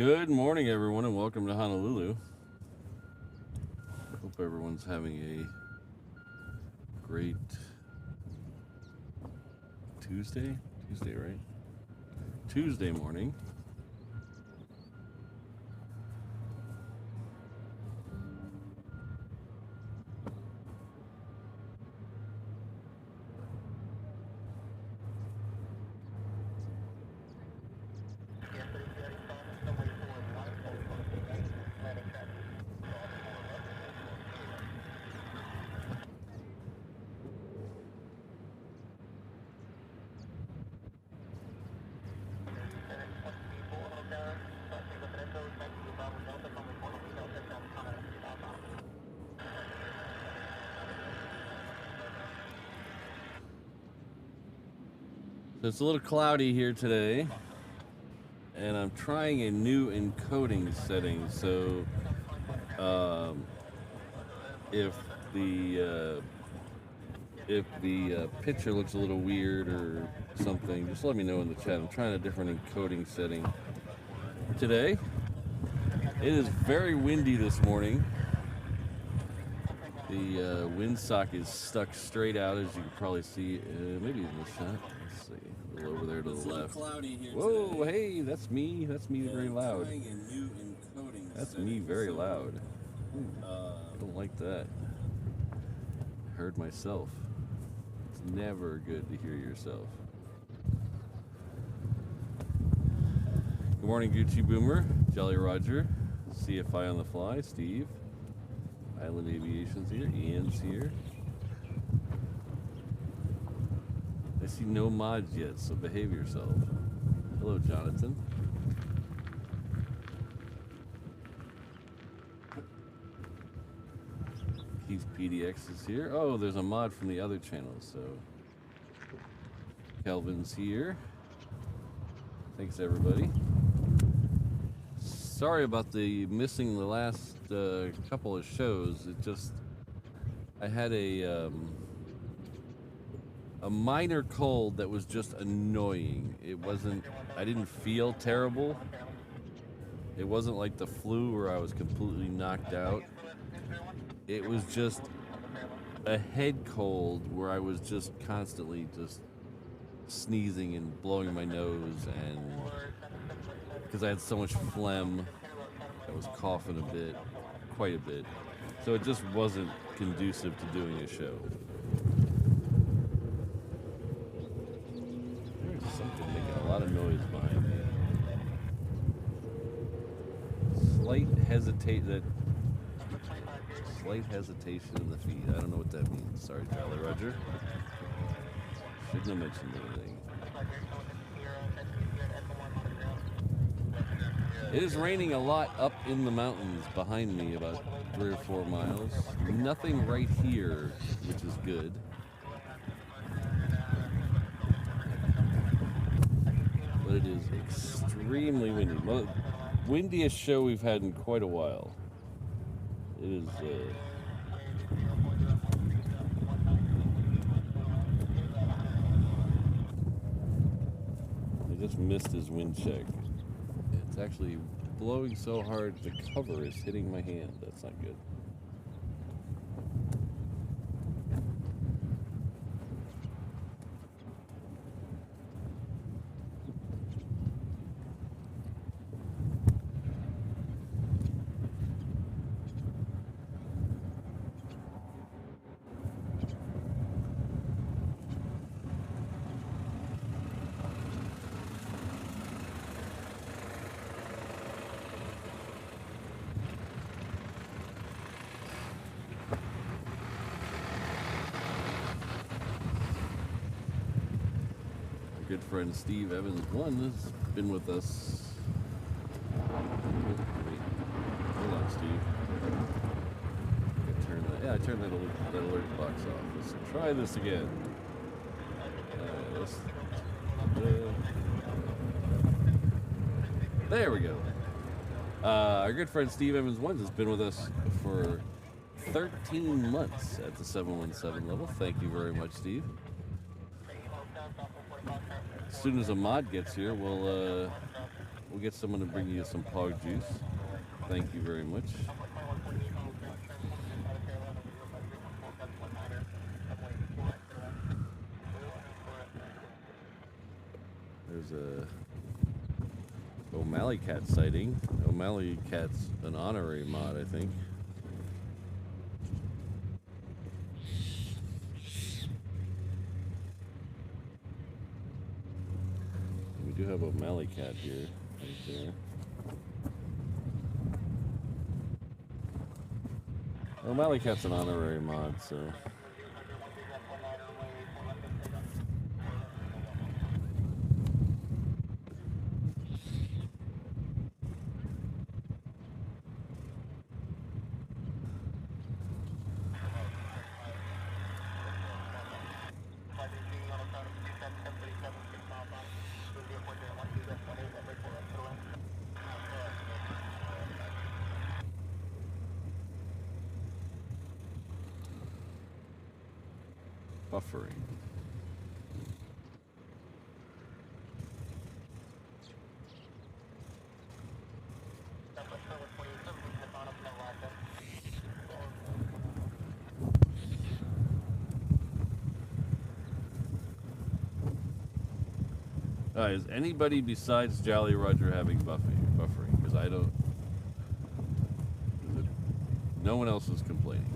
Good morning, everyone, and welcome to Honolulu. Hope everyone's having a great Tuesday, right? Tuesday morning. So it's a little cloudy here today, and I'm trying a new encoding setting. So if the picture looks a little weird or something, just let me know in the chat. I'm trying a different encoding setting today. It is very windy this morning. The windsock is stuck straight out, as you can probably see. Maybe in the shot. Let's see. A little over there to the left. Whoa, hey, that's me. That's me very loud. That's me very loud. I don't like that. I heard myself. It's never good to hear yourself. Good morning, Gucci Boomer, Jolly Roger, CFI on the Fly, Steve. Island Aviation's here, Ian's here. I see no mods yet, so behave yourself. Hello, Jonathan. Keith PDX is here. Oh, there's a mod from the other channel, so Kelvin's here. Thanks, everybody. Sorry about the missing the last couple of shows. It just, I had a minor cold that was just annoying. It wasn't, I didn't feel terrible. It wasn't like the flu where I was completely knocked out. It was just a head cold where I was just constantly just sneezing and blowing my nose, and because I had so much phlegm, I was coughing a bit, quite a bit. So it just wasn't conducive to doing a show. There's something making a lot of noise behind me. Slight hesitation in the feed. I don't know what that means. Sorry, Jolly Roger. Shouldn't have mentioned anything. It is raining a lot up in the mountains behind me, about 3 or 4 miles. Nothing right here, which is good. But it is extremely windy. Windiest show we've had in quite a while. It is I just missed his wind check. It's actually blowing so hard the cover is hitting my hand. That's not good. Good friend Steve Evans one has been with us. Wait, hold on, Steve. I turned that alert box off. Let's try this again. There we go. Our good friend Steve Evans one has been with us for 13 months at the 717 level. Thank you very much, Steve. As soon as a mod gets here, we'll we'll get someone to bring you some pog juice. Thank you very much. There's a O'Malley Cat sighting. O'Malley Cat's an honorary mod, I think. We do have O'Malley Cat here, right there. O'Malley Cat's an honorary mod, so. Buffering. Is anybody besides Jolly Roger having buffering? Because I don't. No one else is complaining.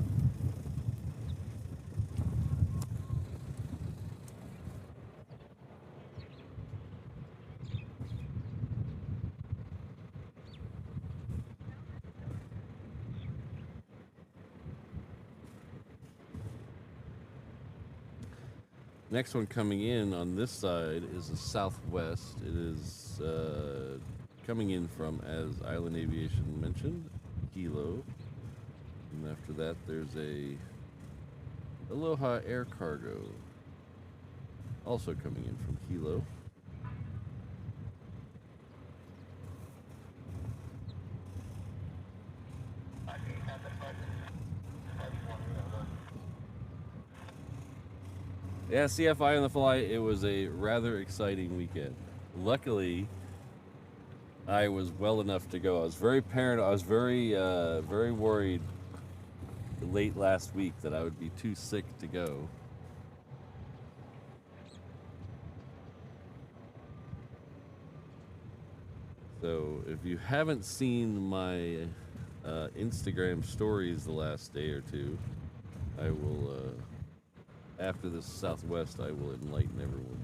Next one coming in on this side is the Southwest. It is coming in from, as Island Aviation mentioned, Hilo. And after that, there's a Aloha Air Cargo, also coming in from Hilo. Yeah, CFI on the fly, it was a rather exciting weekend. Luckily, I was well enough to go. I was very paranoid. I was very worried late last week that I would be too sick to go. So if you haven't seen my Instagram stories the last day or two, I will... after this Southwest, I will enlighten everyone.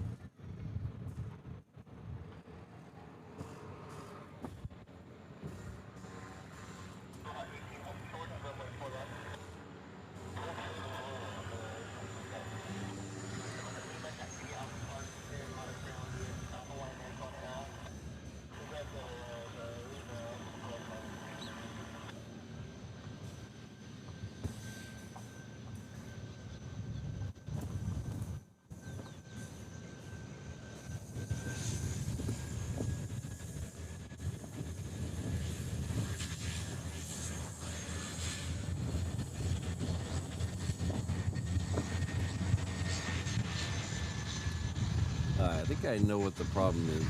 I think I know what the problem is.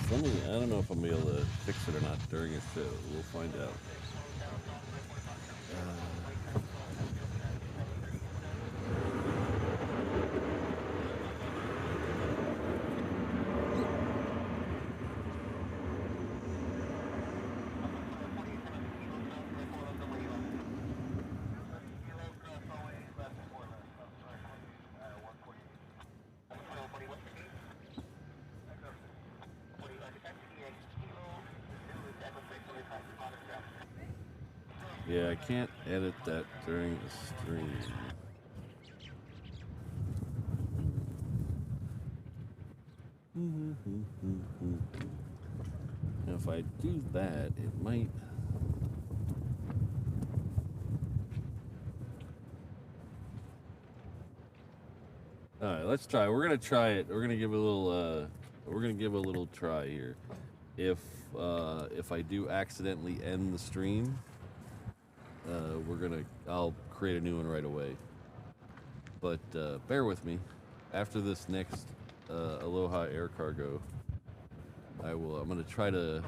I don't know if I'm able to fix it or not during a show. We'll find out. Yeah, I can't edit that during the stream. Now, if I do that, it might... Alright, let's try. We're gonna try it. We're gonna give a little try here. If I do accidentally end the stream, I'll create a new one right away. But bear with me. After this next Aloha Air Cargo, I'm gonna try to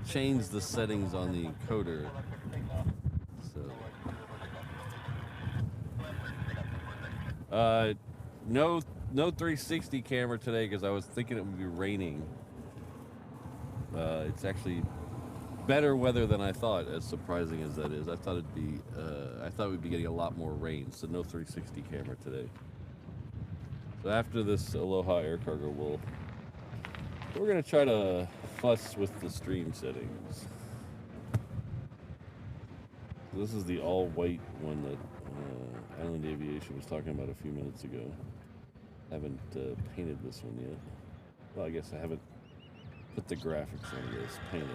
change the settings on the encoder. So, no 360 camera today because I was thinking it would be raining. It's actually better weather than I thought, as surprising as that is. I thought we'd be getting a lot more rain, so no 360 camera today. So after this Aloha Air Cargo, we're gonna try to fuss with the stream settings. This is the all-white one that Island Aviation was talking about a few minutes ago. Haven't painted this one yet. Well, I guess I haven't put the graphics on this painted.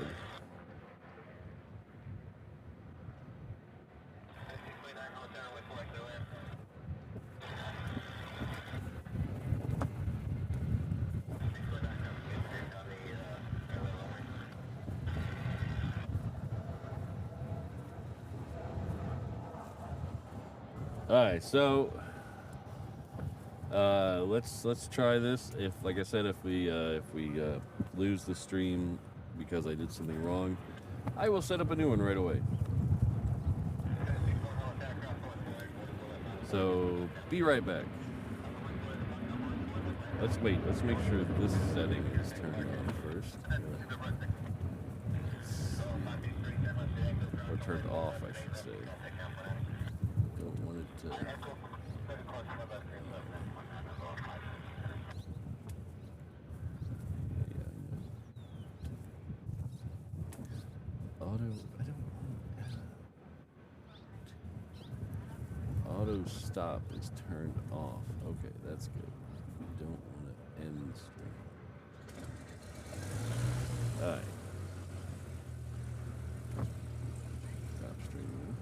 All right, so let's try this. If, like I said, if we lose the stream because I did something wrong, I will set up a new one right away. So be right back. Let's make sure this setting is turned on first. Or turned off, I should say. Don't want it to... Auto stop is turned off. Okay, that's good. We don't want to end stream. All right. Stop streaming.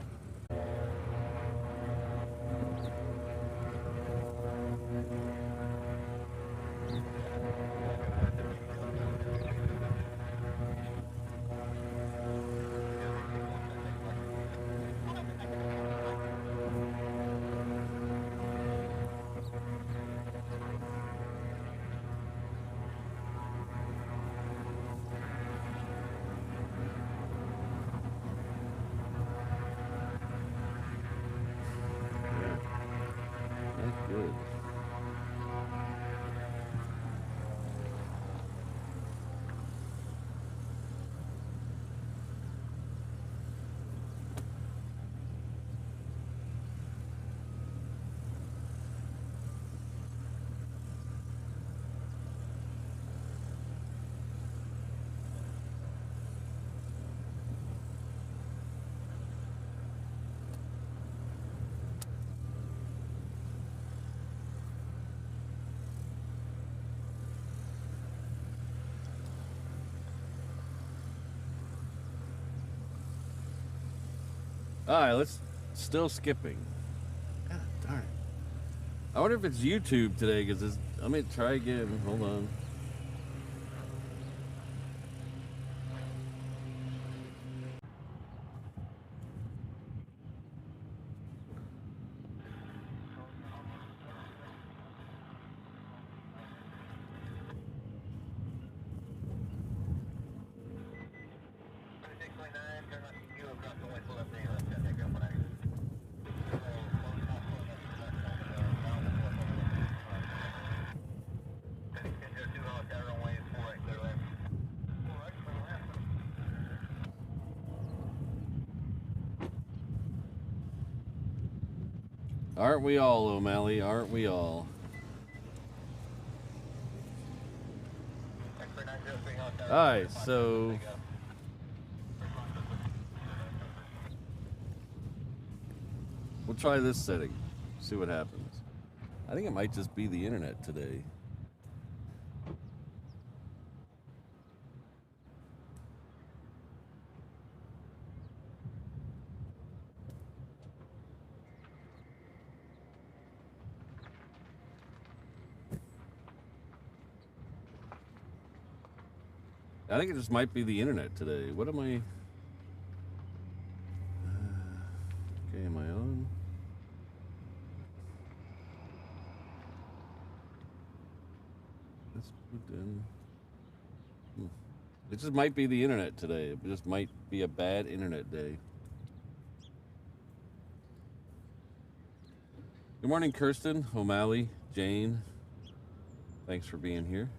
Good. All right, still skipping. God darn it. I wonder if it's YouTube today, because let me try again. Hold on. Aren't we all, O'Malley? Aren't we all? Alright, so... we'll try this setting. See what happens. I think it might just be the internet today. I think it just might be the internet today. What am I... okay, am I on? That's plugged in. It just might be the internet today. It just might be a bad internet day. Good morning, Kirsten, O'Malley, Jane. Thanks for being here.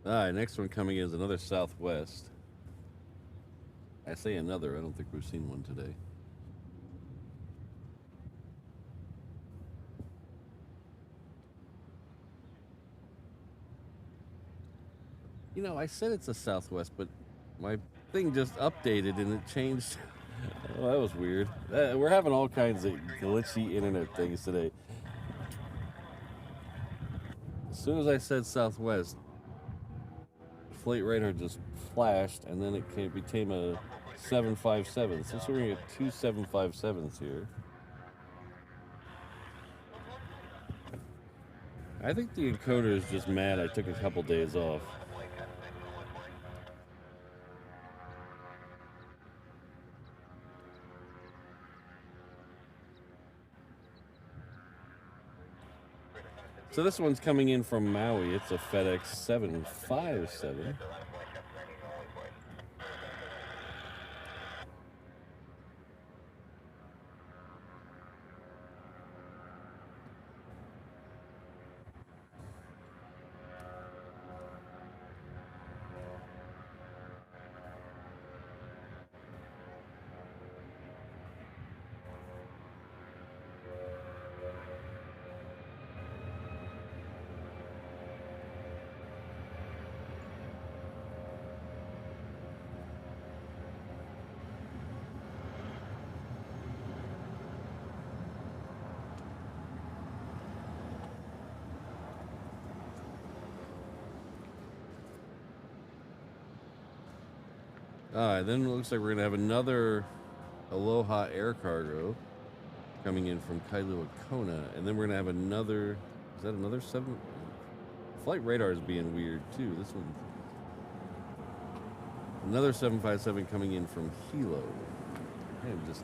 All right, next one coming is another Southwest. I say another, I don't think we've seen one today. You know, I said it's a Southwest, but my thing just updated and it changed. Oh, that was weird. We're having all kinds of glitchy internet things today. As soon as I said Southwest, Flight Radar just flashed, and then it became a 757. So we're going to get two 757s here. I think the encoder is just mad I took a couple days off. So this one's coming in from Maui. It's a FedEx 757. Alright, then it looks like we're going to have another Aloha air cargo coming in from Kailua Kona. And then we're going to have another, is that another 7? Flight Radar is being weird too. This one, another 757 coming in from Hilo. I am just...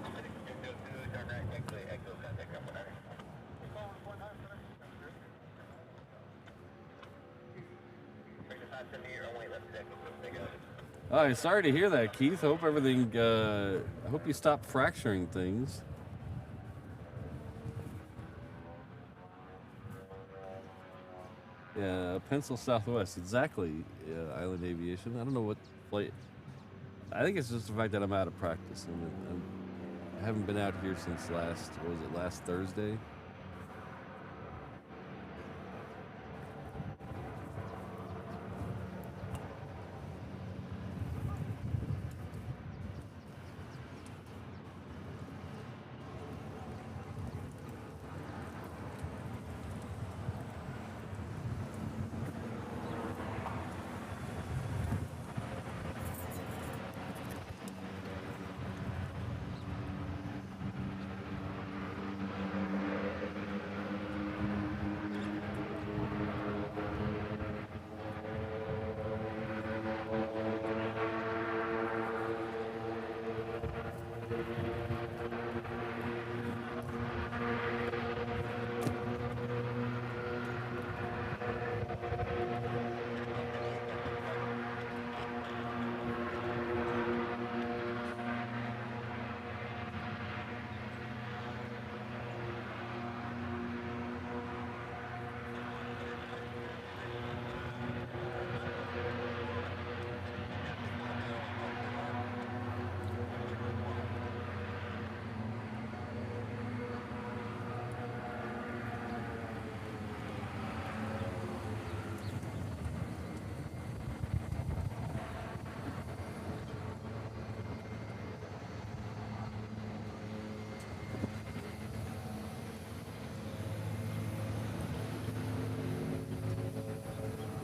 Alright, sorry to hear that, Keith. Hope everything, I hope you stop fracturing things. Yeah, Pencil Southwest, exactly. Yeah, Island Aviation. I don't know what flight. I think it's just the fact that I'm out of practice. I haven't been out here since last Thursday?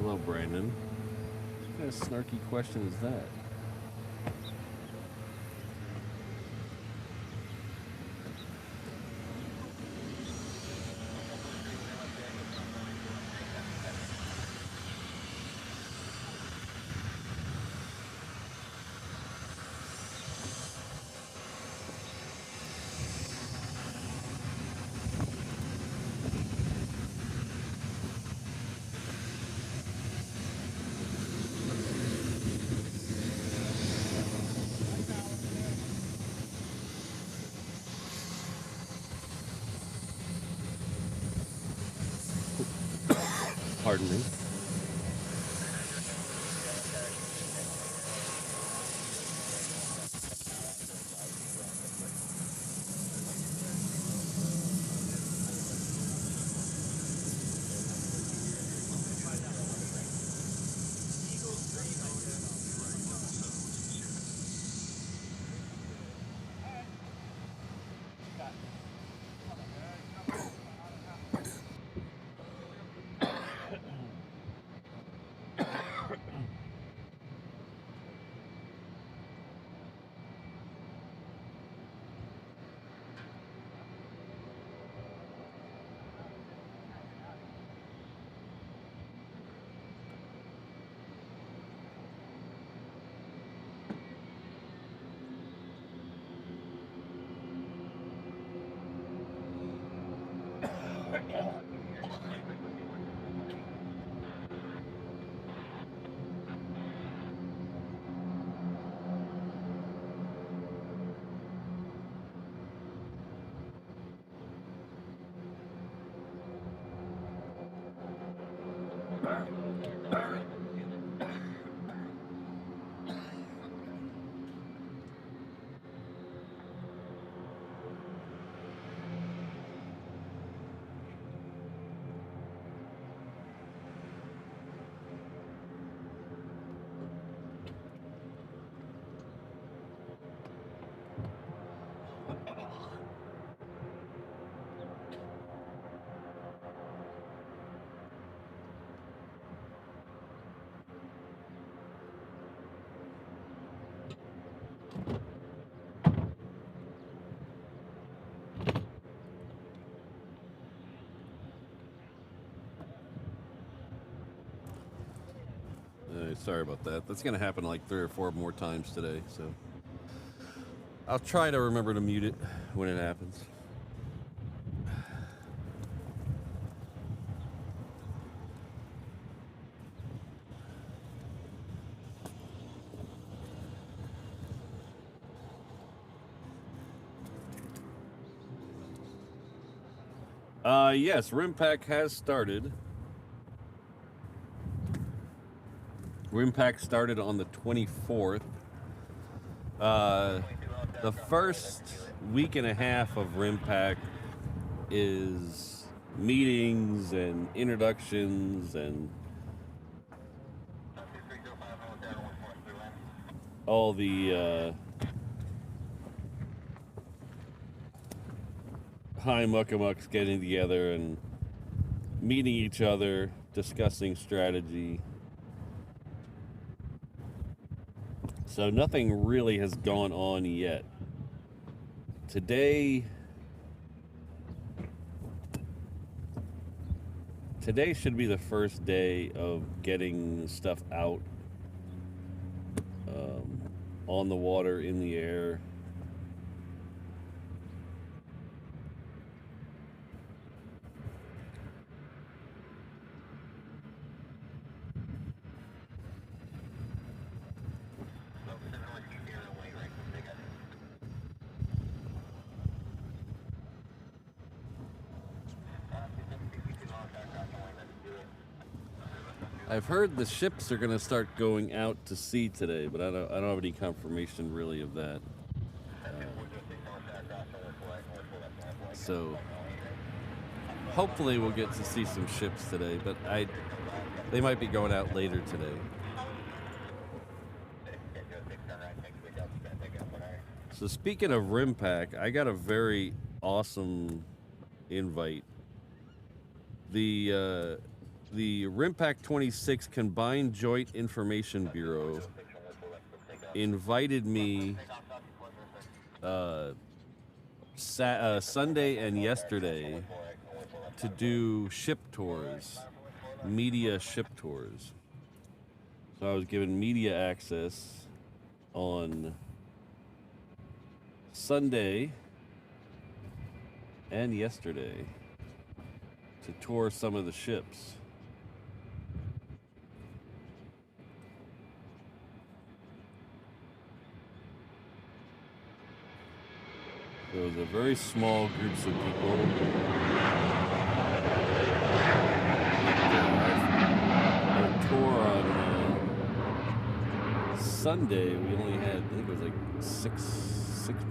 Hello, Brandon. What kind of snarky question is that? Pardon me. Sorry about that. That's going to happen like 3 or 4 more times today, so I'll try to remember to mute it when it happens. Yes, RIMPAC has started. RIMPAC started on the 24th. The first week and a half of RIMPAC is meetings and introductions and all the high muckamucks getting together and meeting each other, discussing strategy. So nothing really has gone on yet. Today should be the first day of getting stuff out on the water, in the air. I've heard the ships are going to start going out to sea today, but I don't have any confirmation really of that. So hopefully we'll get to see some ships today, but they might be going out later today. So speaking of RIMPAC, I got a very awesome invite. The the RIMPAC 26 Combined Joint Information Bureau invited me Sunday and yesterday to do ship tours, media ship tours. So I was given media access on Sunday and yesterday to tour some of the ships. So it was a very small groups of people. A tour on Sunday, we only had, I think it was like six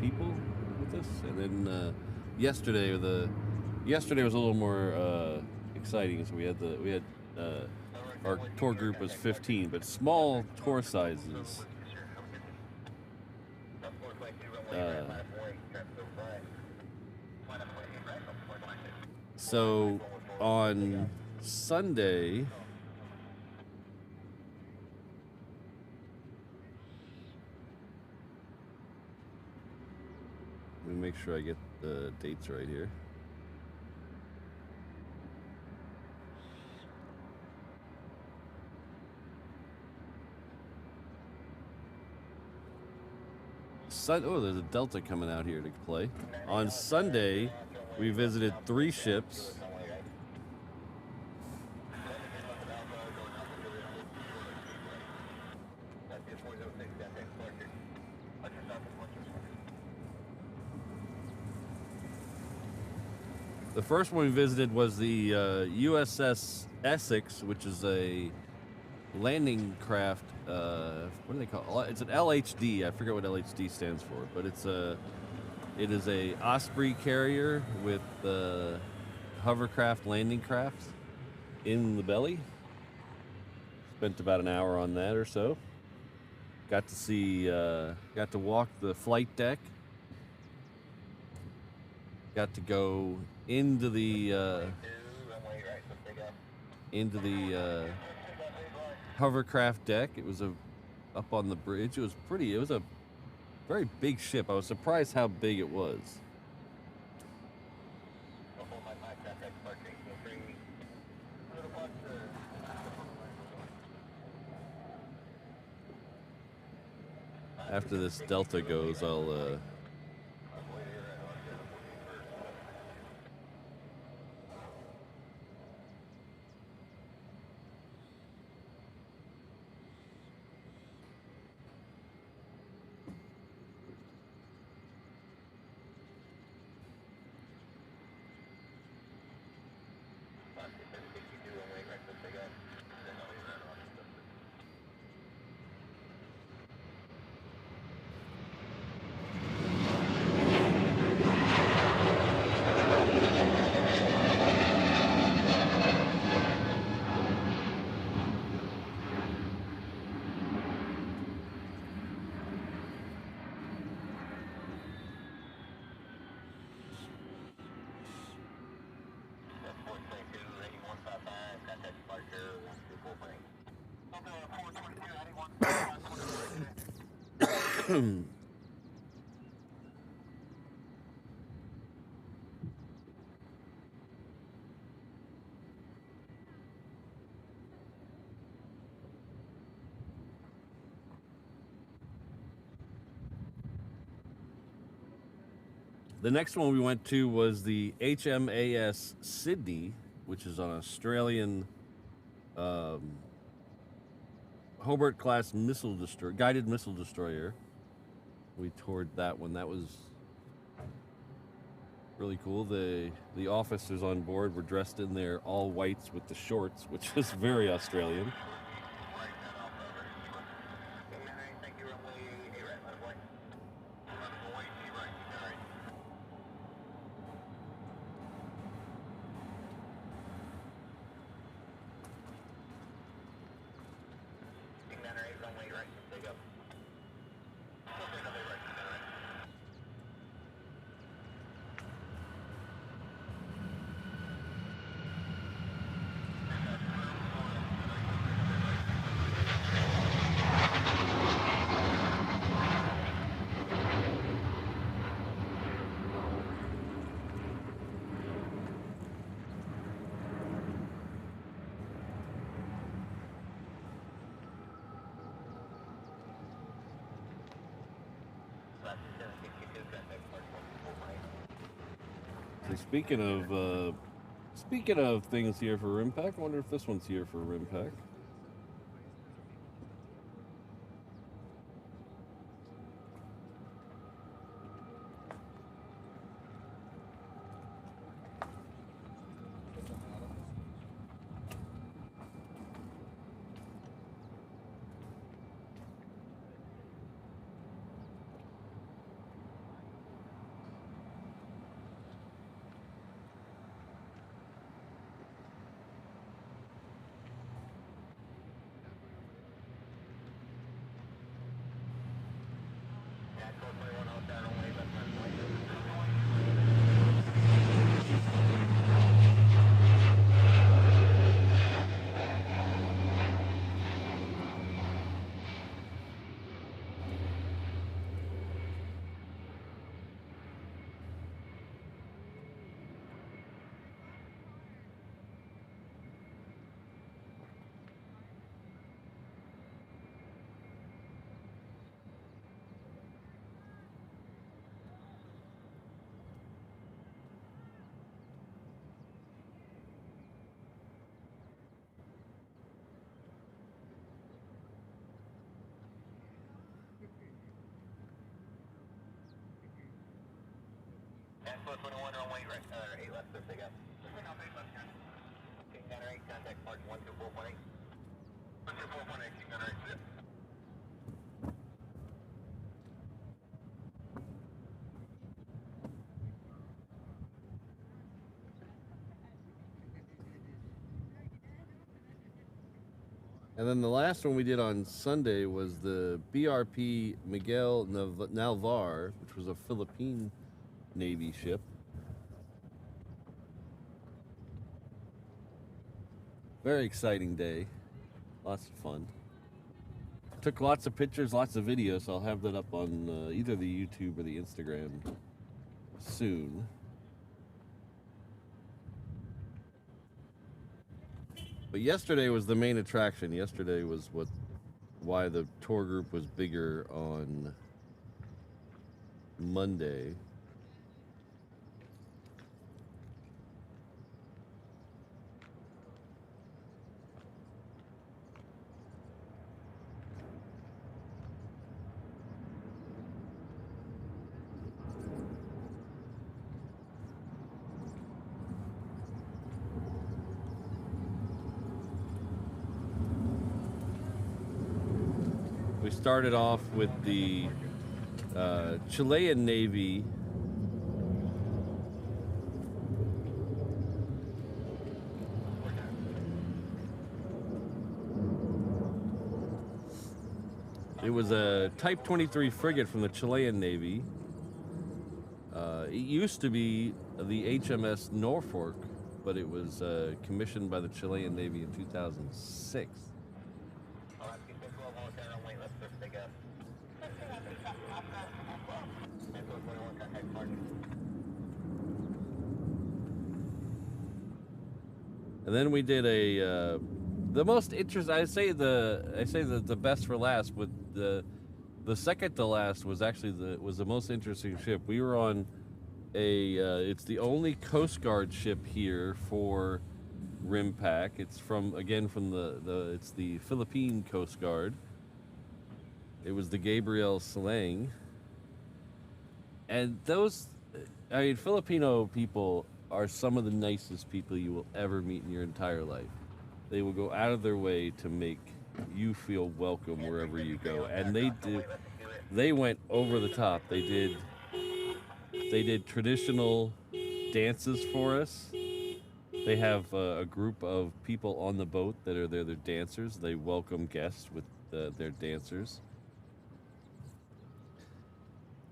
people with us, and then yesterday was a little more exciting. So we had our tour group was 15, but small tour sizes. So on Sunday, let me make sure I get the dates right here. Oh, there's a Delta coming out here to play. On Sunday, we visited 3 ships. The first one we visited was the USS Essex, which is a landing craft. What do they call it? It's an LHD. I forget what LHD stands for, but it is a Osprey carrier with hovercraft landing craft in the belly. Spent about an hour on that or so. Got to walk the flight deck. Got to go into the hovercraft deck. It was up on the bridge. It was pretty. It was a very big ship. I was surprised how big it was. After this Delta goes, I'll the next one we went to was the HMAS Sydney, which is an Australian Hobart-class guided missile destroyer. We toured that one. That was really cool. The officers on board were dressed in their all whites with the shorts, which was very Australian. So speaking of things here for RIMPAC, I wonder if this one's here for RIMPAC. Expo 21 runway, 8 left, clear pickup. King Gunner 8, contact Mark 124.8. 124.8, King Gunner 8, zip. And then the last one we did on Sunday was the BRP Miguel Nalvar, which was a Philippine Navy ship. Very exciting day. Lots of fun. Took lots of pictures, lots of videos, so I'll have that up on either the YouTube or the Instagram soon. But yesterday was the main attraction. Yesterday was why the tour group was bigger on Monday. We started off with the Chilean Navy It was a Type 23 frigate from the Chilean Navy. It used to be the HMS Norfolk, but it was commissioned by the Chilean Navy in 2006. And then we did a the most interesting. I say the best for last. With the second to last was actually the most interesting ship. We were on it's the only Coast Guard ship here for RIMPAC. It's from it's the Philippine Coast Guard. It was the Gabriel Silang. And Filipino people are some of the nicest people you will ever meet in your entire life. They will go out of their way to make you feel welcome wherever you go. And they went over the top. They did traditional dances for us. They have a group of people on the boat that are they're dancers. They welcome guests with their dancers.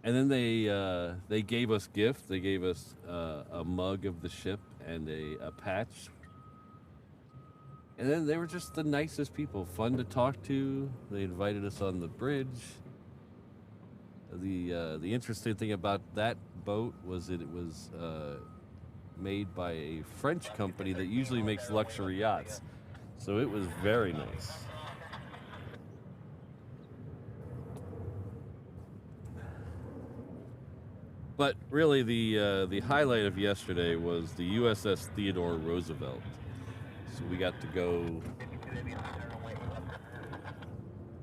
And then they gave us gifts. They gave us a mug of the ship and a patch. And then they were just the nicest people, fun to talk to. They invited us on the bridge. The interesting thing about that boat was that it was made by a French company that usually makes luxury yachts. So it was very nice. But really, the highlight of yesterday was the USS Theodore Roosevelt. So we got to go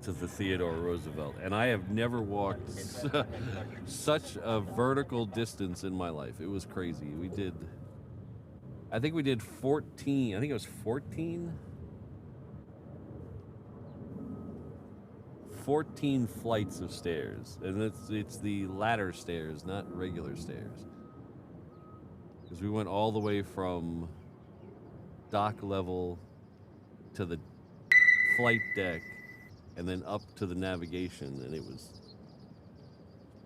to the Theodore Roosevelt, and I have never walked such a vertical distance in my life. It was crazy. I think we did 14. I think it was 14 flights of stairs, and it's the ladder stairs, not regular stairs, because we went all the way from dock level to the flight deck and then up to the navigation, and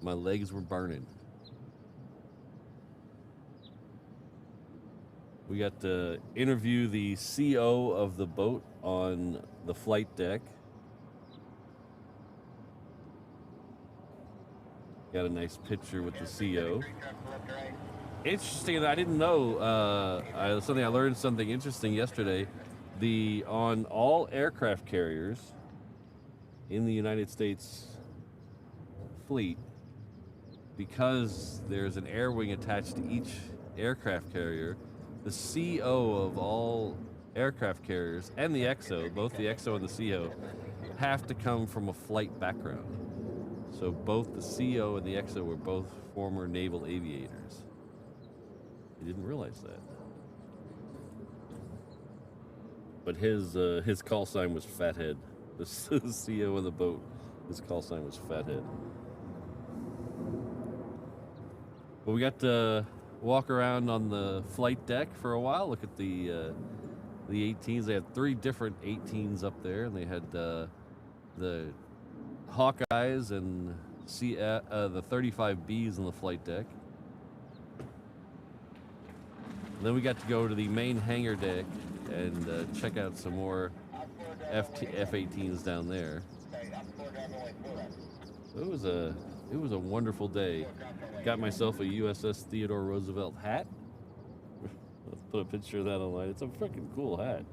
my legs were burning. We got to interview the CO of the boat on the flight deck. Got a nice picture with the CO. Interesting, I didn't know, I learned something interesting yesterday. On all aircraft carriers in the United States fleet, because there's an air wing attached to each aircraft carrier, the CO of all aircraft carriers and the XO, both the XO and the CO, have to come from a flight background. So both the CO and the XO were both former naval aviators. I didn't realize that. But his call sign was Fathead. The CO of the boat, his call sign was Fathead. But we got to walk around on the flight deck for a while. Look at the 18s. They had 3 different 18s up there, and they had the Hawkeyes and the 35Bs on the flight deck. And then we got to go to the main hangar deck and check out some more F-18s down there. So it was a wonderful day. Got myself a USS Theodore Roosevelt hat. Let's put a picture of that online. It's a freaking cool hat.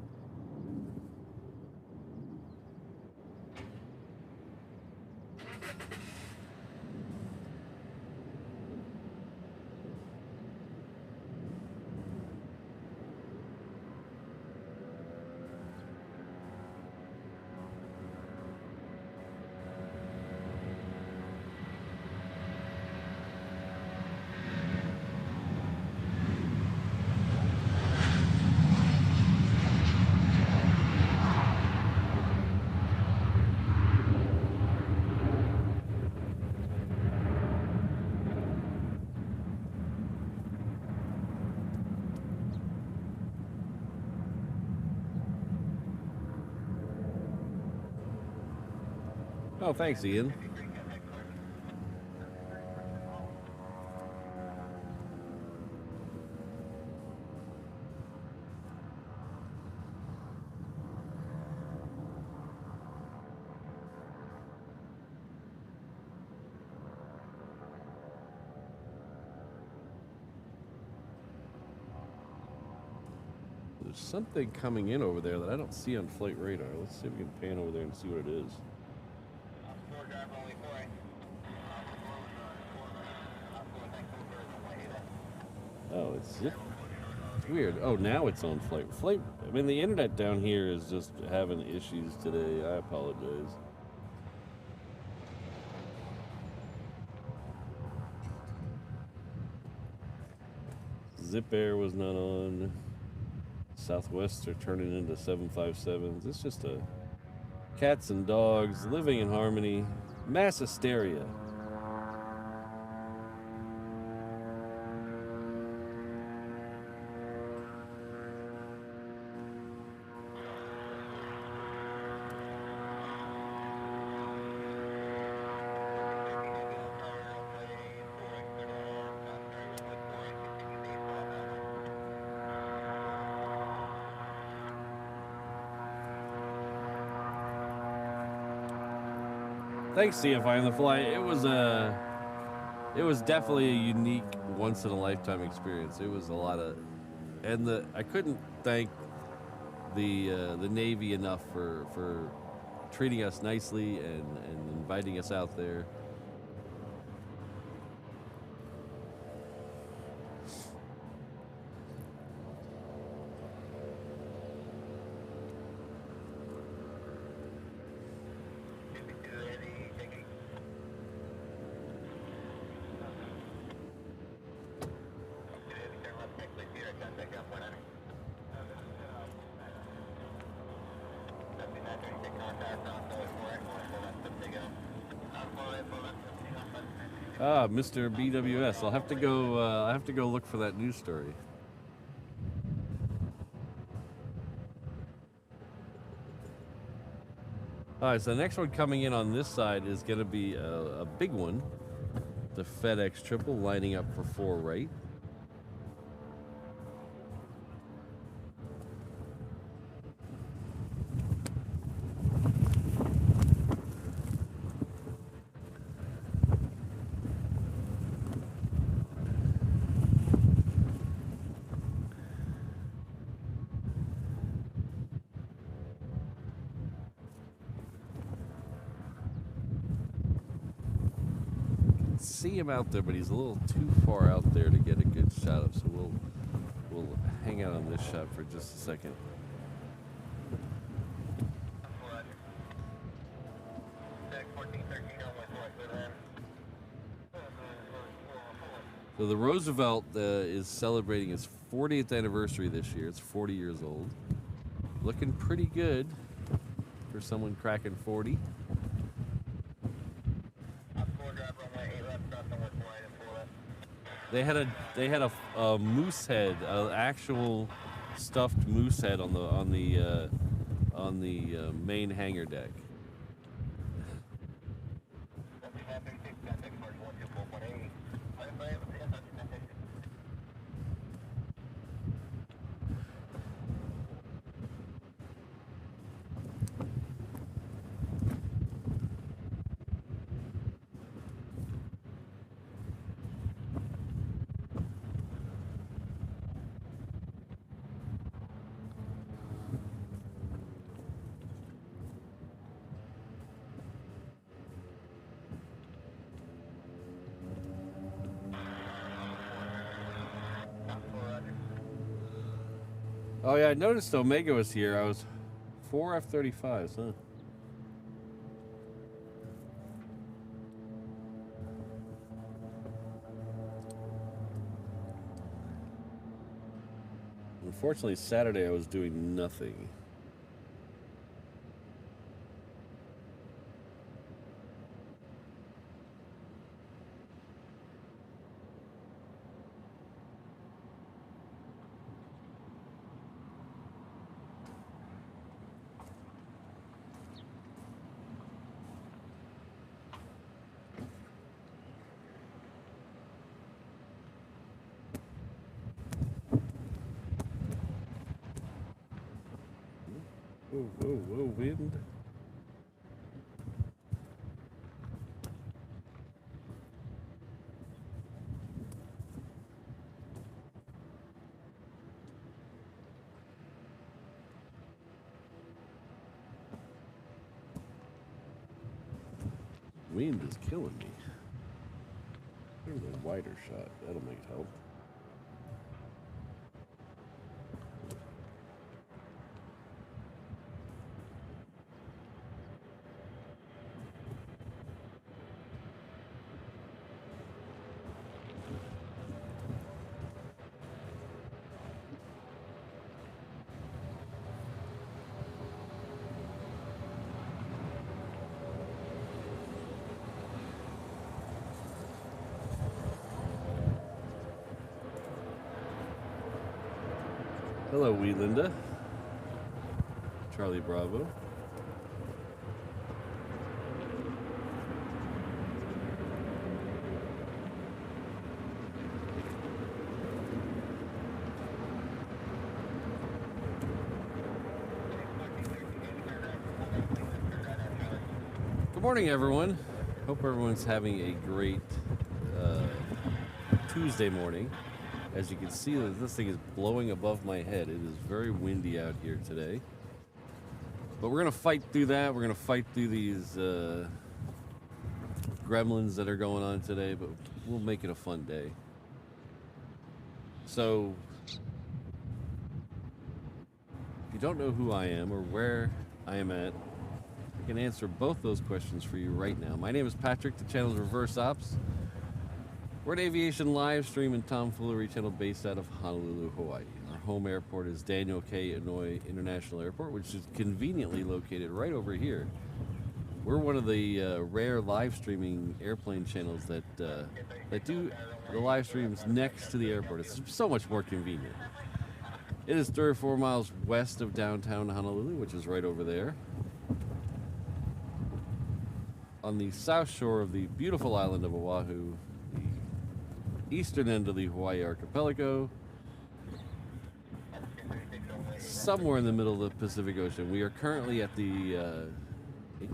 Oh, thanks, Ian. There's something coming in over there that I don't see on flight radar. Let's see if we can pan over there and see what it is. Oh, it's weird. Oh, now it's on flight. I mean, the internet down here is just having issues today. I apologize. Zip Air was not on. Southwest are turning into 757s. It's just a cats and dogs living in harmony. Mass hysteria. Thanks, CFI on the fly. It was definitely a unique, once in a lifetime experience. It was a lot of, and I couldn't thank the Navy enough for treating us nicely and inviting us out there. Ah, Mr. BWS. I'll have to go. I have to go look for that news story. All right, so the next one coming in on this side is going to be a big one. The FedEx triple lining up for 4 right. See him out there, but he's a little too far out there to get a good shot of. So we'll hang out on this shot for just a second. So the Roosevelt is celebrating its 40th anniversary this year. It's 40 years old. Looking pretty good for someone cracking 40. They had a moose head, an actual stuffed moose head on the main hangar deck. Oh yeah, I noticed Omega was here. I was 4 F-35s, huh? Unfortunately, Saturday I was doing nothing. Whoa, whoa, whoa, wind. Wind is killing me. There's a wider shot. That'll make it help. Hello, wee Linda. Charlie Bravo. Good morning, everyone. Hope everyone's having a great Tuesday morning. As you can see, this thing is blowing above my head. It is very windy out here today. But we're going to fight through that. We're going to fight through these gremlins that are going on today, but we'll make it a fun day. So, if you don't know who I am or where I am at, I can answer both those questions for you right now. My name is Patrick. The channel is Reverse Ops. We're an aviation live stream and tomfoolery channel based out of Honolulu, Hawaii. Our home airport is Daniel K. Inouye International Airport, which is conveniently located right over here. We're one of the rare live streaming airplane channels that do the live streams next to the airport. It's so much more convenient. It is 3 or 4 miles west of downtown Honolulu, which is right over there. On the south shore of the beautiful island of Oahu, the eastern end of the Hawaii archipelago, somewhere in the middle of the Pacific Ocean. We are currently at the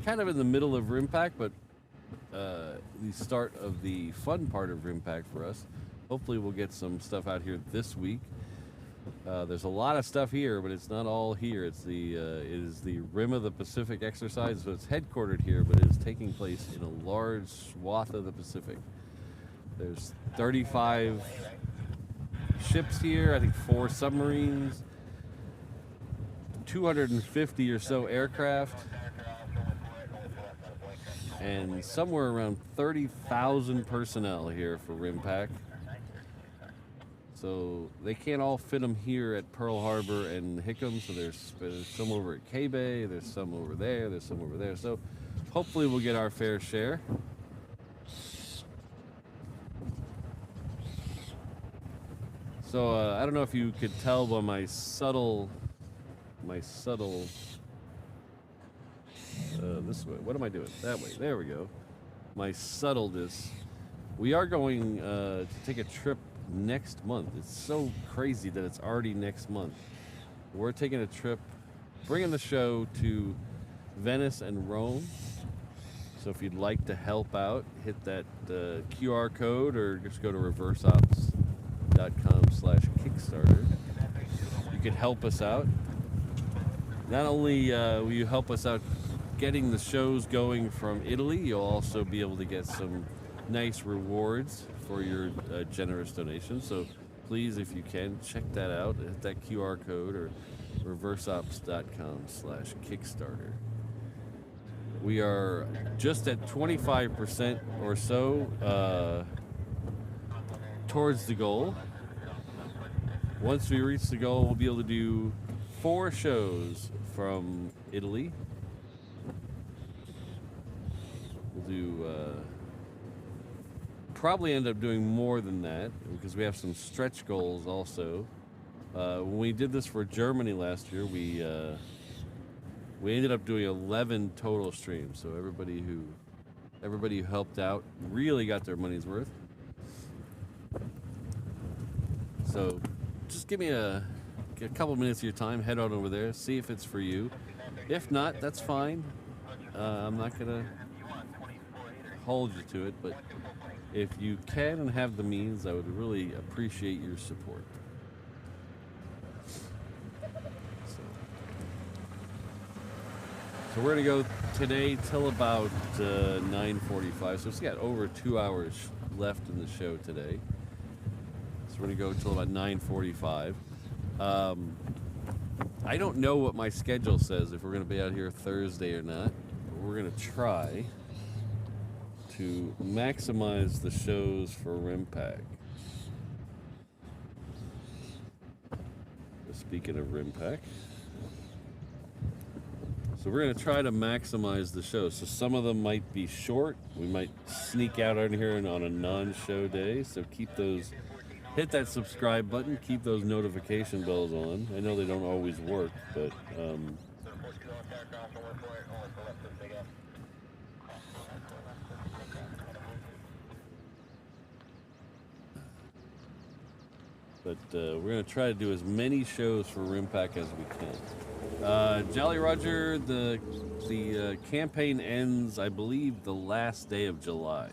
kind of in the middle of RIMPAC, but the start of the fun part of RIMPAC for us. Hopefully we'll get some stuff out here this week. There's a lot of stuff here, but it's not all here. It is the Rim of the Pacific exercise, so it's headquartered here, but it is taking place in a large swath of the Pacific. There's 35 ships here, I think 4 submarines, 250 or so aircraft, and somewhere around 30,000 personnel here for RIMPAC. So they can't all fit them here at Pearl Harbor and Hickam, so there's some over at K-Bay, there's some over there, there's some over there. So hopefully we'll get our fair share. So I don't know if you could tell by my subtle, this way, what am I doing? That way, there we go. My subtleness. We are going to take a trip next month. It's so crazy that it's already next month. We're taking a trip, bringing the show to Venice and Rome. So if you'd like to help out, hit that QR code or just go to reverseops.com/Kickstarter. You can help us out. Not only will you help us out getting the shows going from Italy, you'll also be able to get some nice rewards for your generous donations. So please, if you can, check that out. Hit that QR code or reverseops.com/Kickstarter. We are just at 25% or so towards the goal. Once we reach the goal, we'll be able to do 4 shows from Italy. We'll do probably end up doing more than that because we have some stretch goals also. When we did this for Germany last year, we ended up doing 11 total streams. So everybody who helped out really got their money's worth. So just give me a couple minutes of your time, head on over there, see if it's for you. If not, that's fine. I'm not gonna hold you to it, but if you can and have the means, I would really appreciate your support. So we're gonna go today till about 9:45. So it's got over 2 hours left in the show today. So we're gonna go till about 9:45. I don't know what my schedule says if we're gonna be out here Thursday or not. But we're gonna try to maximize the shows for RIMPAC. Speaking of RIMPAC, so we're going to try to maximize the shows. So some of them might be short. We might sneak out on here on a non-show day. So keep those, hit that subscribe button, keep those notification bells on. I know they don't always work, but we're going to try to do as many shows for RIMPAC as we can. Jolly Roger, the campaign ends, I believe, the last day of July.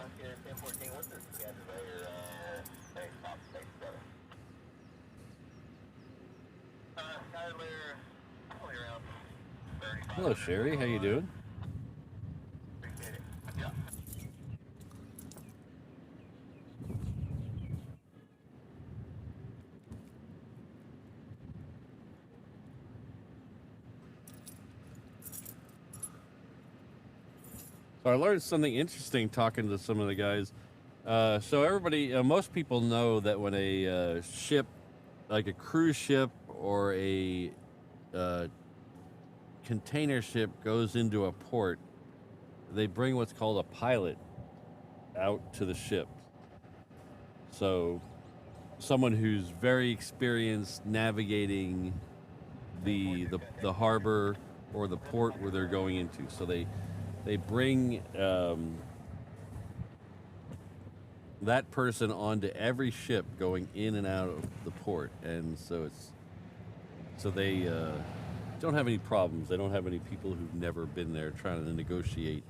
1014, what's the schedule there? Hey, stop, thanks, brother. Tyler, probably around 35. Hello, Sherry. How you doing? Appreciate it. Yeah. So I learned something interesting talking to some of the guys. So everybody, most people know that when a ship, like a cruise ship or a container ship goes into a port, they bring what's called a pilot out to the ship. So someone who's very experienced navigating the harbor or the port where they're going into. So they bring that person onto every ship going in and out of the port, and so they don't have any problems. They don't have any people who've never been there trying to negotiate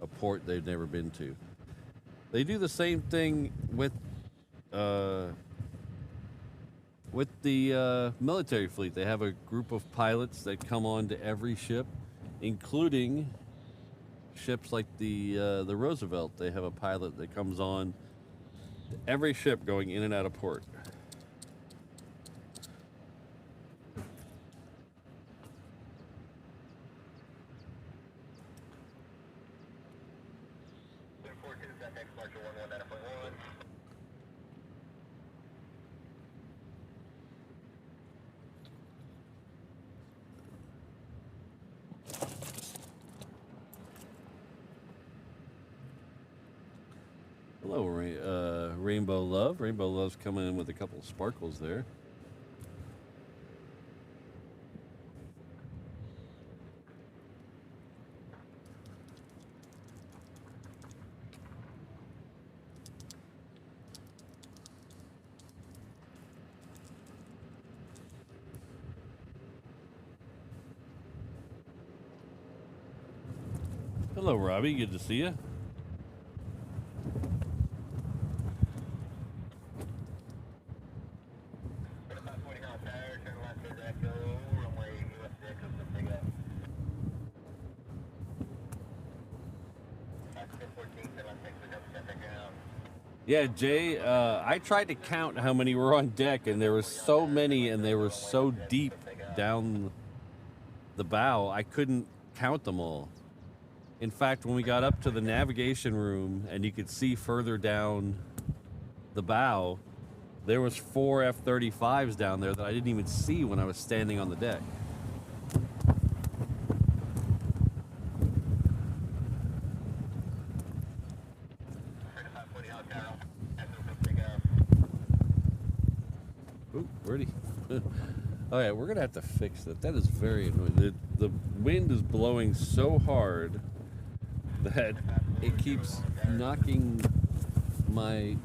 a port they've never been to. They do the same thing with the military fleet. They have a group of pilots that come on to every ship, including ships like the Roosevelt. They have a pilot that comes on to every ship going in and out of port. Hello, Rainbow Love. Rainbow Love's coming in with a couple of sparkles there. Hello, Robbie. Good to see you. Yeah, Jay, I tried to count how many were on deck, and there were so many, and they were so deep down the bow, I couldn't count them all. In fact, when we got up to the navigation room, and you could see further down the bow, there was 4 F-35s down there that I didn't even see when I was standing on the deck. Ooh, where'd he? Oh yeah, we're gonna have to fix that. That is very annoying. The wind is blowing so hard that it keeps knocking my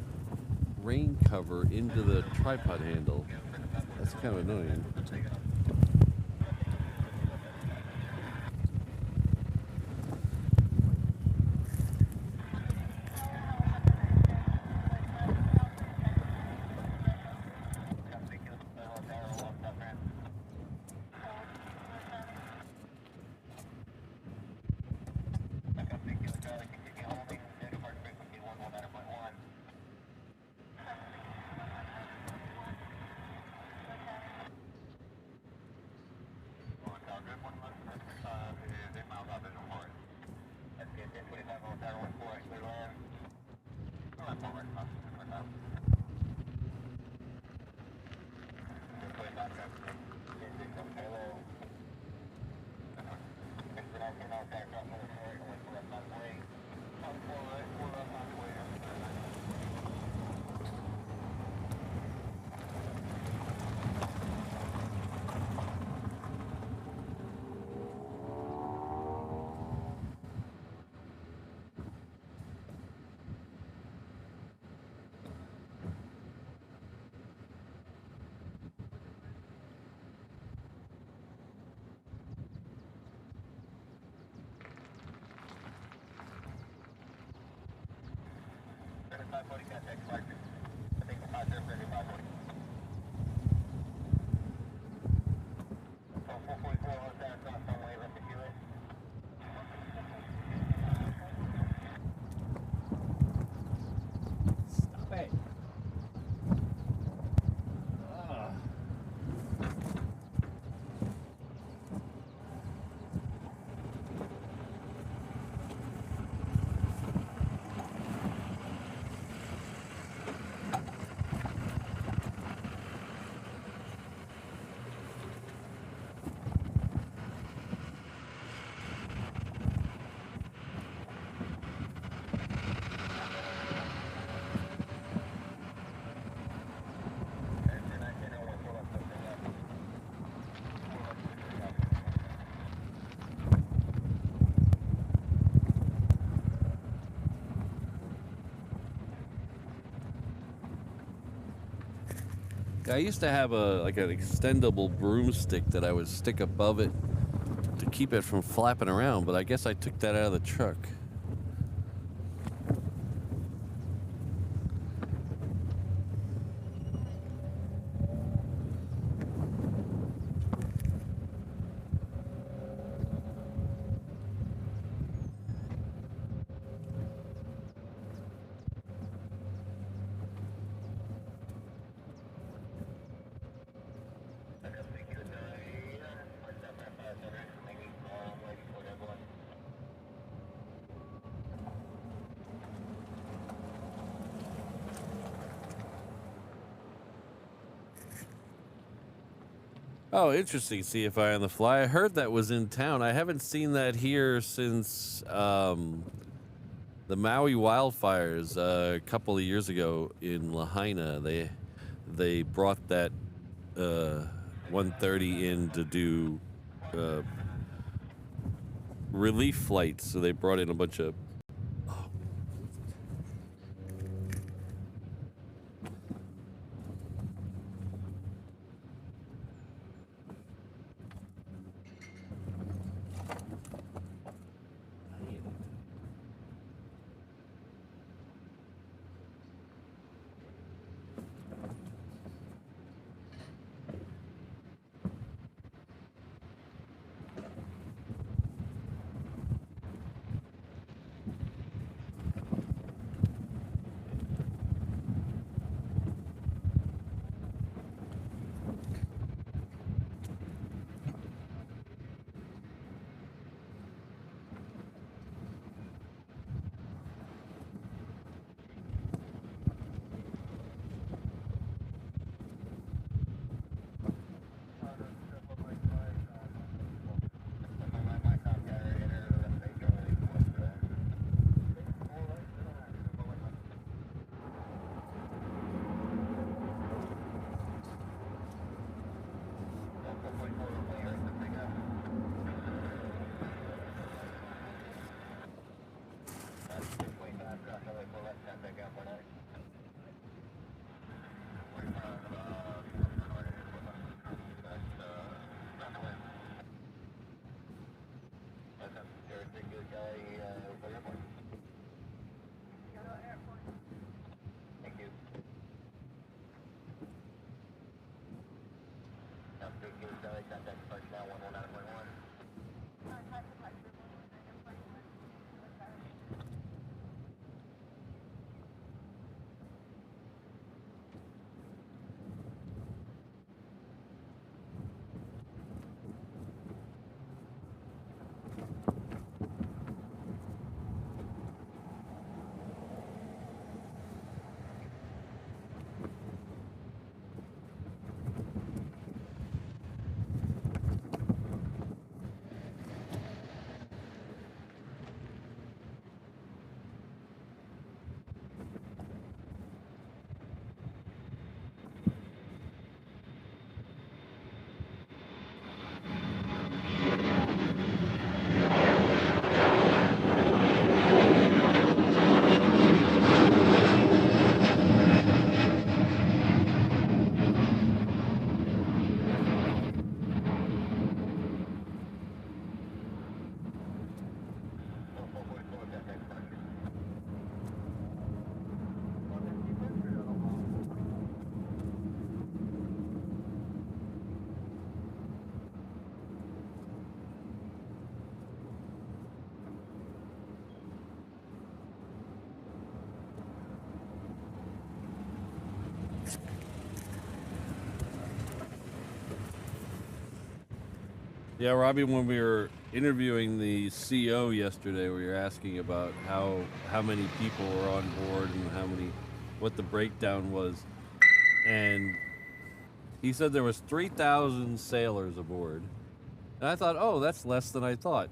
rain cover into the tripod handle. That's kind of annoying. 540 contact departure. I think the 540. So 444 on that cross runway left to QA. Stop it. I used to have an extendable broomstick that I would stick above it to keep it from flapping around, but I guess I took that out of the truck. Oh, interesting. CFI on the fly. I heard that was in town. I haven't seen that here since the Maui wildfires a couple of years ago in Lahaina. They brought that 130 in to do relief flights. So they brought in a bunch of. Yeah, Robbie, when we were interviewing the CEO yesterday, we were asking about how many people were on board and what the breakdown was, and he said there was 3,000 sailors aboard, and I thought, oh, that's less than I thought,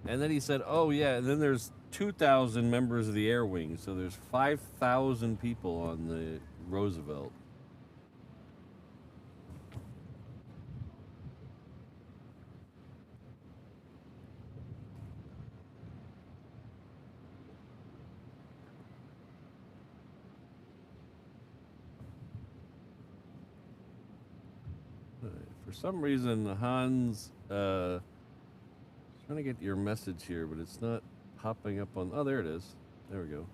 and then he said, oh yeah, and then there's 2,000 members of the Air Wing, so there's 5,000 people on the Roosevelt. For some reason, Hans, trying to get your message here, but it's not popping up on. Oh, there it is. There we go.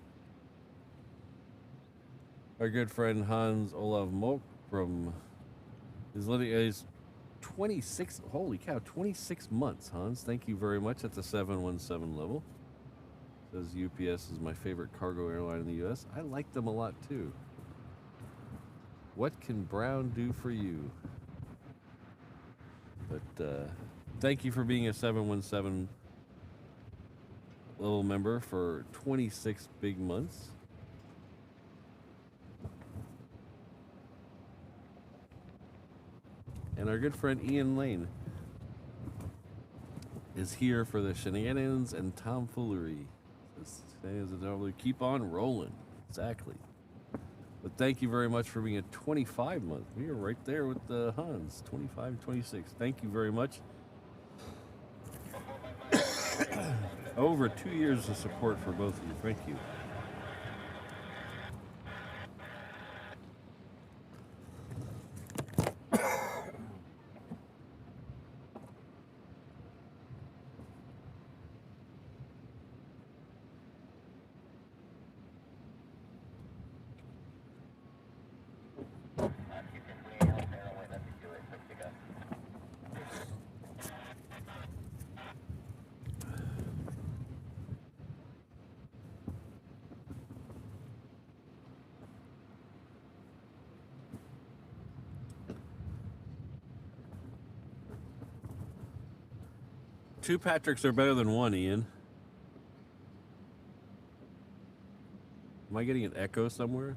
Our good friend Hans Olav Molk from is 26. Holy cow, 26 months, Hans. Thank you very much. At the 717 level. Says UPS is my favorite cargo airline in the U.S. I like them a lot too. What can Brown do for you? But thank you for being a 717 level member for 26 big months. And our good friend Ian Lane is here for the shenanigans and tomfoolery. Keep on rolling. Exactly. But thank you very much for being a 25 month. We are right there with the Hans, 25, 26. Thank you very much. Over 2 years of support for both of you. Thank you. Two Patricks are better than one, Ian. Am I getting an echo somewhere?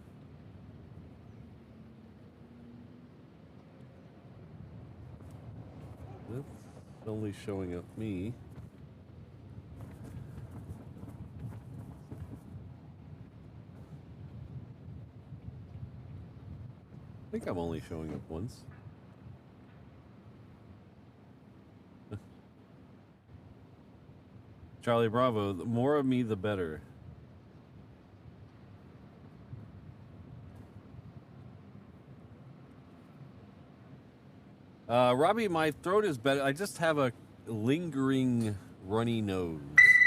That's only showing up me. I think I'm only showing up once. Charlie Bravo, the more of me, the better. Robbie, my throat is better. I just have a lingering runny nose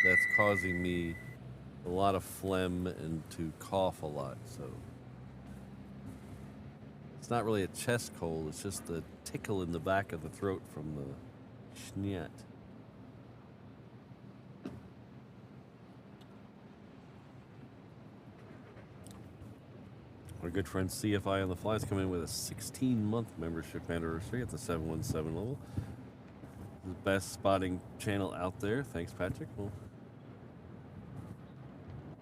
that's causing me a lot of phlegm and to cough a lot, so. It's not really a chest cold, it's just the tickle in the back of the throat from the schniat. Our good friend CFI on the Fly is coming in with a 16-month membership anniversary at the 717 level. The best spotting channel out there. Thanks, Patrick. Well,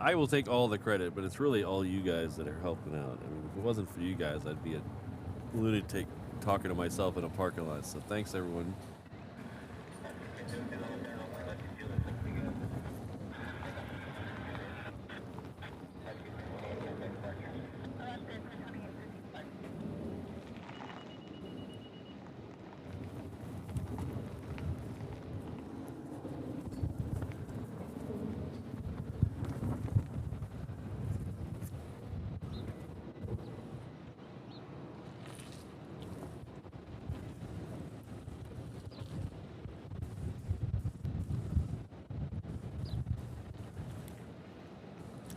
I will take all the credit, but it's really all you guys that are helping out. I mean, if it wasn't for you guys, I'd be a lunatic talking to myself in a parking lot. So thanks, everyone.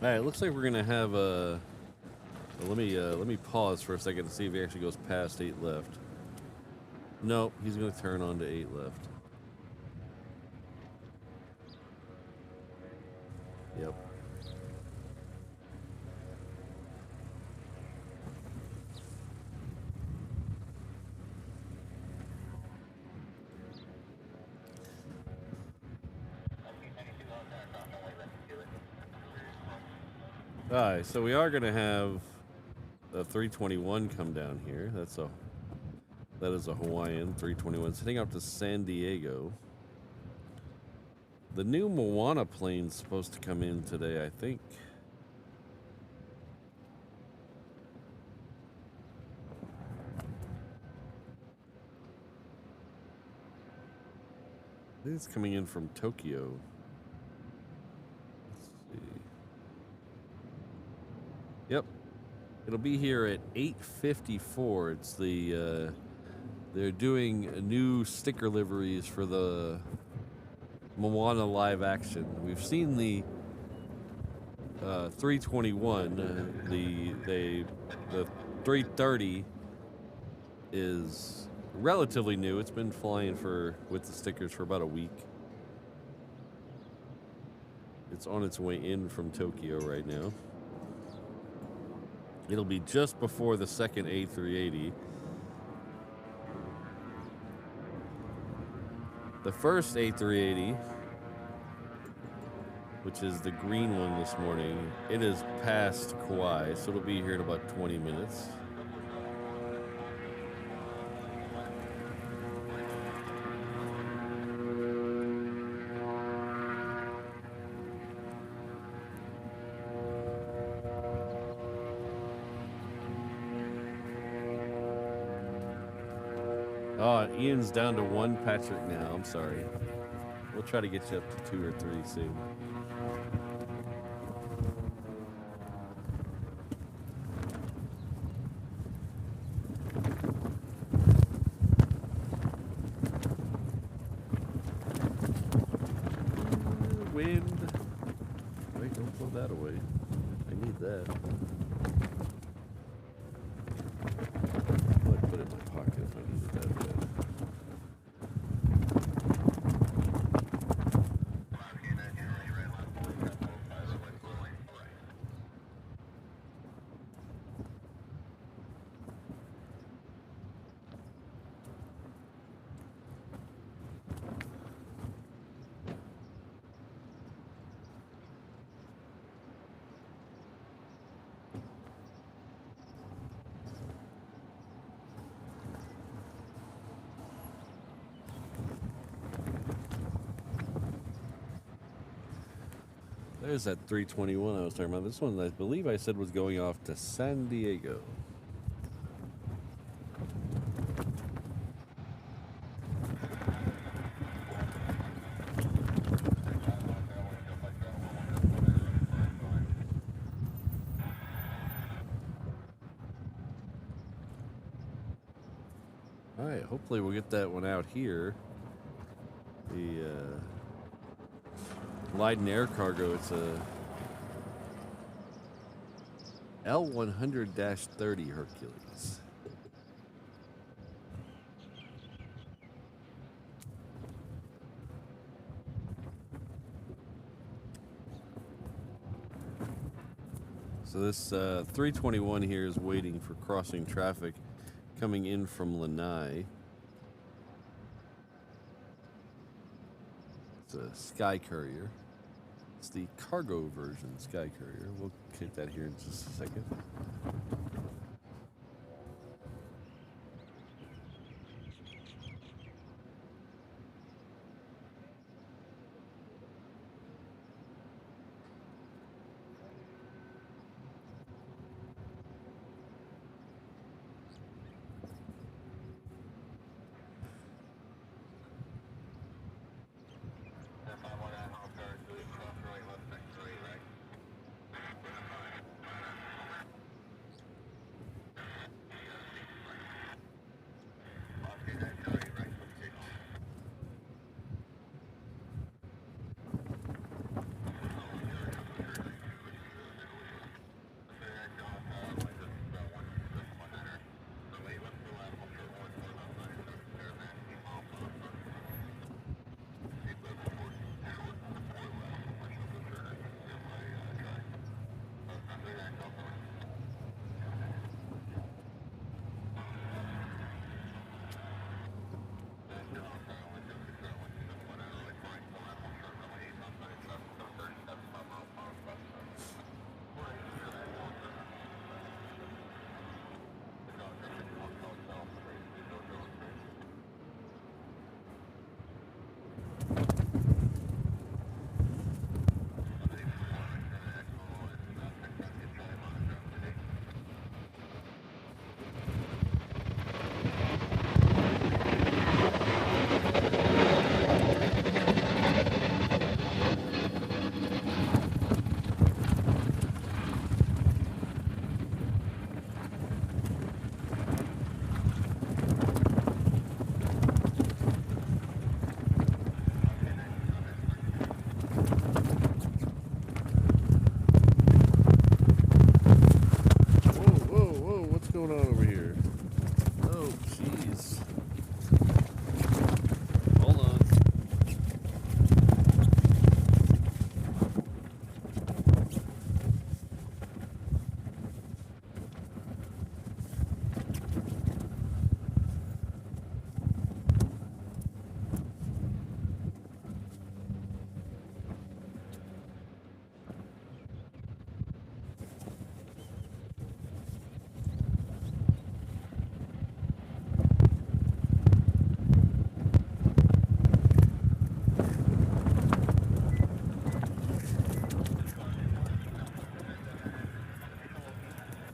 All right, looks like we're gonna have a. Well, let me pause for a second to see if he actually goes past 8 left. Nope, he's gonna turn on to 8 left. Yep. Alright, so we are gonna have a 321 come down here. That is a Hawaiian 321. It's heading out to San Diego. The new Moana plane's supposed to come in today, I think. I think it's coming in from Tokyo. Let's see. Yep. It'll be here at 8:54. It's the they're doing new sticker liveries for the Moana live action. We've seen the 321. The 330 is relatively new. It's been flying with the stickers for about a week. It's on its way in from Tokyo right now. It'll be just before the second A380. The first A380, which is the green one this morning, it is past Kauai, so it'll be here in about 20 minutes. Oh, Ian's down to 1 Patrick now. I'm sorry. We'll try to get you up to 2 or 3 soon. Wind. Wait, don't throw that away. I need that. I'd put it in my pocket if I needed that bad. There's that 321 I was talking about. This one, I believe I said, was going off to San Diego. All right, hopefully we'll get that one out here. The Leiden Air Cargo, it's a L100-30 Hercules. So this 321 here is waiting for crossing traffic coming in from Lanai. It's a Sky Courier. It's the cargo version Sky Courier. We'll kick that here in just a second.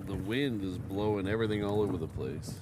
The wind is blowing everything all over the place.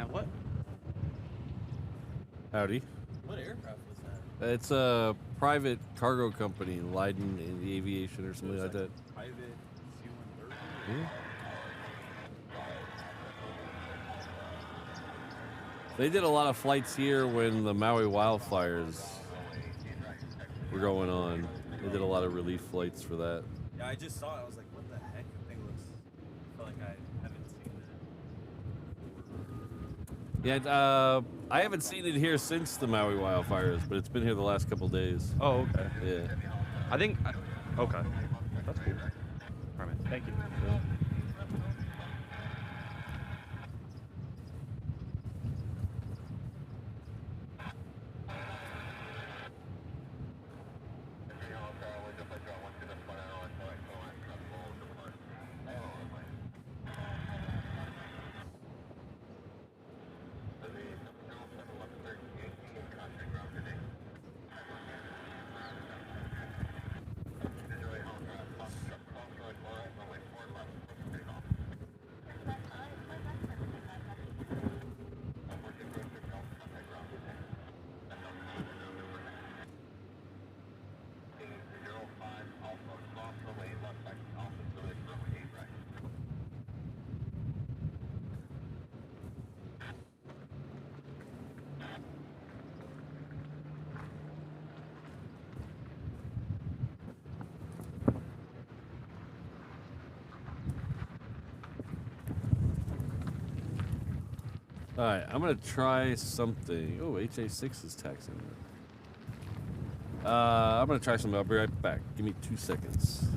What? Howdy. What aircraft was that? It's a private cargo company, Leiden in the aviation or something like that. Private C-130? Hmm? They did a lot of flights here when the Maui wildfires were going on. They did a lot of relief flights for that. Yeah, I just saw it. I was like, what the heck? The thing looks... I feel like I haven't seen that. Yeah, I haven't seen it here since the Maui wildfires, but it's been here the last couple days. Oh, okay. Yeah. I think... okay. That's cool. All right, thank you. Yeah. Alright, I'm gonna try something. Oh, HA6 is taxing. I'm gonna try something. I'll be right back. Give me 2 seconds.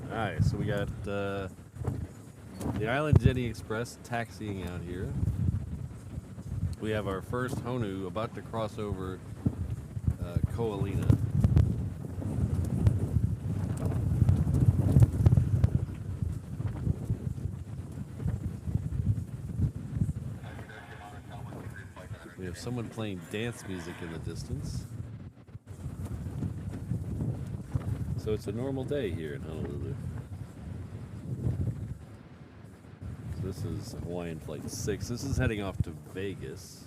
Alright, so we got the Island Jenny Express taxiing out here. We have our first Honu about to cross over Koalina. We have someone playing dance music in the distance. So it's a normal day here in Honolulu. So this is Hawaiian Flight 6. This is heading off to Vegas.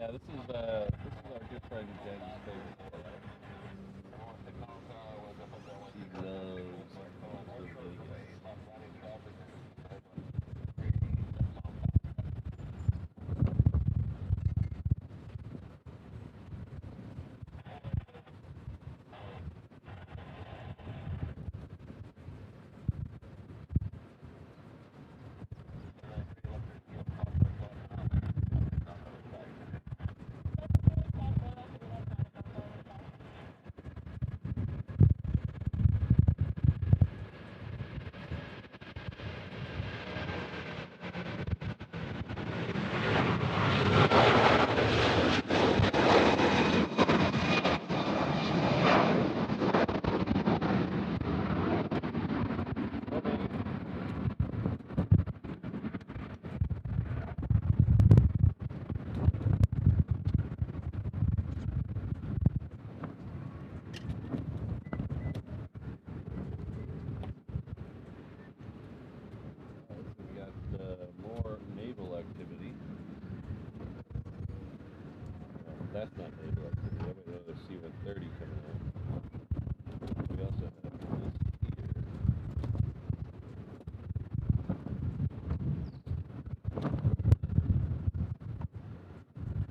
Yeah, this is our good friend Jen's favorite place. She loves Vegas. that's not naval activity. I have another C-130 coming out. We also have this here.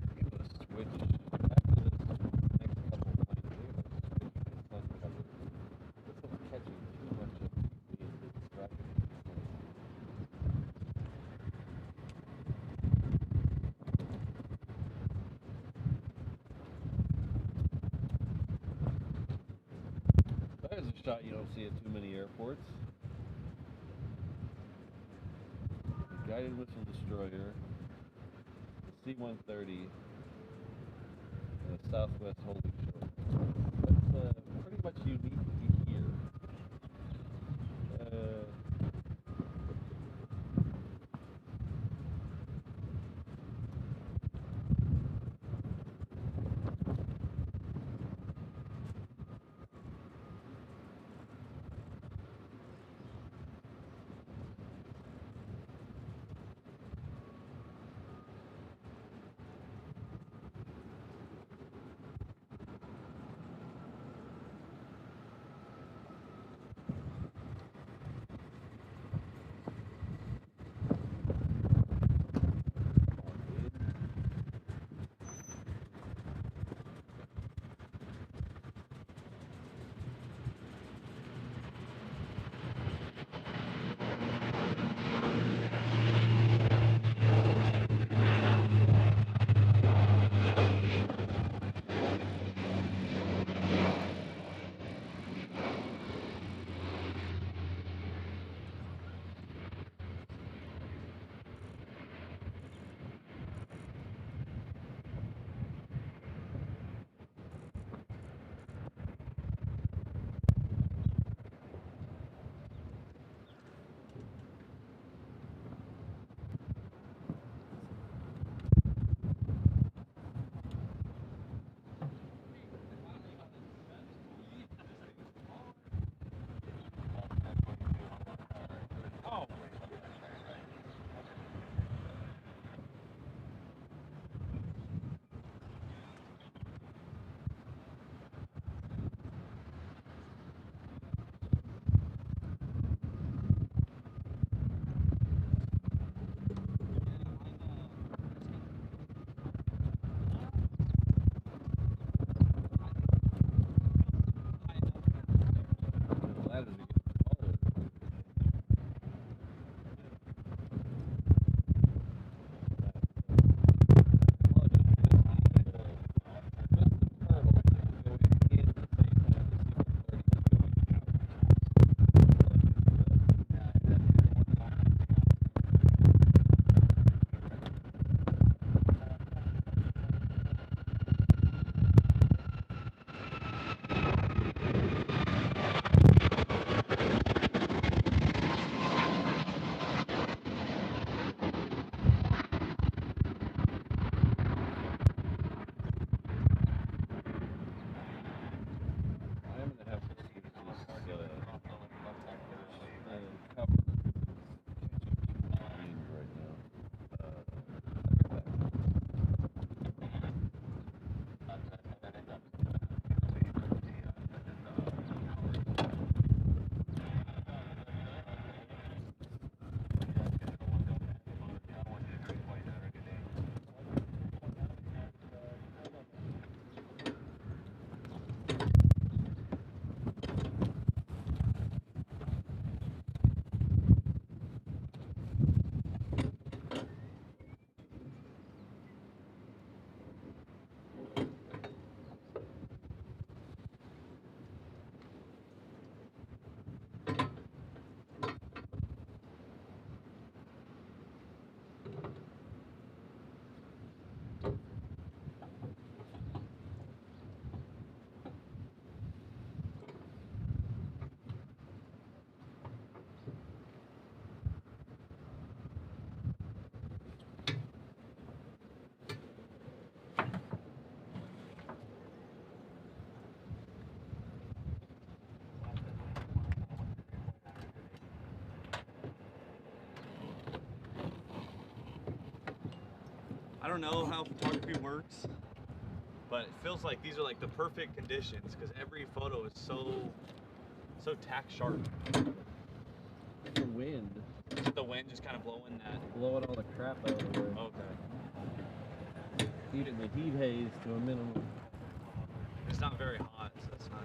I'm going to switch, after this next couple of planes, I'm going to switch to sun cover. This one's catching too much of the wind. It's distracting me. There's a shot you don't see at too many airports. The guided missile destroyer, the C-130, and the Southwest holding shore. That's pretty much unique to here. I don't know how photography works, but it feels like these are like the perfect conditions because every photo is so tack sharp. The wind. The wind just kind of blowing that. Blowing all the crap out of the way. Okay. Keeping the heat haze to a minimum. It's not very hot, so that's not.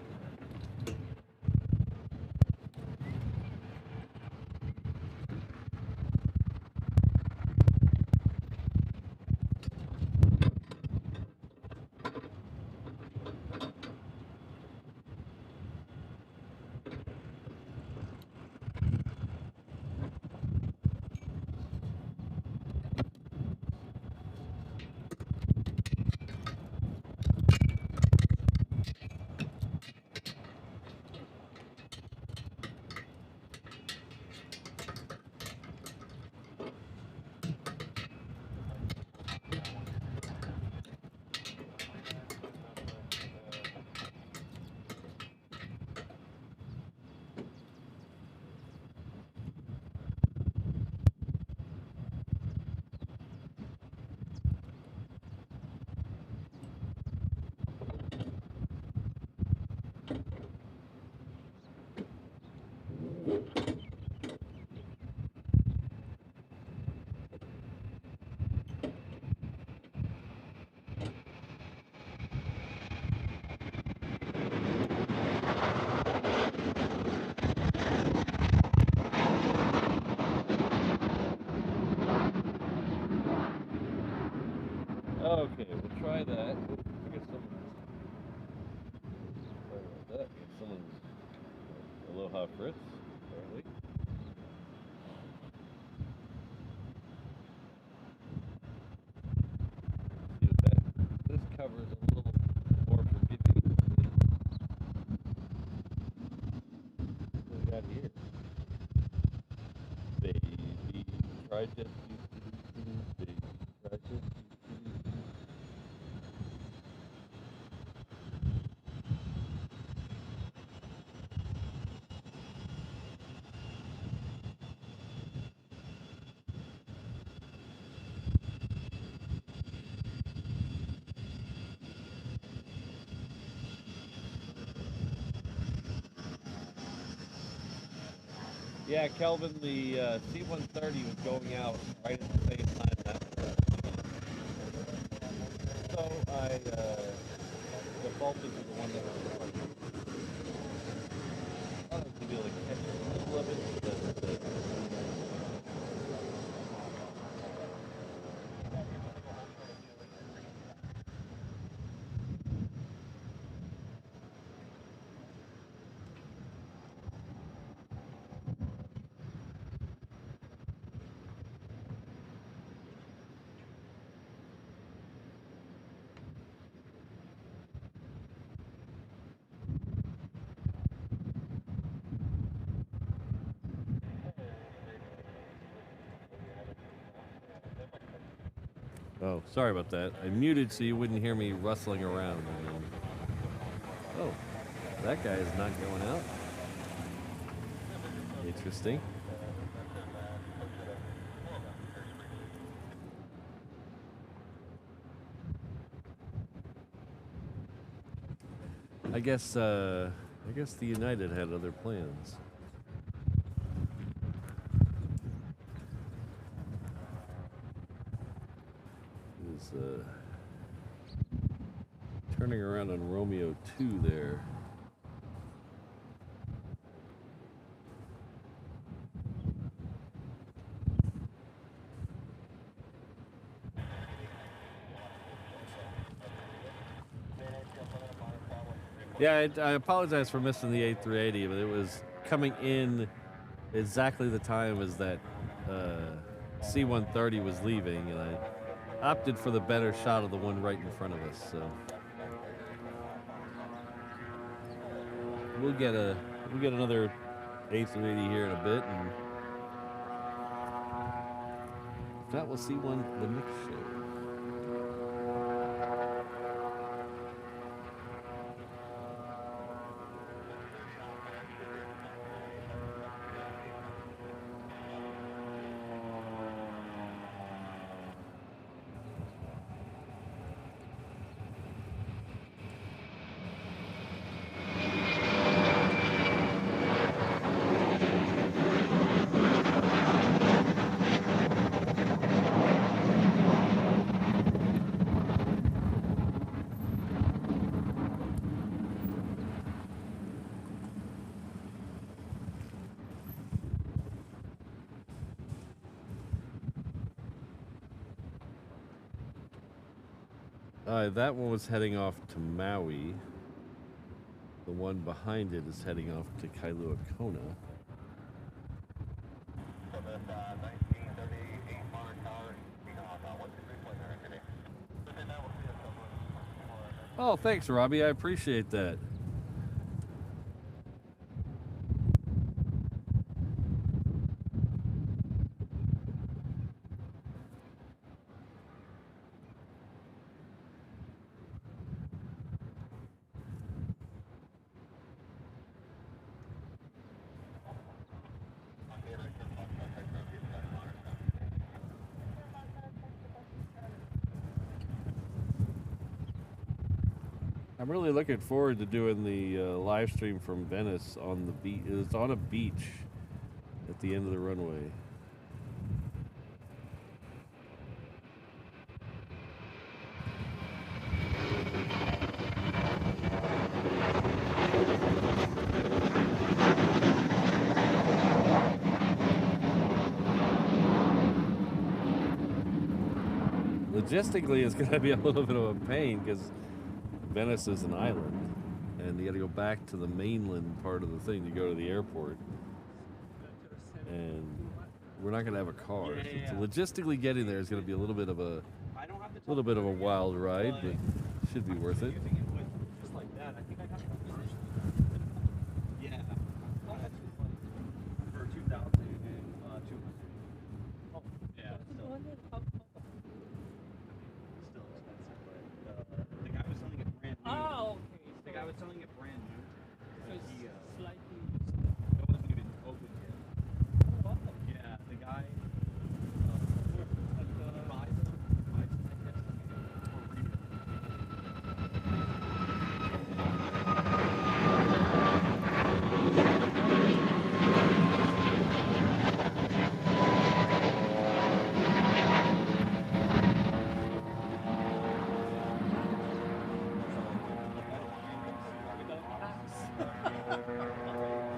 Okay, we'll try that. I guess someone's. Sorry about that. Someone's. Aloha Fritz, apparently. See if that. This cover is a little more forgiving than what we got here. Baby, try just baby, try just. Yeah, Kelvin, the C-130 was going out right at the same time that so I defaulted to the one that was running. I thought I was going to be able to catch a little of it, but oh, sorry about that. I muted so you wouldn't hear me rustling around. And then, oh, that guy is not going out. Interesting. I guess the United had other plans. Turning around on Romeo 2 there. Yeah, I apologize for missing the A380, but it was coming in exactly the time as that C-130 was leaving, and I opted for the better shot of the one right in front of us. So we'll get another A380 here in a bit, and if not, we'll see one the next show. That one was heading off to Maui. The one behind it is heading off to Kailua Kona. So this 1938 modern tower, what's the replay there today? Within that, we'll see us over. Oh, thanks, Robbie. I appreciate that. I'm really looking forward to doing the live stream from Venice on the beach. It's on a beach at the end of the runway. Logistically, it's going to be a little bit of a pain because Venice is an island, and you got to go back to the mainland part of the thing to go to the airport, and we're not going to have a car. So logistically getting there is going to be a little bit of a wild ride, but should be worth it. Just like that, I think I got the position. Yeah. For 2,200. Oh, yeah. Still expensive, but the guy was selling it brand new. Oh, okay. The guy was selling it brand new. So it's He, slightly. it wasn't even open yet. Yeah, the guy buys them, I guess, for retail.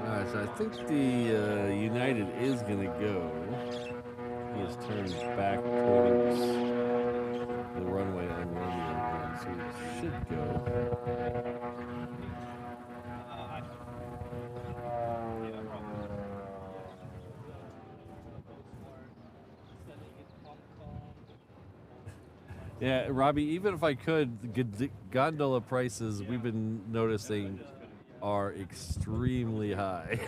Alright, so I think the United is going to go. He has turned back towards the runway on Romeo again, so he should go. Yeah, Robbie, even if I could, the gondola prices we've been noticing are extremely high.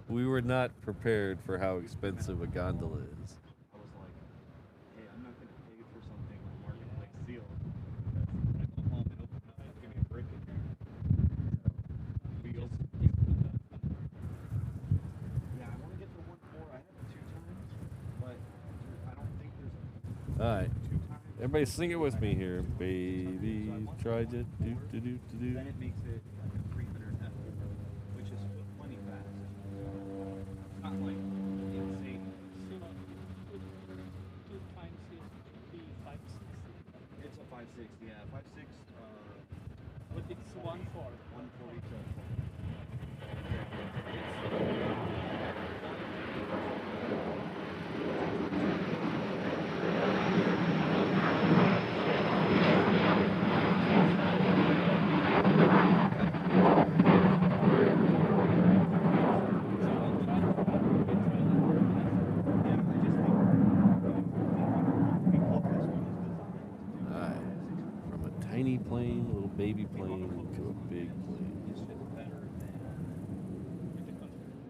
We were not prepared for how expensive a gondola is. I was like, hey, I'm not going to pay for something on Marketplace Seal. When I go home and open it up, it's going to be a brick in there. We opened Yeah, I want to get the 1.4. I have it 2 times, but I don't think there's a Alright, 2 times. everybody sing it with me here. Baby, try to do. Then it makes it like a 300 F, which is plenty fast. It's not like insane. Two times is the 560. It's a 5.6, yeah. 5.6, But it's 1.4. 140 to Alright, from a tiny plane, a little baby plane, to a big plane. It's just better than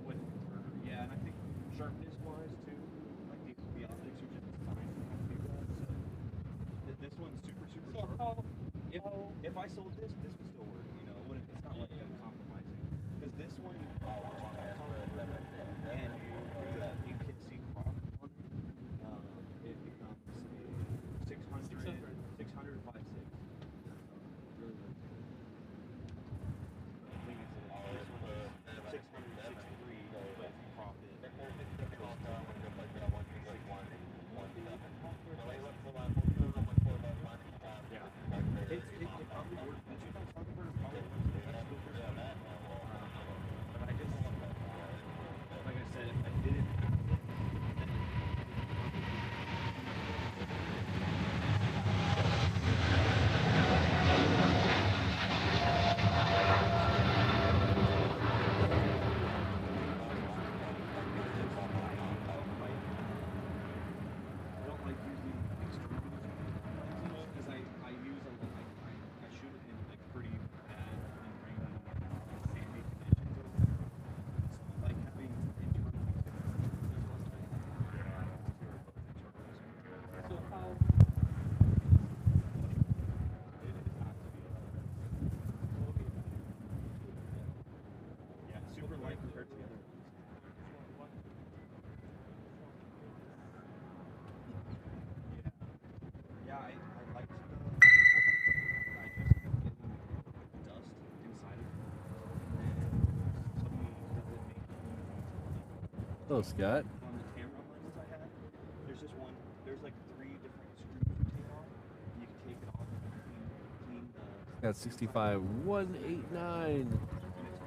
with yeah, and I think sharpness wise too, like the optics are just designed to have big ones. So this one's super So sharp. how If I sold this would still work, you know, when it's not like compromising. Because this one and you can see crop on it, it becomes a 600 5.6. Really good. I think it's this one's 663, but profit. Yeah. It probably works. The 2,000 Thunderbird probably works the best with this one. But I just, like I said, if I liked the I just kept getting dust inside of it. And somebody doesn't make it easy Hello, Scott. on the camera lenses I had. There's just one. There's like 3 different screws you take off. And you can take it off and clean the. Got 65189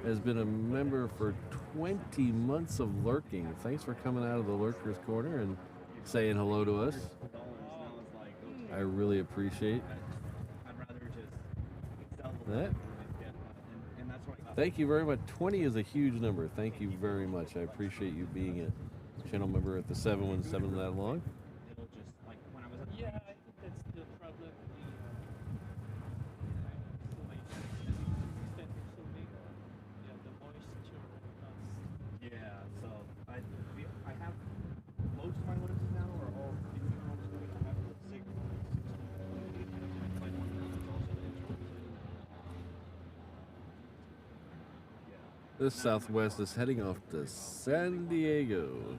has been a member for 20 months of lurking. Thanks for coming out of the Lurkers Corner and saying hello to us. $100. Now it's like, okay, I really appreciate I'd rather just sell the that. and get and that's what I got. Thank you very much. 20 is a huge number. Thank you very much. I appreciate you being a channel member at the 717 that long. It'll just like when I was at the Yeah, I think that's the problem. The moisture. yeah, so I have most of my lenses now are all internal to me. I have the Sigma 16. Like one of them is also the internal to me. Yeah. This Southwest is heading off to San Diego.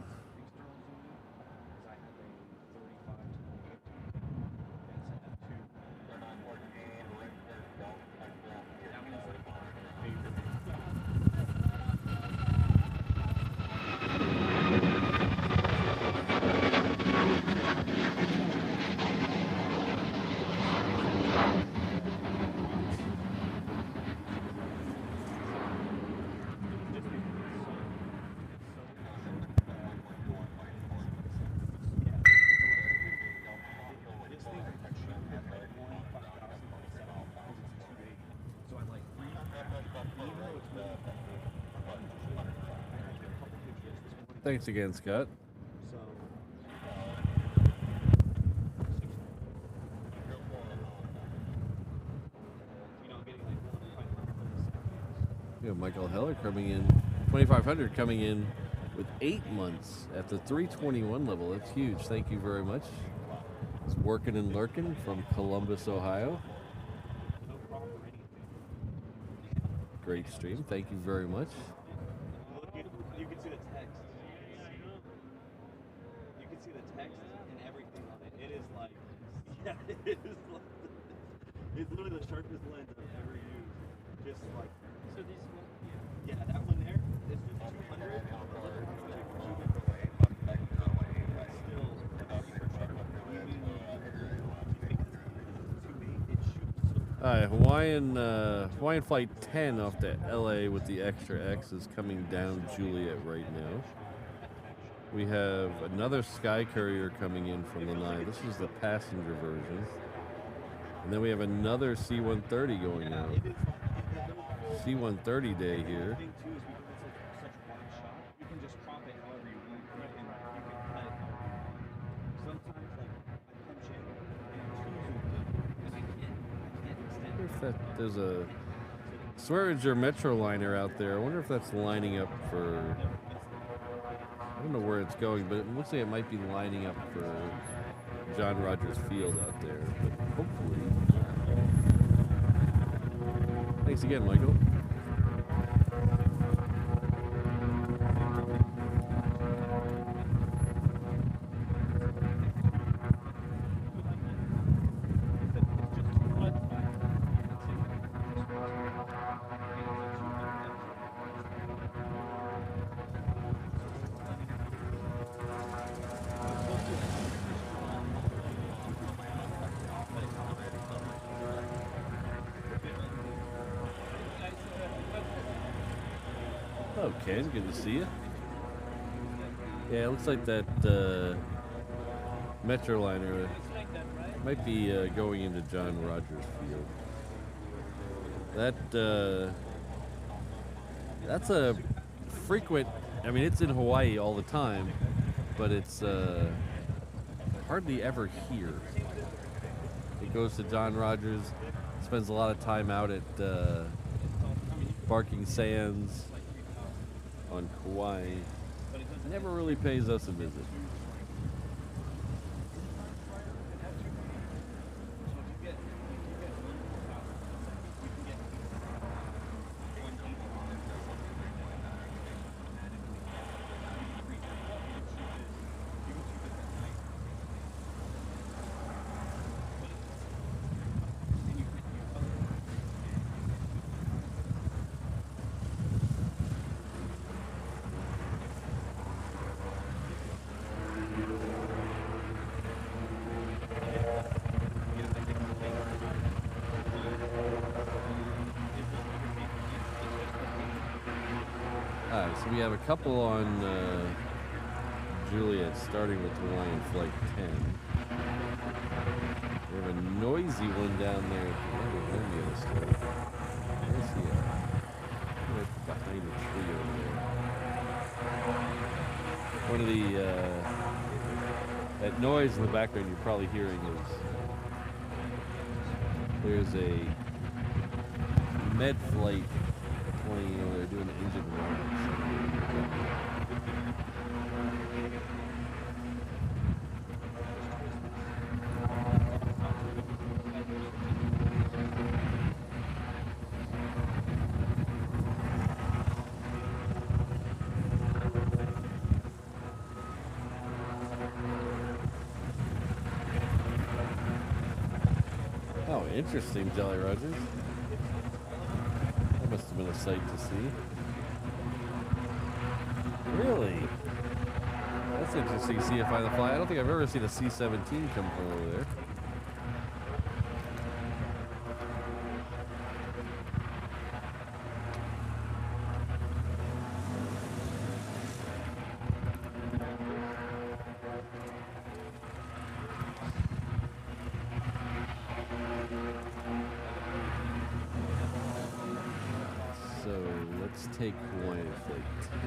Thanks again, Scott. So, getting like 1,500 We have Michael Heller coming in, 2,500 coming in with 8 months at the 321 level. That's huge. Thank you very much. It's working and lurking from Columbus, Ohio. no problem or anything. Great stream. Thank you very much. You can see the text. You can see the text and everything on it. It is like, yeah, it is like, it's literally the sharpest lens I've ever used. Just like, So this one, yeah, that one there is just 200. Hi, Hawaiian Flight 10 off to LA with the Extra X is coming down Juliet right now. We have another Sky Courier coming in from Lanai. This is the passenger version. And then we have another C-130 going out. C-130 day here. The thing too is because it's such one shot, you can just crop it however you want. You can cut it however you want. Sometimes like I punch in and I can't extend I wonder it. if that there's a Swearinger Metroliner out there. I wonder if that's lining up for. I don't know where it's going, but it looks like it might be lining up for John Rogers Field out there. But hopefully. Thanks again, Michael. Hello, Ken. Good to see you. Yeah, it looks like that Metroliner it's like that, right? might be going into John Rogers Field. That's a frequent. I mean, it's in Hawaii all the time, but it's hardly ever here. It goes to John Rogers. Spends a lot of time out at Barking Sands on Kauai. Never really pays us a visit. So we have a couple on Juliet, starting with Hawaiian Flight 10. We have a noisy one down there at the end of the store. Where's he at? Right behind the tree over there. One of the, that noise in the background you're probably hearing is, there's a med flight plane over there doing engine runs. Oh, interesting, Jolly Rogers. That must have been a sight to see. Really? That's interesting to see if I fly. I don't think I've ever seen a C-17 come from over there. So let's take Hawaiian Flight 10.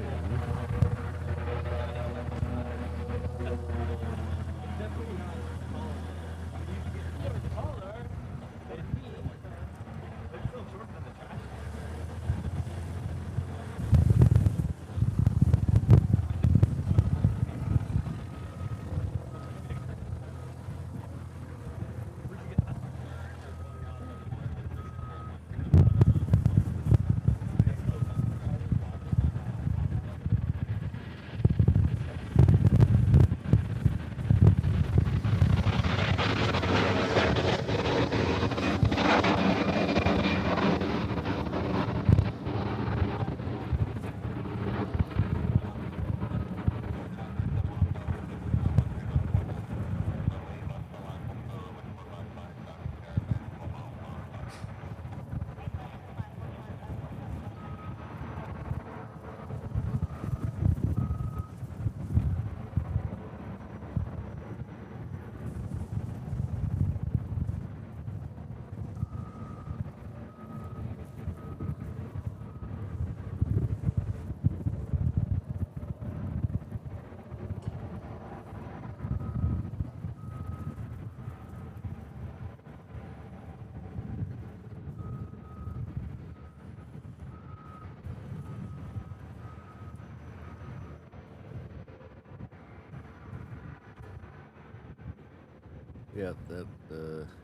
Yeah, that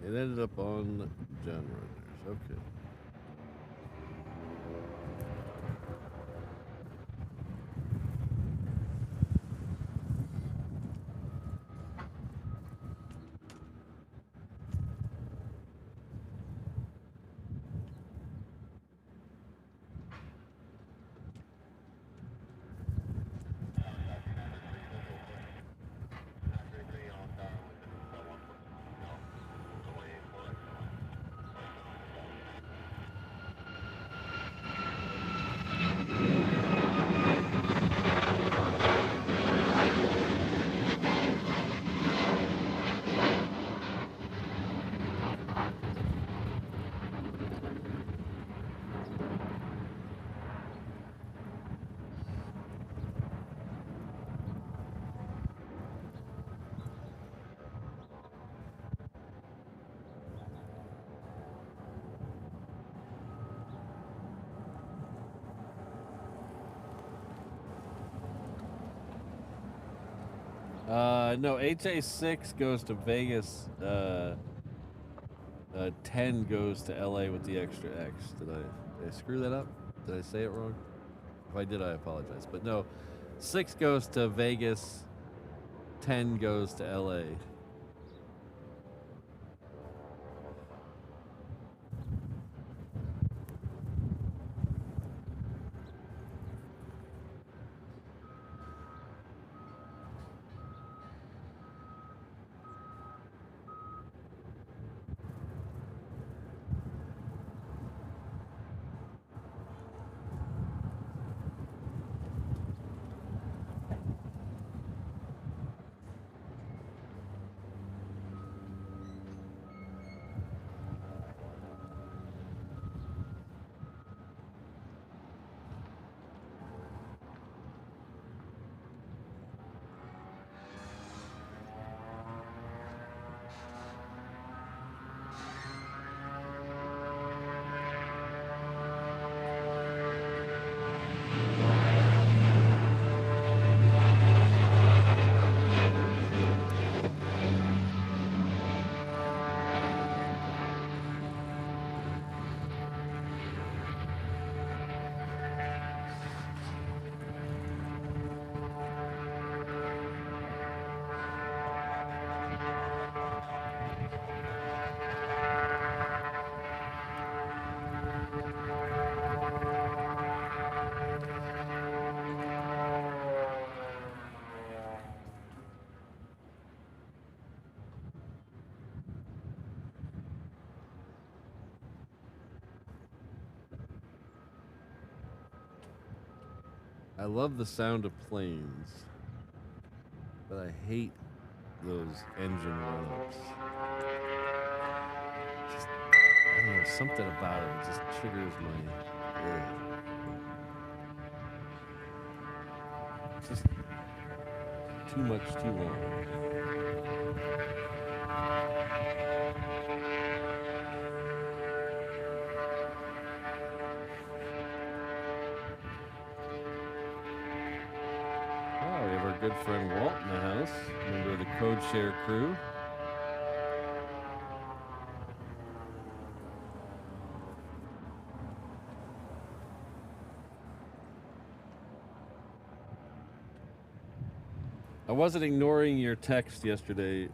it ended up on John Rogers. Okay. No, HA6 goes to Vegas. 10 goes to LA with the extra X. Did I screw that up? Did I say it wrong? If I did, I apologize. But no, 6 goes to Vegas. 10 goes to LA. I love the sound of planes, but I hate those engine run-ups. Just, I don't know, something about it just triggers my... Just too much, too long. Oh, we have our good friend Walt in the house, member of the Code Share crew. I wasn't ignoring your text yesterday,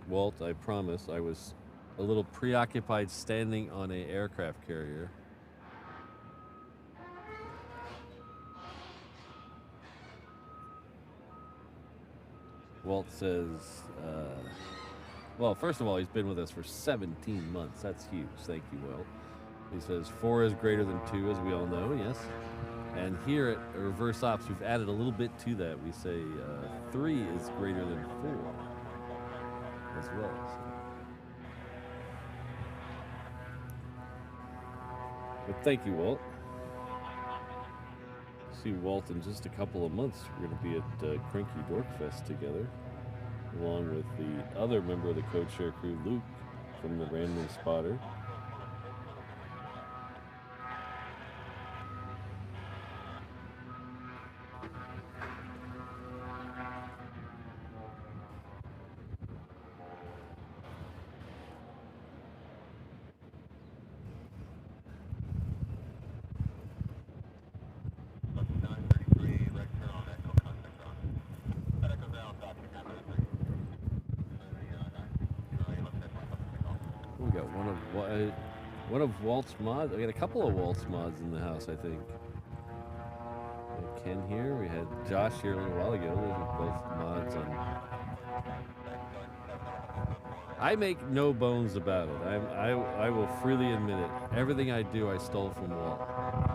Walt, I promise. I was a little preoccupied standing on an aircraft carrier. Walt says, well, first of all, he's been with us for 17 months. That's huge. Thank you, Walt. He says 4 is greater than 2, as we all know, yes. And here at Reverse Ops, we've added a little bit to that. We say 3 is greater than 4 as well. So. But thank you, Walt. See Walt in just a couple of months. We're going to be at Cranky Dorkfest together, along with the other member of the Code Share crew, Luke, from the Random Spotter. One of Walt's mods. I got a couple of Walt's mods in the house, I think. We had Ken here. We had Josh here a little while ago. Those are both mods on. I make no bones about it. I will freely admit it. Everything I do, I stole from Walt.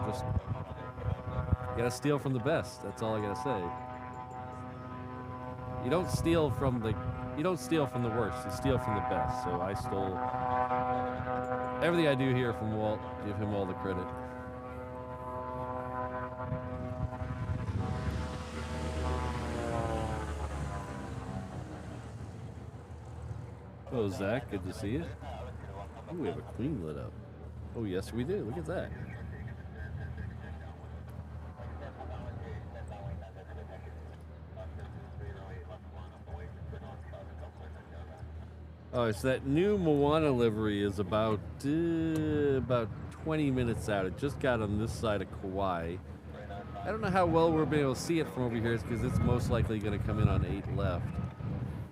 Just you gotta steal from the best. That's all I gotta say. You don't steal from the worst. You steal from the best. So I stole everything I do here from Walt. Give him all the credit. Oh, Zach, good to see you. Oh, we have a queen lit up. Oh, yes, we do. Look at that. Oh, so that new Moana livery is about 20 minutes out. It just got on this side of Kauai. I don't know how well we're being able to see it from over here because it's most likely going to come in on 8 left.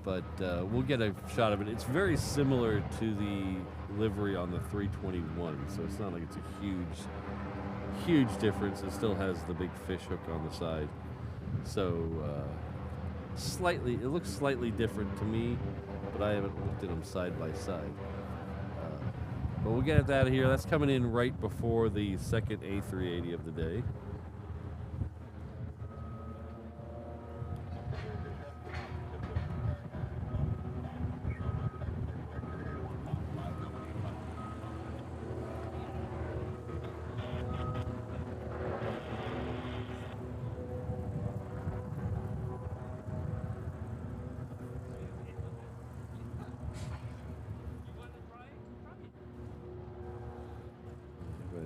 But we'll get a shot of it. It's very similar to the livery on the 321, so it's not like it's a huge difference. It still has the big fish hook on the side. So it looks slightly different to me, but I haven't looked at them side by side. But we'll get that out of here. That's coming in right before the second A380 of the day.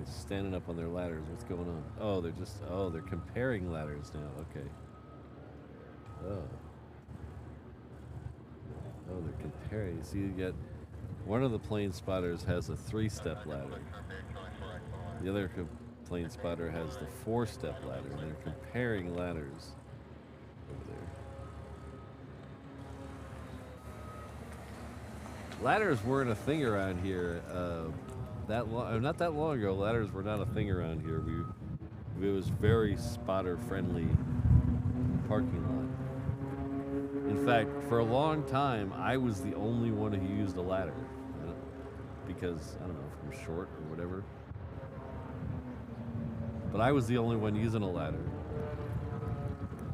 Standing up on their ladders. What's going on? Oh, they're comparing ladders now. Okay. Oh, they're comparing. See, you get one of the plane spotters has a 3-step ladder. The other plane spotter has the 4-step ladder, and they're comparing ladders over there. Ladders weren't a thing around here. Not that long ago, ladders were not a thing around here. It was very spotter-friendly parking lot. In fact, for a long time, I was the only one who used a ladder because I don't know, if I'm short or whatever. But I was the only one using a ladder.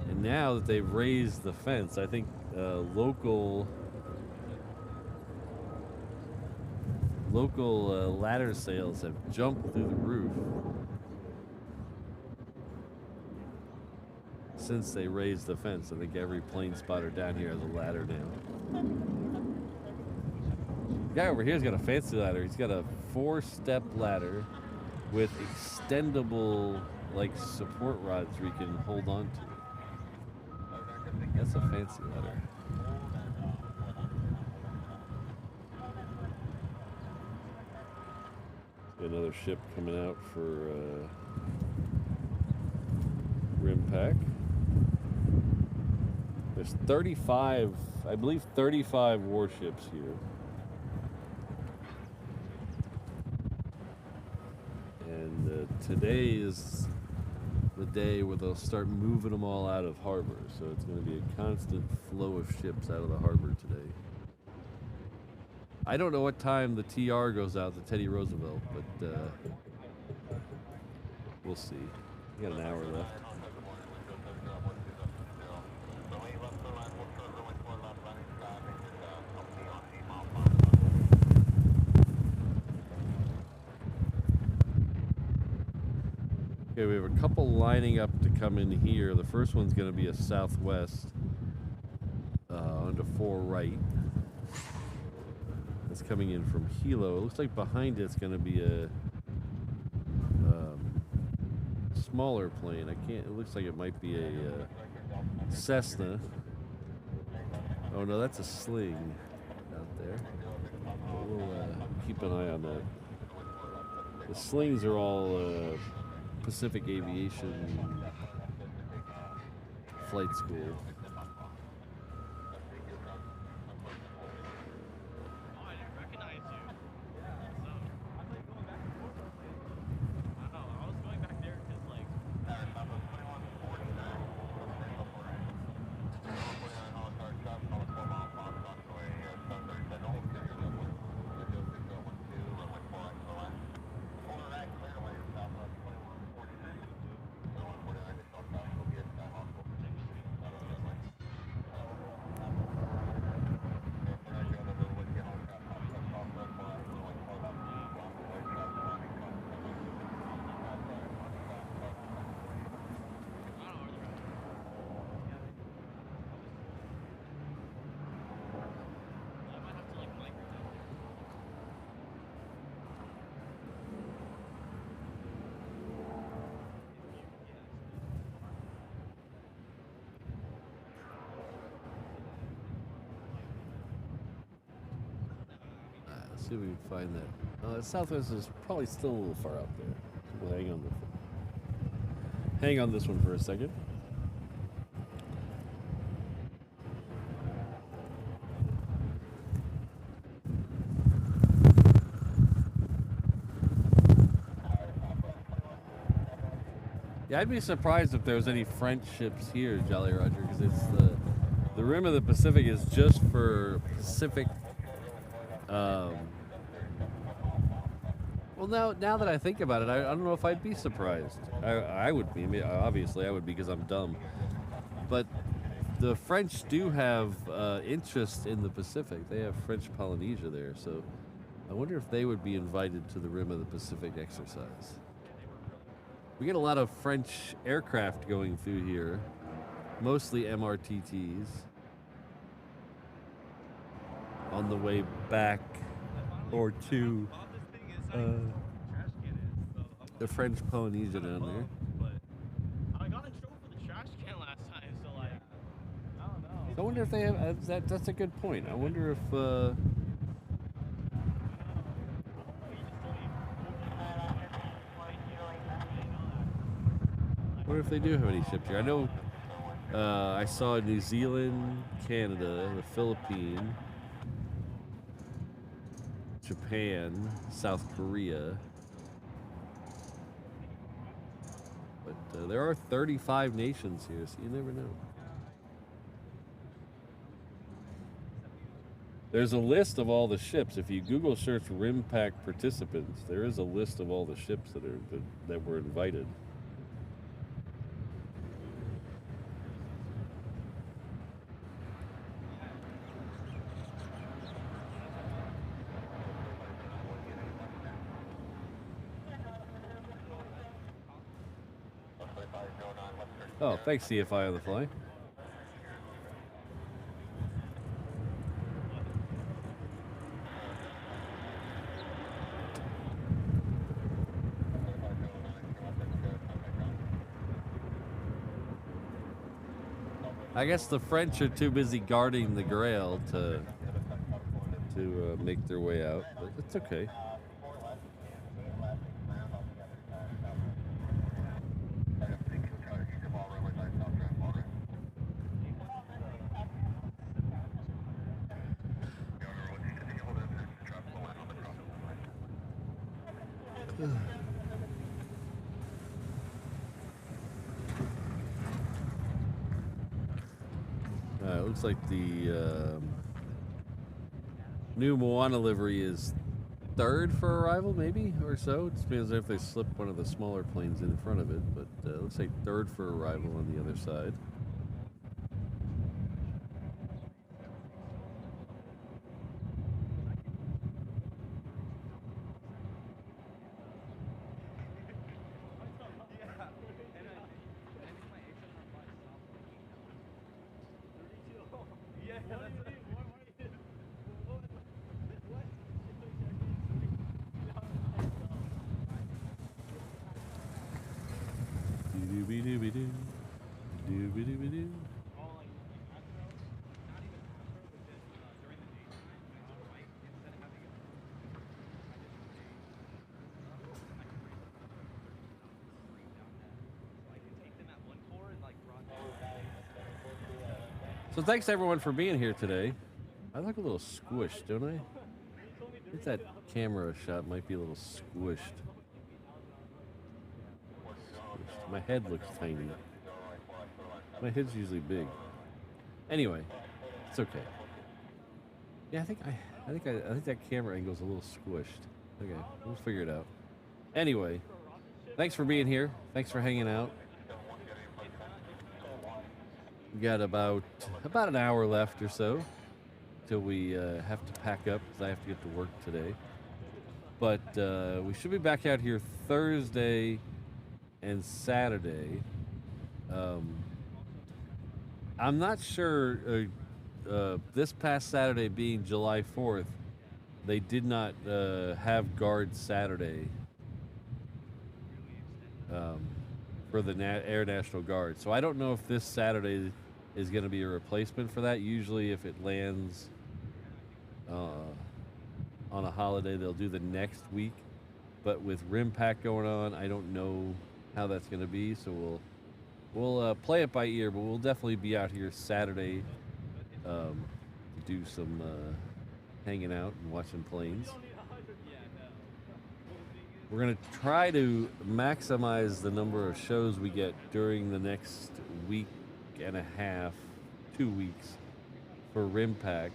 And now that they've raised the fence, I think local ladder sales have jumped through the roof since they raised the fence. I think every plane spotter down here has a ladder now. The guy over here's got a fancy ladder. He's got a 4-step ladder with extendable like support rods we can hold on to. That's a fancy ladder. Another ship coming out for RIMPAC. There's 35, I believe 35 warships here. And today is the day where they'll start moving them all out of harbor. So it's going to be a constant flow of ships out of the harbor today. I don't know what time the TR goes out, the Teddy Roosevelt, but we'll see. We got an hour left. Okay, we have a couple lining up to come in here. The first one's going to be a southwest onto 4 right. That's coming in from Hilo. It looks like behind it's going to be a smaller plane. It looks like it might be a Cessna. Oh no, that's a Sling out there. We'll keep an eye on that. The Slings are all Pacific Aviation Flight School. See if we can find that. Southwest is probably still a little far out there. So we'll hang on this one for a second. Yeah, I'd be surprised if there was any French ships here, Jolly Roger, because it's the rim of the Pacific is just for Pacific. Well, now that I think about it, I don't know if I'd be surprised. I would be. I mean, obviously, I would be because I'm dumb. But the French do have interest in the Pacific. They have French Polynesia there, so I wonder if they would be invited to the Rim of the Pacific exercise. We get a lot of French aircraft going through here, mostly MRTTs, on the way back or to the French Polynesia down there. I got in trouble for the trash can last time, so like, I don't know. I wonder if they have that's a good point. I wonder if they do have any ships here. I know I saw New Zealand, Canada, the Philippines, Japan, South Korea, but there are 35 nations here, so you never know. There's a list of all the ships. If you Google search RIMPAC participants, there is a list of all the ships that were invited. Oh, thanks, CFI on the fly. I guess the French are too busy guarding the Grail to make their way out, but it's okay. It looks like the new Moana livery is third for arrival, maybe, or so. It depends if they slip one of the smaller planes in front of it, but it looks like third for arrival on the other side. So thanks everyone for being here today. I look a little squished, don't I? I think that camera shot might be a little squished. My head looks tiny. My head's usually big. Anyway, it's okay. Yeah, I think that camera angle's a little squished. Okay, we'll figure it out. Anyway, thanks for being here. Thanks for hanging out. We got about an hour left or so till we have to pack up because I have to get to work today. But we should be back out here Thursday and Saturday. I'm not sure. This past Saturday being July 4th, they did not have guard Saturday for the Air National Guard. So I don't know if this Saturday is going to be a replacement for that. Usually if it lands on a holiday, they'll do the next week. But with RIMPAC going on, I don't know how that's going to be. So we'll play it by ear, but we'll definitely be out here Saturday to do some hanging out and watching planes. We're going to try to maximize the number of shows we get during the next week and a half, 2 weeks for RIMPAC.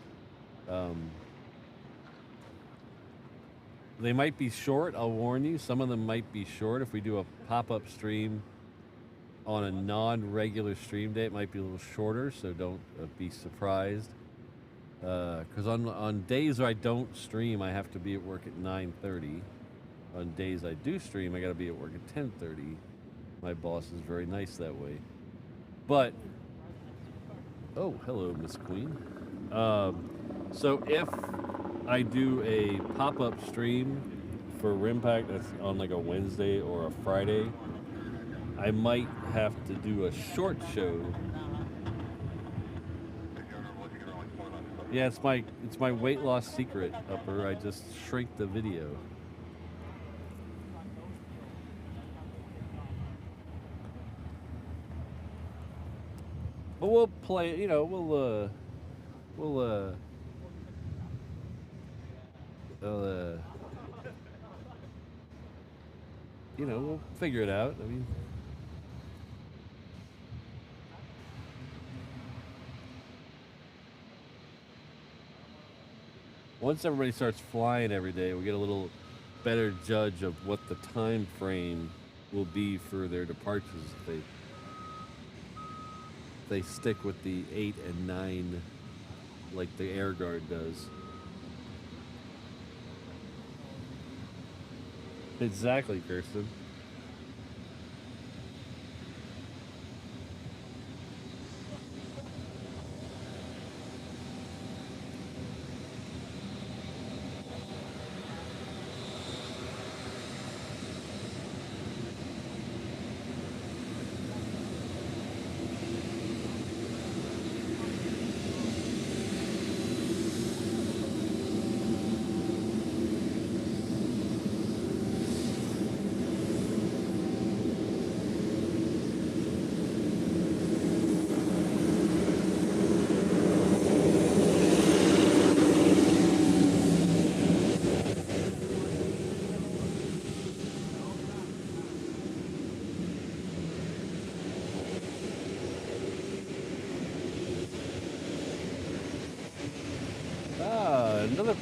They might be short, I'll warn you. Some of them might be short. If we do a pop-up stream on a non-regular stream day, it might be a little shorter, so don't be surprised. Because on days where I don't stream, I have to be at work at 9:30. On days I do stream, I got to be at work at 10:30. My boss is very nice that way. But, oh, hello, Miss Queen. So if I do a pop-up stream for RIMPAC that's on like a Wednesday or a Friday, I might have to do a short show. Yeah, it's my weight loss secret, Upper. I just shrink the video. But we'll play, you know, we'll you know, we'll figure it out. I mean, once everybody starts flying every day, we get a little better judge of what the time frame will be for their departures if they stick with the 8 and 9 like the Air Guard does. Exactly, Kirsten.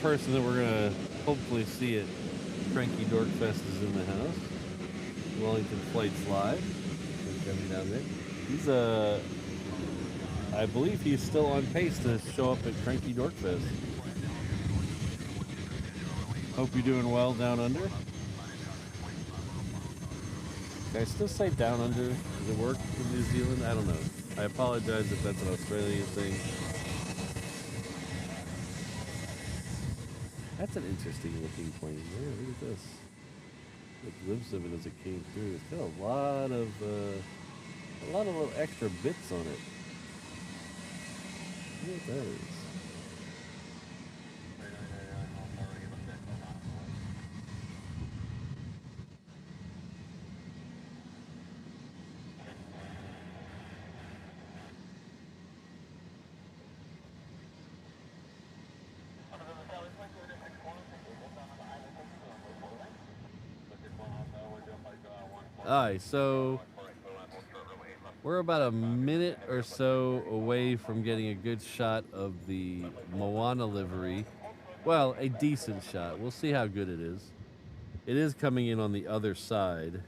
person that we're gonna hopefully see at Cranky Dork Fest is in the house. Wellington Flights Live. Coming down there. He's I believe he's still on pace to show up at Cranky Dork Fest. Hope you're doing well down under. Can I still say down under? Does it work in New Zealand? I don't know. I apologize if that's an Australian thing. That's an interesting looking plane. Yeah, look at this. A glimpse of it as it came through. It's got a lot of little extra bits on it. Look what that is. Alright, so we're about a minute or so away from getting a good shot of the Moana livery. Well, a decent shot. We'll see how good it is. It is coming in on the other side.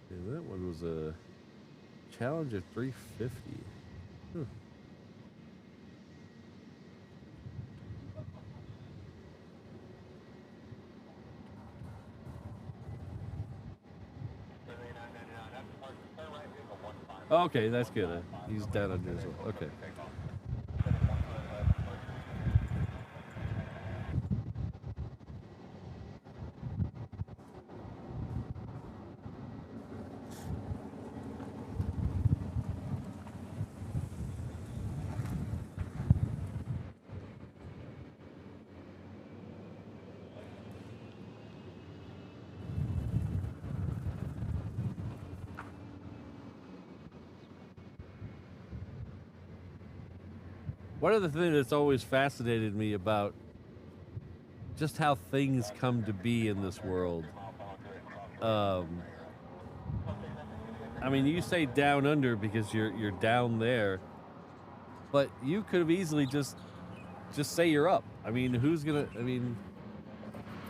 And that one was a Challenger 350. Huh. Okay, that's good. He's down under as well. Okay. One of the things that's always fascinated me about just how things come to be in this world. I mean, you say down under because you're down there, but you could have easily just say you're up. I mean, who's gonna? I mean,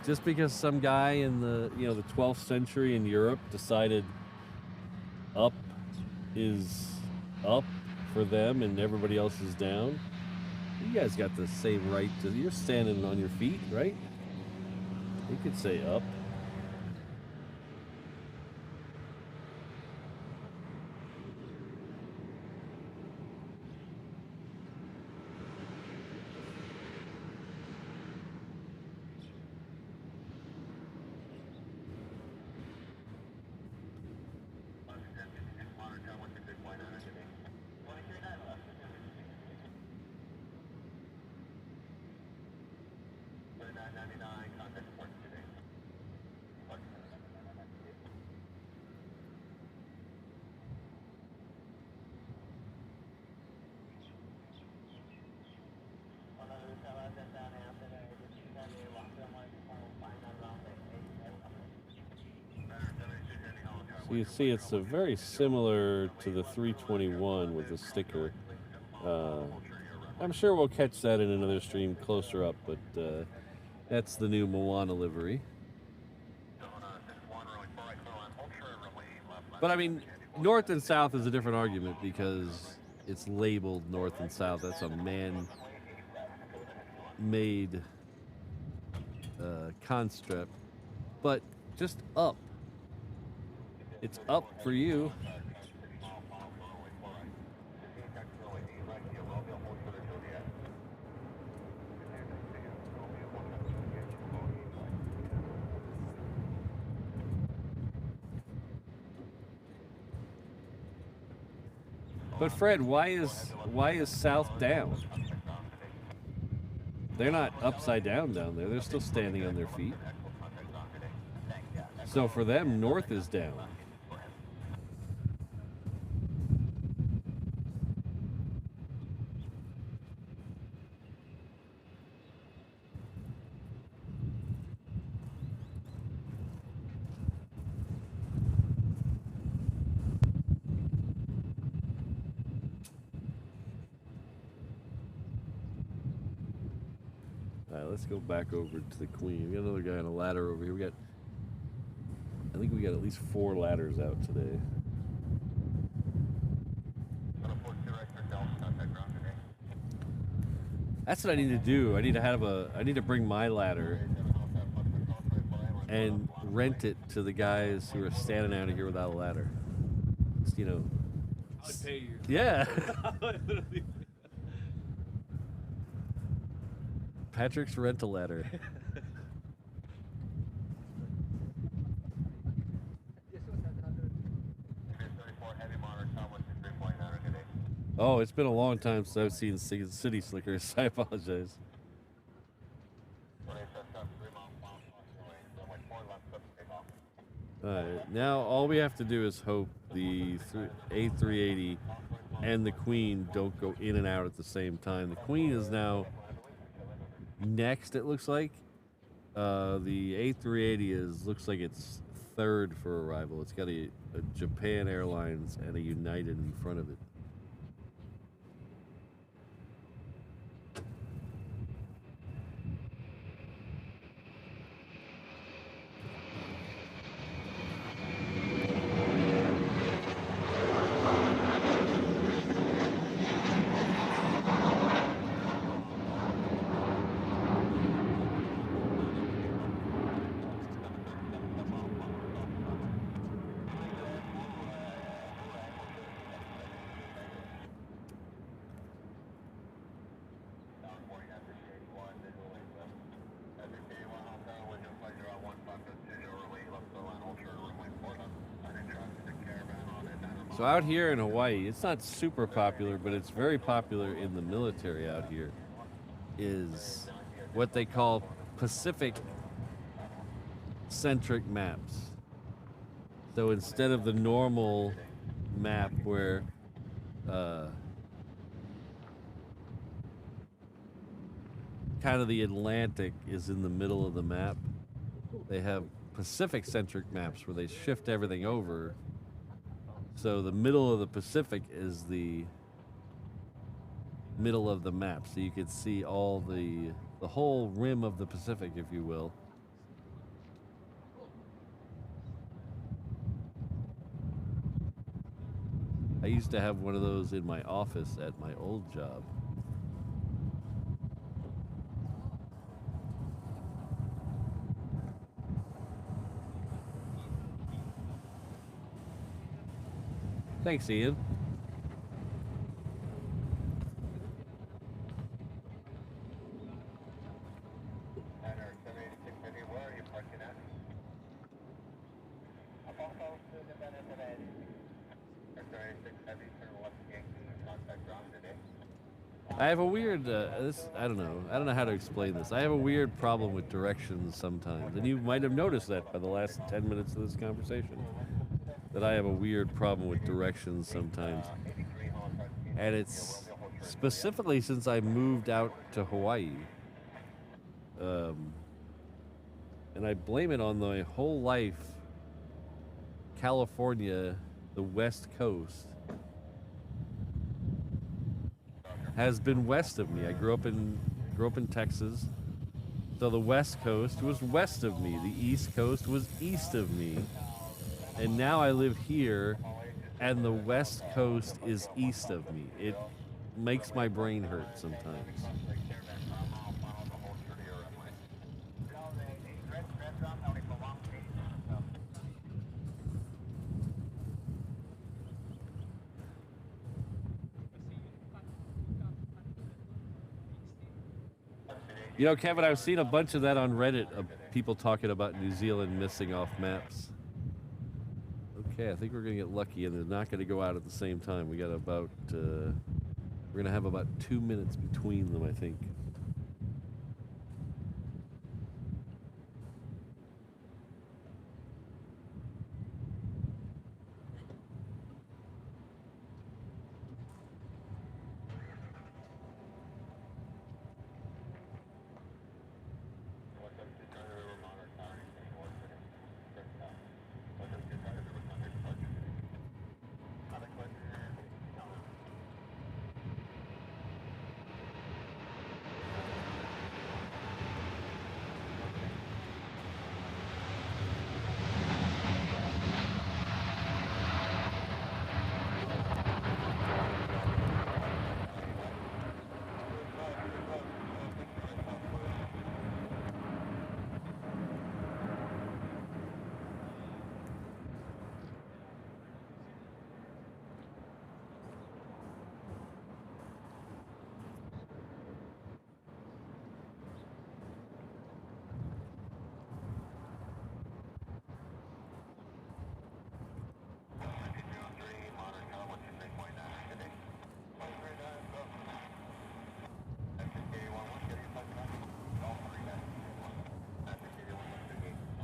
just because some guy in the the 12th century in Europe decided up is up for them and everybody else is down. You guys got the same right to, you're standing on your feet, right? You could say up. So you see it's very similar to the 321 with the sticker. I'm sure we'll catch that in another stream closer up, but that's the new Moana livery. But I mean, north and south is a different argument because it's labeled north and south. That's a man-made construct. But just up. It's up for you. But Fred, why is south down? They're not upside down there. They're still standing on their feet. So for them, north is down. let's go back over to the Queen. We got another guy on a ladder over here. I think we got at least 4 ladders out today. That's what I need to do. I need to bring my ladder and rent it to the guys who are standing out here without a ladder. Just, you know. I'd pay you. Yeah. Patrick's rental ladder. Oh, it's been a long time since I've seen city slickers. I apologize. Alright, now all we have to do is hope the A380 and the Queen don't go in and out at the same time. The Queen is now next, it looks like. The A380 looks like it's third for arrival. It's got a Japan Airlines and a United in front of it. So out here in Hawaii, it's not super popular, but it's very popular in the military out here, is what they call Pacific-centric maps. So instead of the normal map where kind of the Atlantic is in the middle of the map, they have Pacific-centric maps where they shift everything over. So the middle of the Pacific is the middle of the map. So you could see all the whole rim of the Pacific, if you will. I used to have one of those in my office at my old job. Thanks, Ian. I have a weird, I don't know how to explain this. I have a weird problem with directions sometimes, and you might have noticed that by the last 10 minutes of this conversation, that I have a weird problem with directions sometimes. And it's specifically since I moved out to Hawaii. And I blame it on my whole life, California, the West Coast, has been west of me. I grew up in Texas, so the West Coast was west of me. The East Coast was east of me. And now I live here, and the West Coast is east of me. It makes my brain hurt sometimes. You know, Kevin, I've seen a bunch of that on Reddit of people talking about New Zealand missing off maps. Okay, I think we're going to get lucky, and they're not going to go out at the same time. We got about, we're going to have about 2 minutes between them, I think.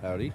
Howdy.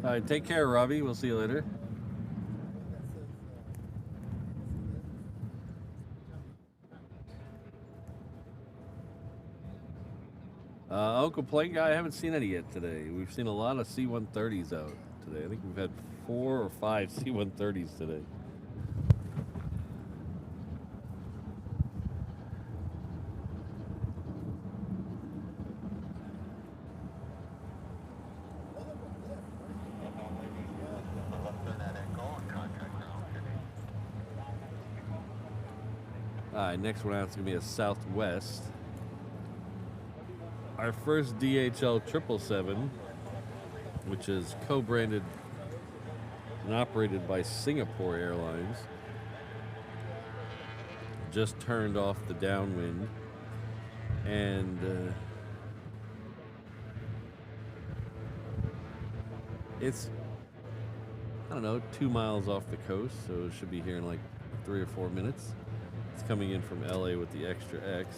All right, take care, Robbie. We'll see you later. Uncle Plane Guy, I haven't seen any yet today. We've seen a lot of C-130s out today. I think we've had 4 or 5 C-130s today. Alright, next one out is going to be a Southwest. Our first DHL 777, which is co-branded and operated by Singapore Airlines, just turned off the downwind, and it's, I don't know, 2 miles off the coast, so it should be here in like 3 or 4 minutes. It's coming in from LA with the extra X.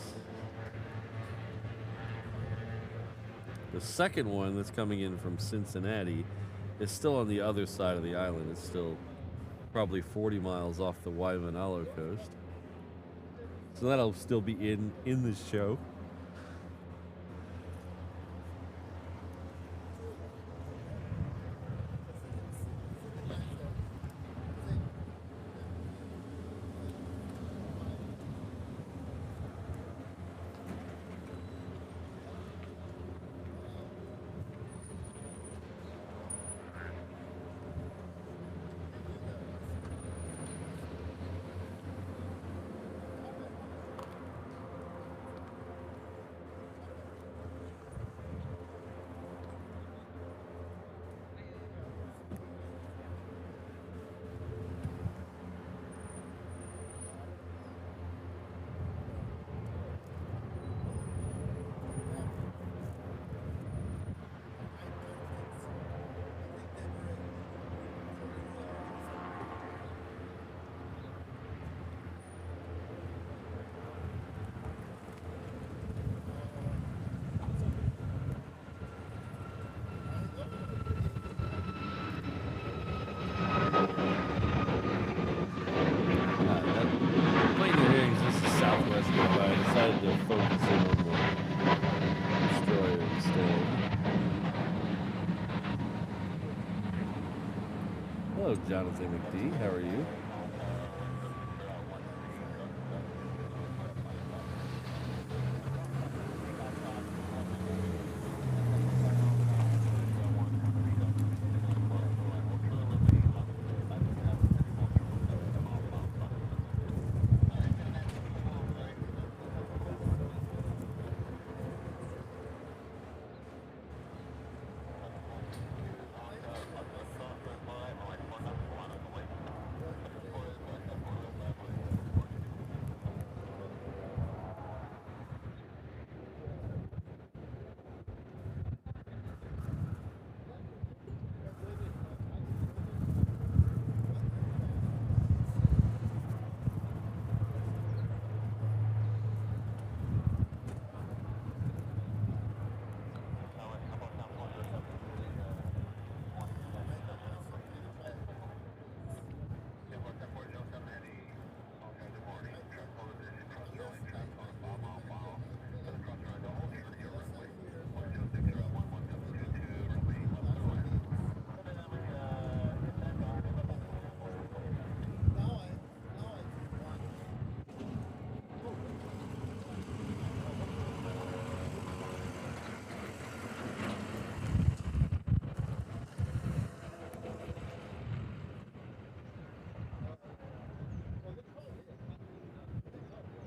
The second one that's coming in from Cincinnati is still on the other side of the island. It's still probably 40 miles off the Waimanalo coast. So that'll still be in this show. Hello, Jonathan McD. How are you?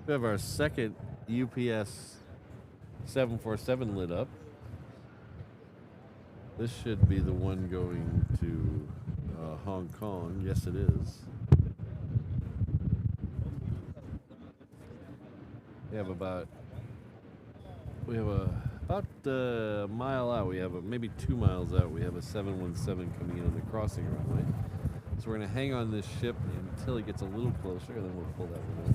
We have our second UPS 747 lit up. This should be the one going to Hong Kong. Yes, it is. We have about a mile out. We have maybe 2 miles out. We have a 717 coming in on the crossing runway. So we're going to hang on this ship until it gets a little closer, and then we'll pull that one out.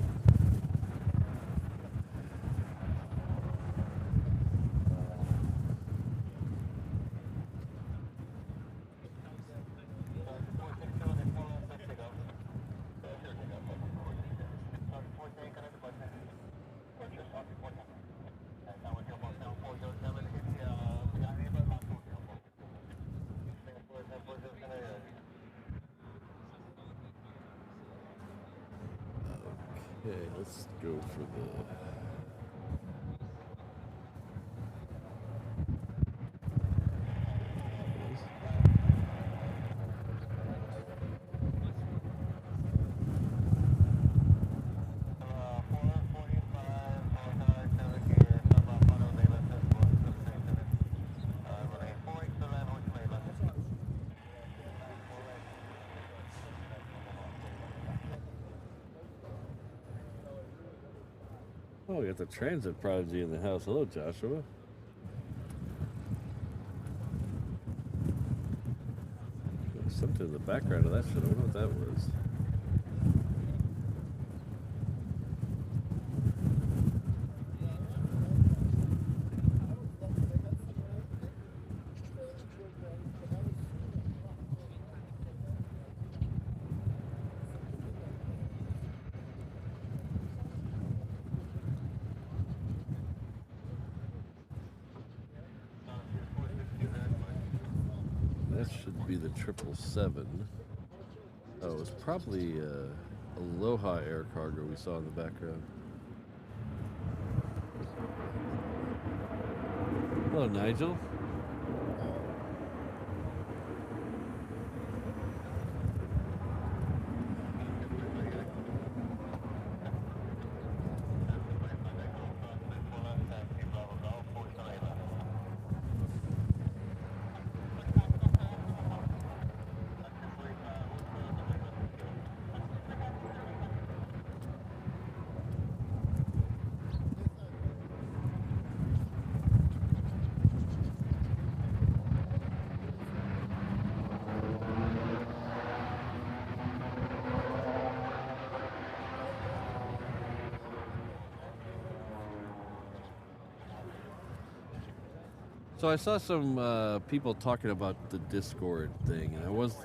Okay, let's go for the... Oh, we got the transit prodigy in the house. Hello, Joshua. There's something in the background of that shit. I wonder what that was. That should be the 777. Oh, it was probably Aloha Air Cargo we saw in the background. Hello, Nigel. So I saw some people talking about the Discord thing, and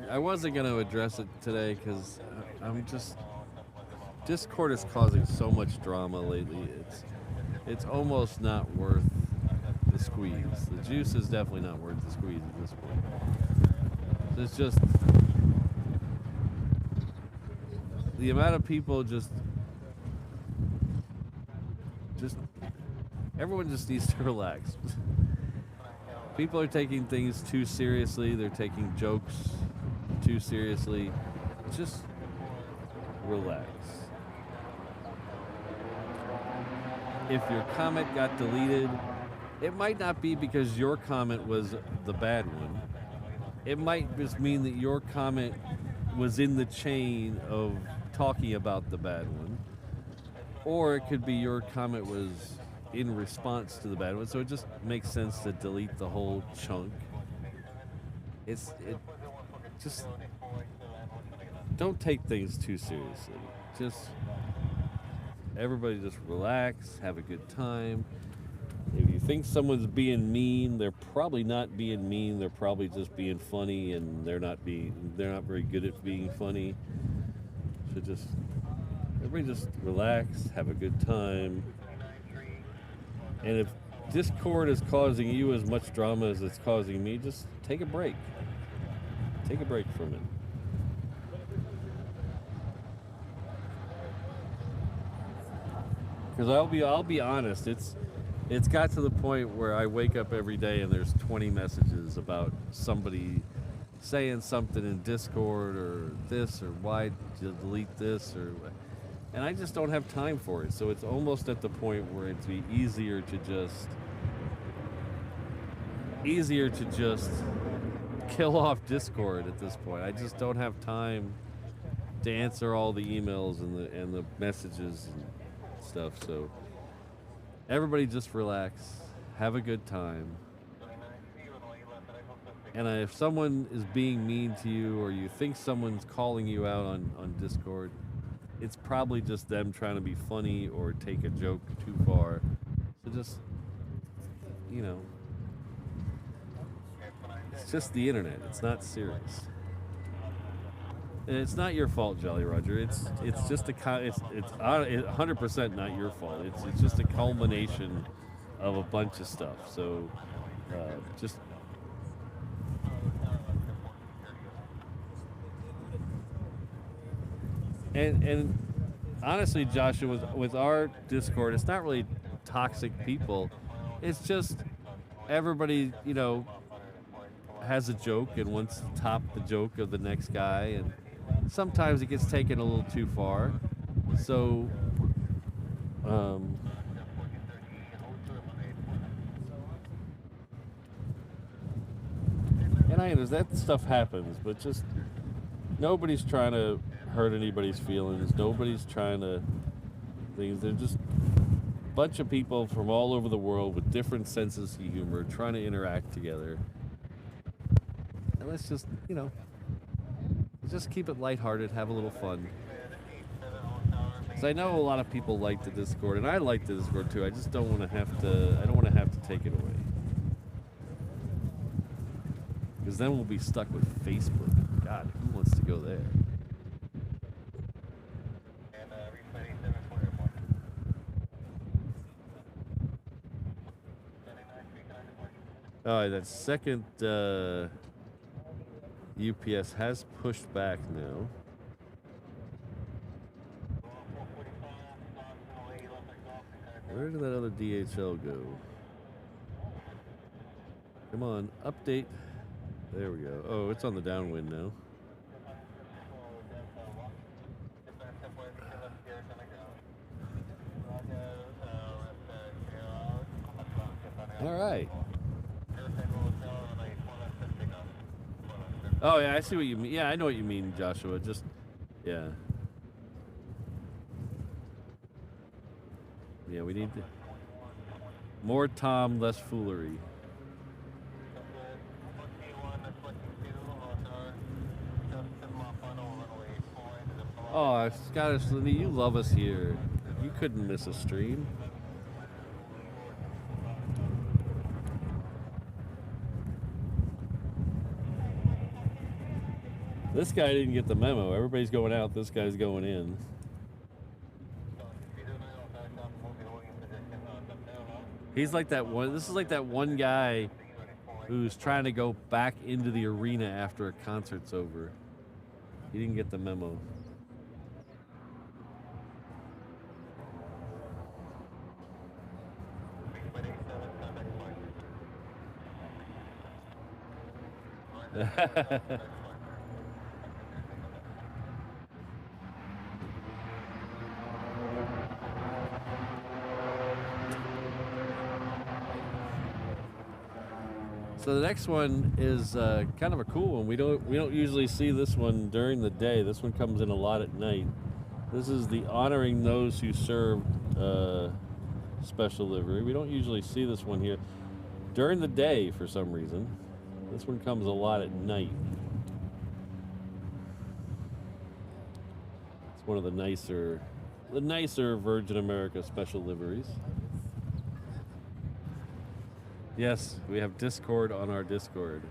I wasn't going to address it today because Discord is causing so much drama lately. It's almost not worth the squeeze. The juice is definitely not worth the squeeze at this point. It's just the amount of people just everyone just needs to relax. People are taking things too seriously. They're taking jokes too seriously. Just relax. If your comment got deleted, it might not be because your comment was the bad one. It might just mean that your comment was in the chain of talking about the bad one. Or it could be your comment was in response to the bad one, so it just makes sense to delete the whole chunk. Just don't take things too seriously. Everybody just relax, have a good time. If you think someone's being mean, they're probably not being mean. They're probably just being funny, and they're not very good at being funny. So everybody just relax, have a good time. And if Discord is causing you as much drama as it's causing me, just take a break. Take a break from it. Because I'll be honest, it's got to the point where I wake up every day and there's 20 messages about somebody saying something in Discord or this or why did you delete this or And I just don't have time for it. So it's almost at the point where it'd be easier to just kill off Discord at this point. I just don't have time to answer all the emails and the messages and stuff. So everybody just relax, have a good time. And if someone is being mean to you or you think someone's calling you out on Discord, it's probably just them trying to be funny or take a joke too far. So just, you know, it's just the internet. It's not serious. And it's not your fault, Jolly Roger. It's just it's 100% not your fault. It's just a culmination of a bunch of stuff. So just and honestly, Joshua, with our Discord, it's not really toxic people. It's just everybody, you know, has a joke and wants to top the joke of the next guy, and sometimes it gets taken a little too far. So, and I understand that stuff happens, but just nobody's trying to hurt anybody's feelings. Nobody's trying to things. They're just a bunch of people from all over the world with different senses of humor trying to interact together. And let's just, you know, just keep it lighthearted, have a little fun. Because I know a lot of people like the Discord, and I like the Discord too. I just don't want to have to. I don't want to have to take it away. Because then we'll be stuck with Facebook. God, who wants to go there? That second UPS has pushed back now. Where did that other DHL go? Come on, update. There we go. Oh, it's on the downwind now. All right. Oh, yeah, I see what you mean. Yeah, I know what you mean, Joshua. Just, yeah. Yeah, we need to... more Tom, less foolery. Oh, Scottish Lindy, you love us here. You couldn't miss a stream. This guy didn't get the memo. Everybody's going out. This guy's going in. He's like that one. This is like that one guy who's trying to go back into the arena after a concert's over. He didn't get the memo. So the next one is kind of a cool one. We don't usually see this one during the day. This one comes in a lot at night. This is the honoring those who served special livery. We don't usually see this one here during the day for some reason. This one comes a lot at night. It's one of the nicer Virgin America special liveries. Yes, we have Discord on our Discord.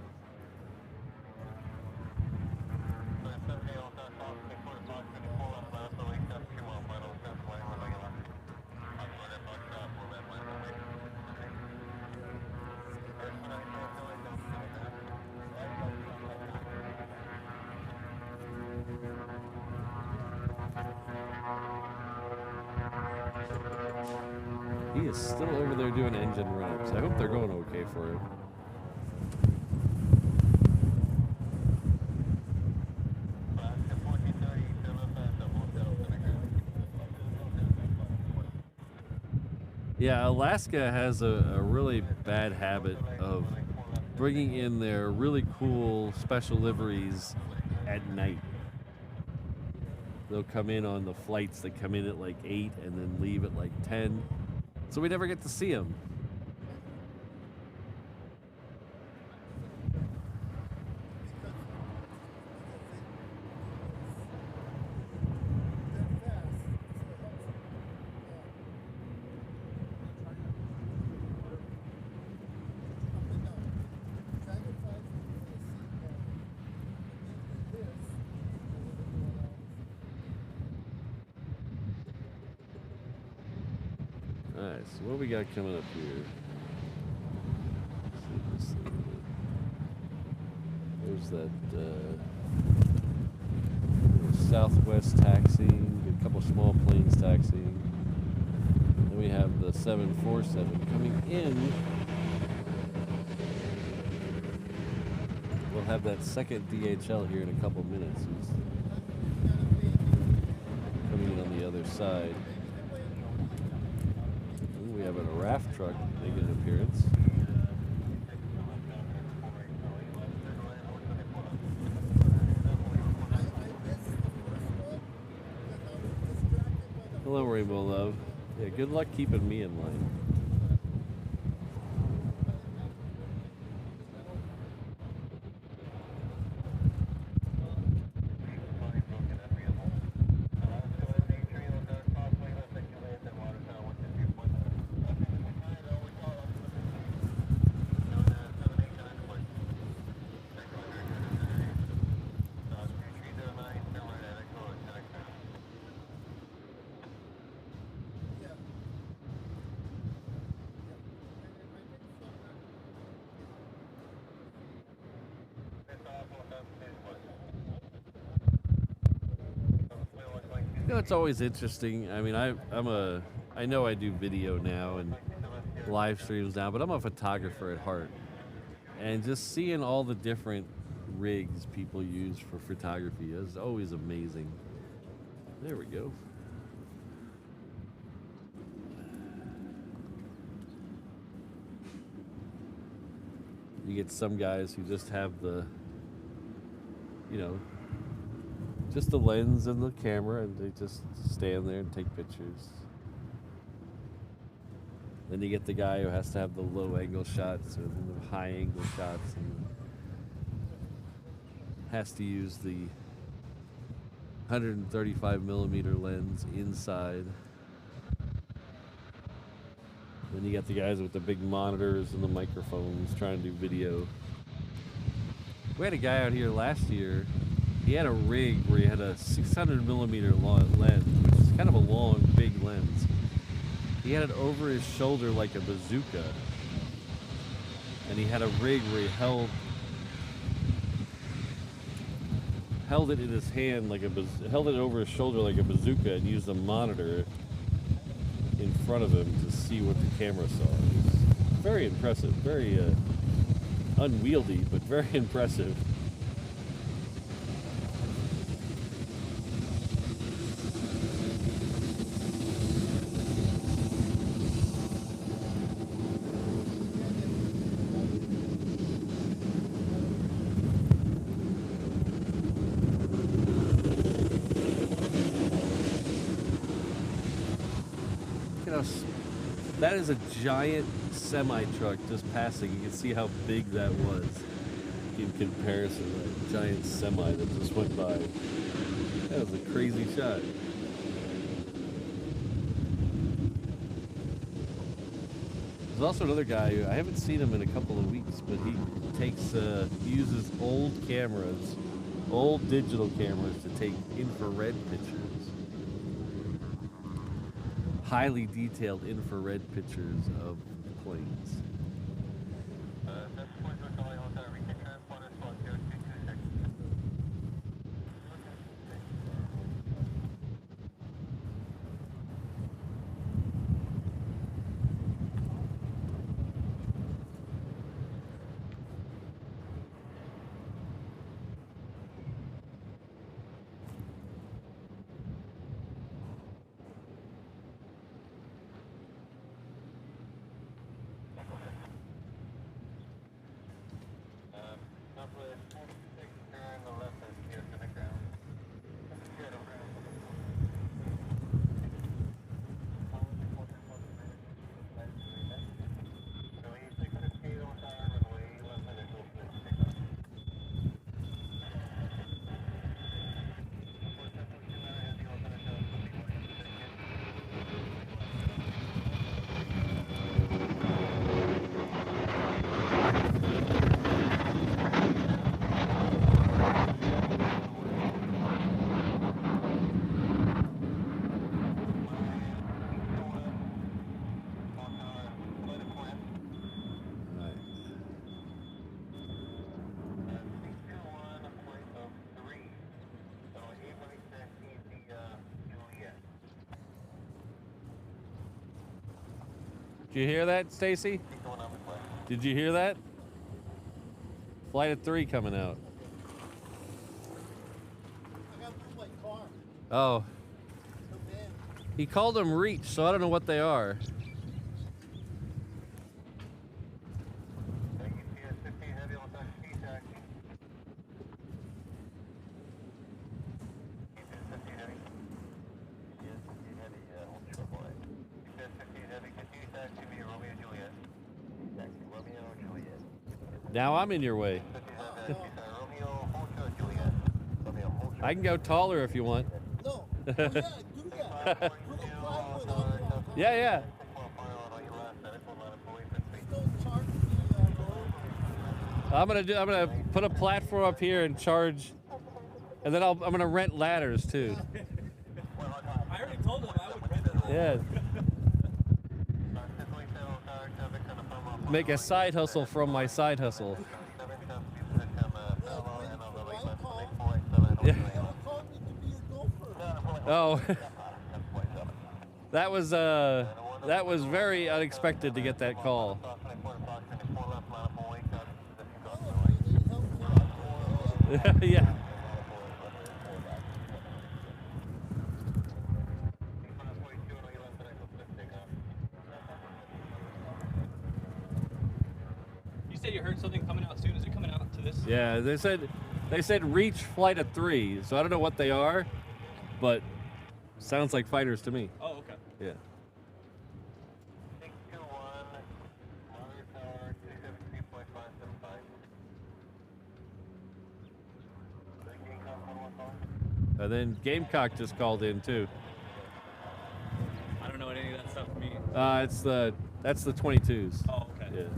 He is still over there doing engine run-ups. I hope they're going okay for him. Yeah, Alaska has a really bad habit of bringing in their really cool special liveries at night. They'll come in on the flights that come in at like 8 and then leave at like 10. So we never get to see them. Alright, so what we got coming up here? There's that Southwest taxiing, a couple small planes taxiing. Then we have the 747 coming in. We'll have that second DHL here in a couple minutes. He's coming in on the other side. We have a raft truck making an appearance. Hello, Rainbow Love. Yeah, good luck keeping me in line. You know, it's always interesting. I mean, I know I do video now and live streams now, but I'm a photographer at heart. And just seeing all the different rigs people use for photography is always amazing. There we go. You get some guys who just have the, you know, just the lens and the camera, and they just stand there and take pictures. Then you get the guy who has to have the low angle shots or the high angle shots and has to use the 135 millimeter lens inside. Then you got the guys with the big monitors and the microphones trying to do video. We had a guy out here last year. He had a rig where he had a 600 millimeter lens, which is kind of a long, big lens. He had it over his shoulder like a bazooka. And he had a rig where he held it in his hand like held it over his shoulder like a bazooka and used a monitor in front of him to see what the camera saw. It was very impressive, very unwieldy, but very impressive. That is a giant semi-truck just passing. You can see how big that was in comparison to that giant semi that just went by. That was a crazy shot. There's also another guy who I haven't seen him in a couple of weeks, but he uses old cameras, old digital cameras to take infrared pictures. Highly detailed infrared pictures of planes. Did you hear that, Stacy? Did you hear that? Flight of 3 coming out. I got through my car. Oh. The van. He called them reach, so I don't know what they are. Now I'm in your way. I can go taller if you want. No. Oh, yeah, do that. Put a plywood on it. Yeah, yeah. Don't charge me, I'm gonna put a platform up here and charge, and then I'm gonna rent ladders too. I already told them I would rent it. Yeah. Make a side hustle from my side hustle. Yeah. Oh. That was very unexpected to get that call. Yeah. You said you heard something coming out soon. Is it coming out to this? Yeah, they said reach flight of 3, so I don't know what they are, but sounds like fighters to me. Oh, okay. Yeah. And then Gamecock just called in too. I don't know what any of that stuff means. That's the 22s. Oh, okay. Yeah.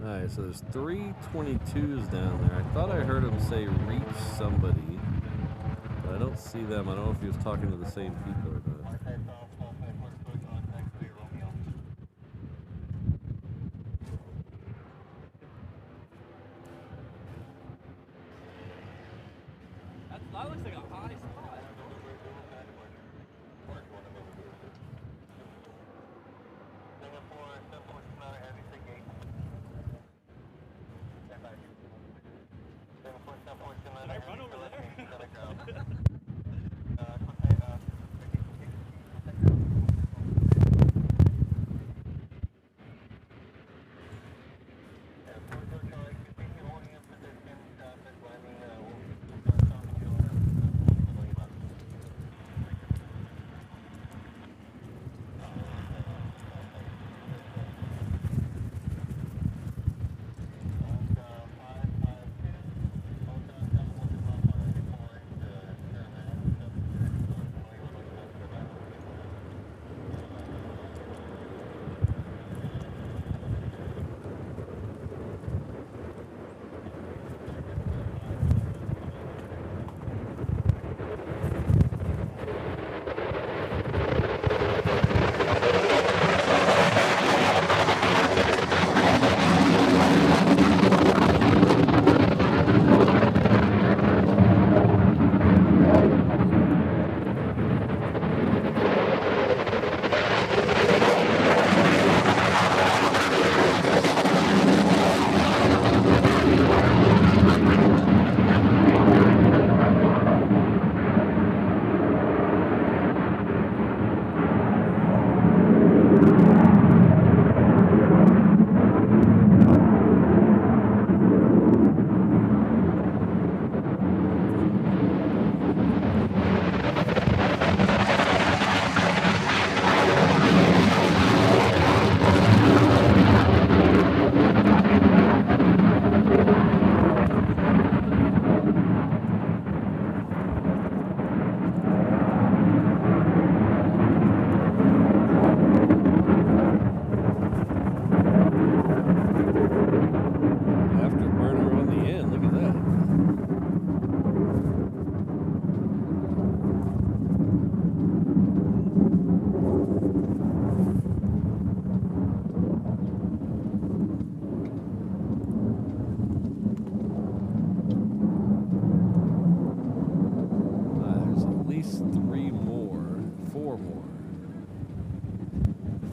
Alright, so there's 3 22s down there. I thought I heard him say reach somebody, but I don't see them. I don't know if he was talking to the same people or not. That looks like a high spot.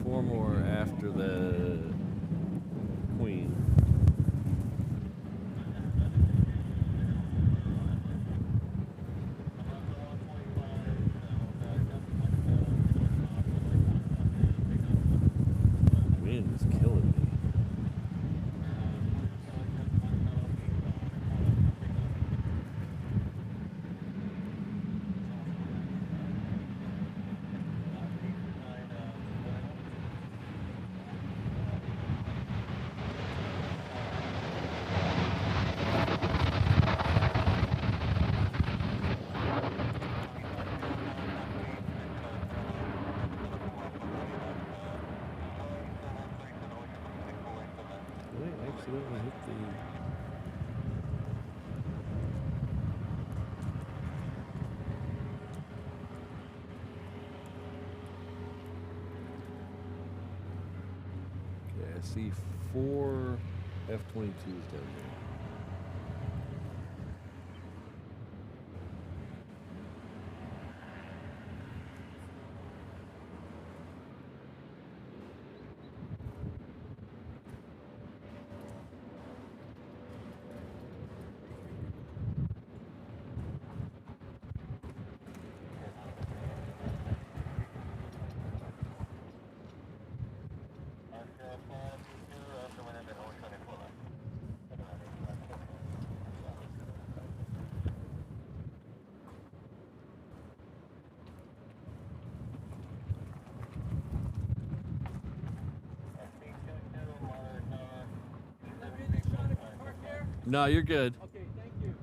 4 more after the Queen. Wind is killing me. I accidentally hit the... Okay, I see 4 F-22s down there. No, you're good. Okay, thank you.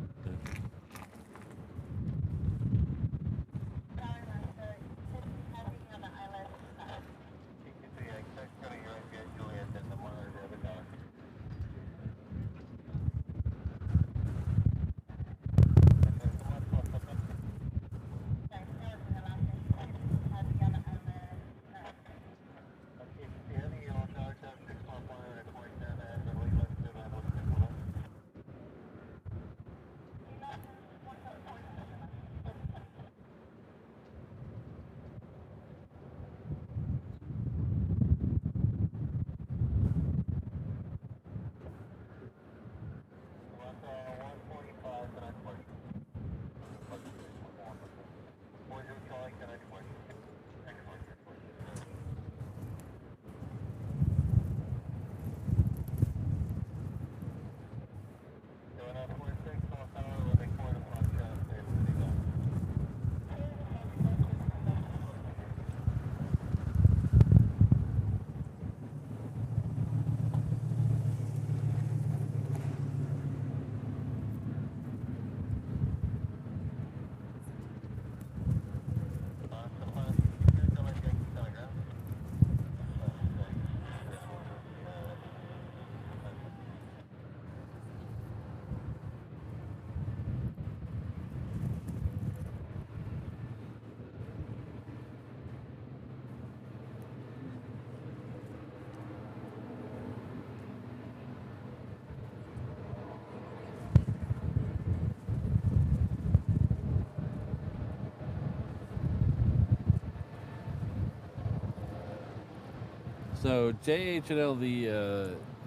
So JHNL,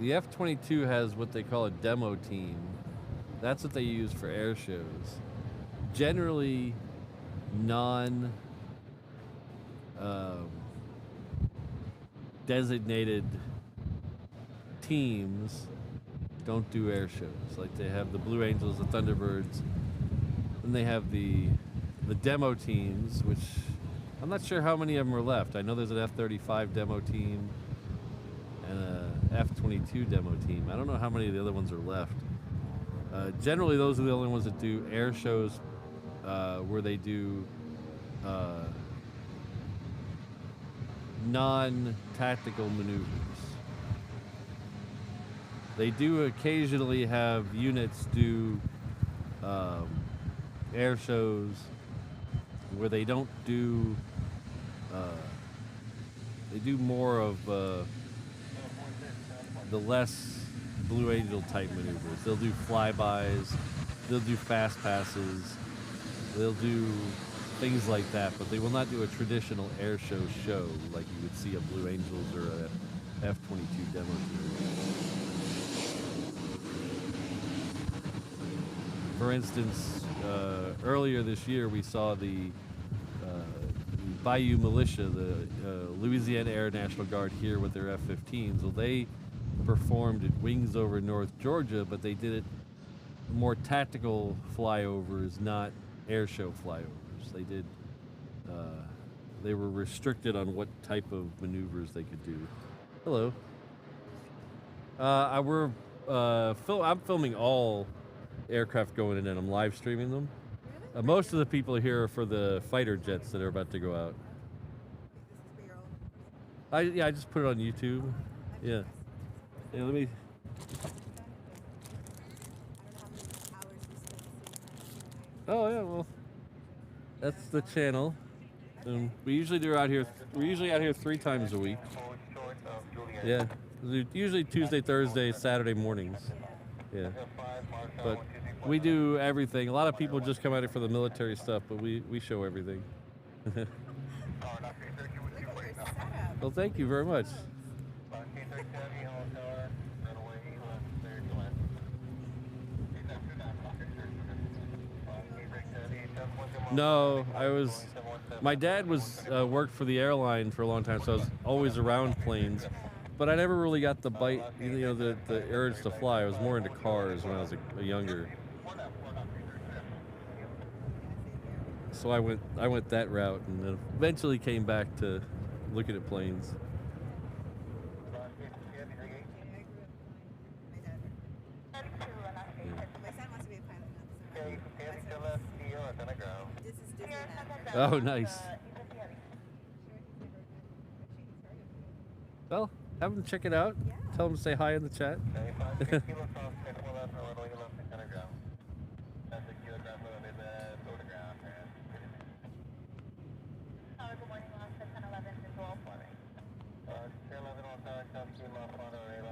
the F-22 has what they call a demo team. That's what they use for air shows. Generally, designated teams don't do air shows. Like they have the Blue Angels, the Thunderbirds, and they have the demo teams, which I'm not sure how many of them are left. I know there's an F-35 demo team and a F-22 demo team. I don't know how many of the other ones are left. Generally, those are the only ones that do air shows where they do non-tactical maneuvers. They do occasionally have units do air shows where they don't do, they do more of the less Blue Angel type maneuvers. They'll do flybys, they'll do fast passes, they'll do things like that, but they will not do a traditional air show like you would see a Blue Angels or a F-22 demo team. For instance, earlier this year we saw the Bayou Militia, the Louisiana Air National Guard here with their F-15s. Well, they performed at Wings over North Georgia, but they did it more tactical flyovers, not air show flyovers. They did. They were restricted on what type of maneuvers they could do. Hello. I'm filming all aircraft going in, and I'm live streaming them. Most of the people here are for the fighter jets that are about to go out. I just put it on YouTube. Yeah. Yeah, let me. Oh yeah, well, that's the channel. We usually do out here. We're usually out here 3 times a week. Yeah, usually Tuesday, Thursday, Saturday mornings. Yeah, but we do everything. A lot of people just come out here for the military stuff, but we show everything. Well, thank you very much. No, my dad worked for the airline for a long time, so I was always around planes, but I never really got the bite, the urge to fly. I was more into cars when I was younger. So I went that route, and then eventually came back to looking at planes. Oh, nice. Well, have them check it out. Yeah. Tell them to say hi in the chat.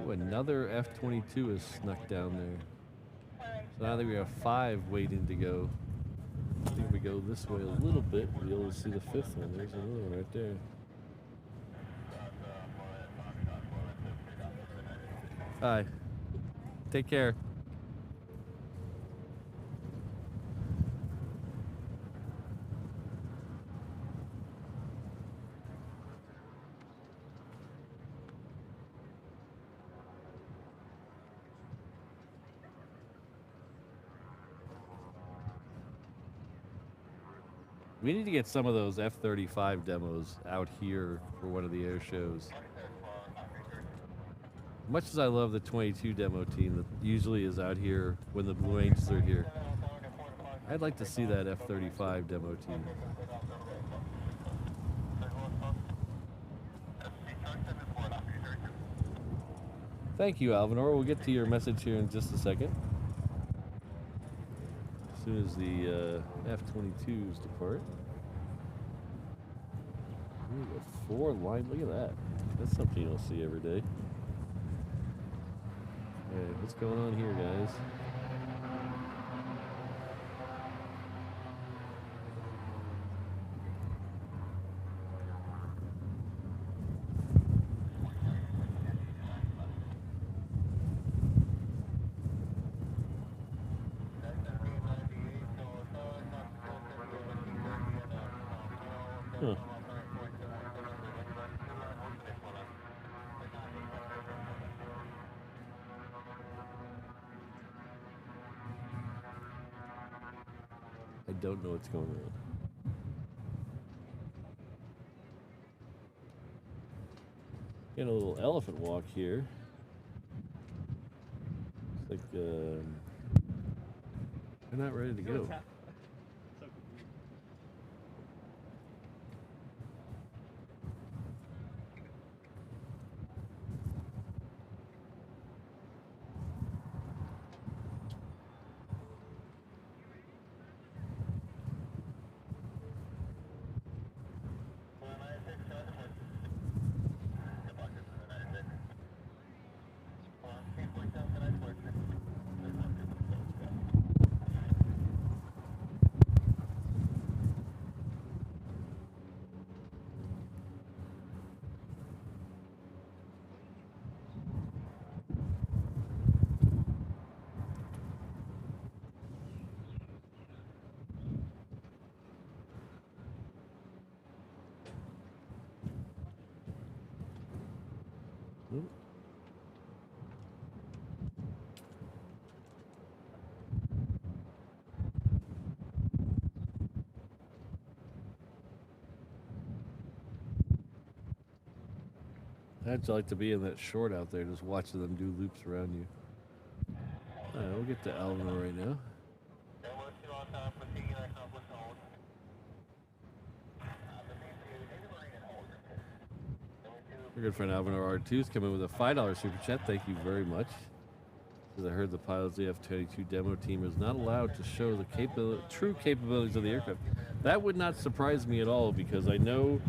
Ooh, another F-22 is snuck down there. So now that we have 5 waiting to go. I think we go this way a little bit, we'll be able to see the 5th one. There's another one right there. Hi. Take care. We need to get some of those F-35 demos out here for one of the air shows. Much as I love the 22 demo team that usually is out here when the Blue Angels are here, I'd like to see that F-35 demo team. Thank you, Alvinor. We'll get to your message here in just a second. As soon as the F-22s depart. Ooh, a 4 line. Look at that. That's something you don't see every day. Alright, what's going on here, guys? Huh. I don't know what's going on. Getting a little elephant walk here. It's like they're not ready to go. Oop. How'd you like to be in that short out there, just watching them do loops around you? All right, we'll get to Alvin right now. Our good friend Alvin R2's come in with a $5 super chat. Thank you very much. Because I heard the pilots of the F-22 demo team is not allowed to show the true capabilities of the aircraft. That would not surprise me at all, because I know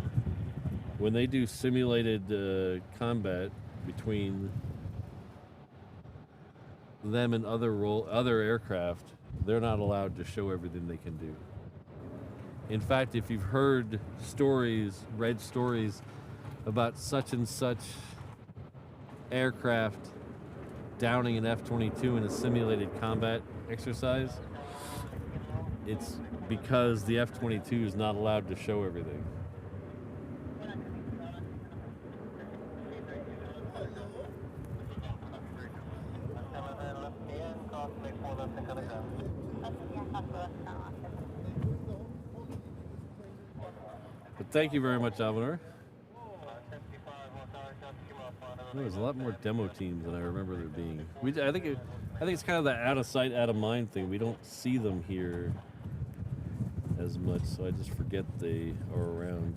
when they do simulated combat between them and other aircraft, they're not allowed to show everything they can do. In fact, if you've heard stories, read stories about such and such aircraft downing an F-22 in a simulated combat exercise, it's because the F-22 is not allowed to show everything. But thank you very much, Alvinor. There's a lot more demo teams than I remember there being. I think it's kind of that out of sight, out of mind thing. We don't see them here as much, so I just forget they are around.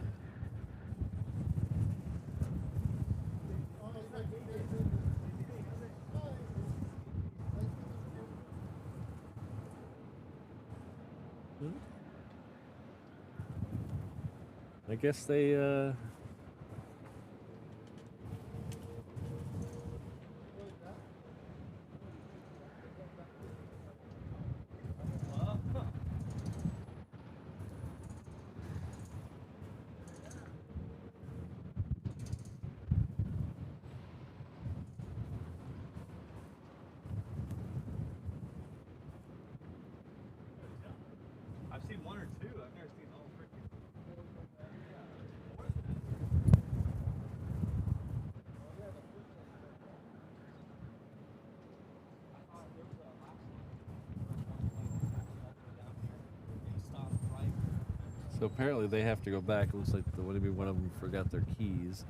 I guess they I've seen one or two. I've never seen all three. So apparently they have to go back. It looks like one of them forgot their keys.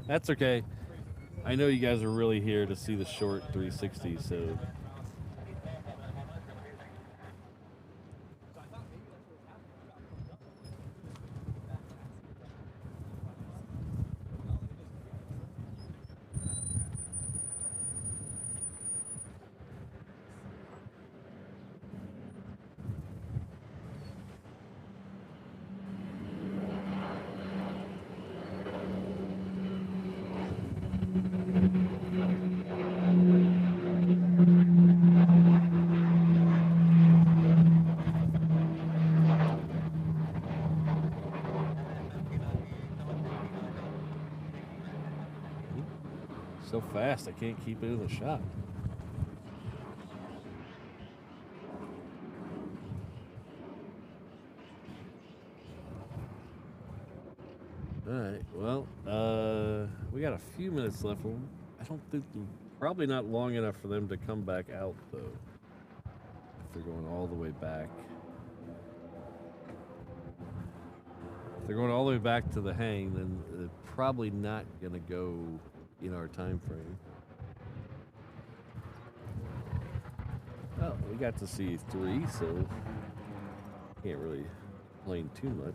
That's okay. I know you guys are really here to see the short 360, so. So fast, I can't keep it in the shot. All right, well, we got a few minutes left. I don't think, probably not long enough for them to come back out, though. If they're going all the way back. If they're going all the way back to the hang, then they're probably not going to go in our time frame. Well, we got to see 3, so can't really complain too much.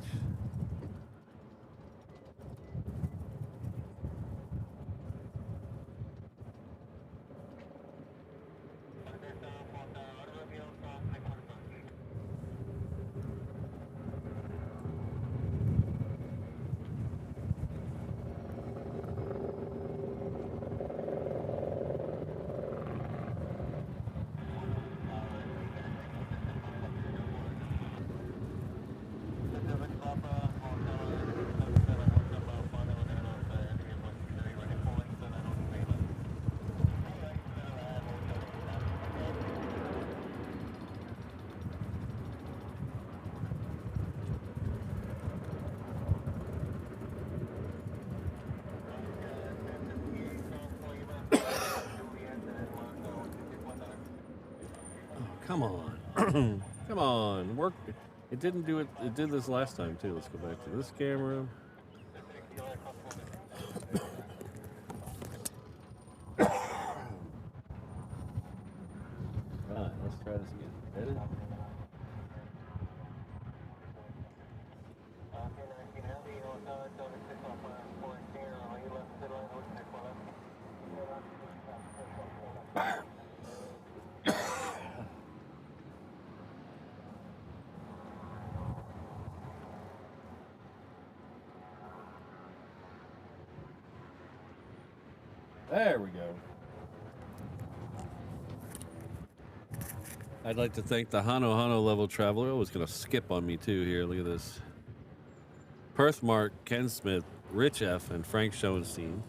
Come on. Come on. Work. It didn't do it. It did this last time, too. Let's go back to this camera. Alright, let's try this again. Edit. There we go. I'd like to thank the Hano level traveler. Oh, it's going to skip on me too here. Look at this. Perth Mark, Ken Smith, Rich F, and Frank Schoenstein.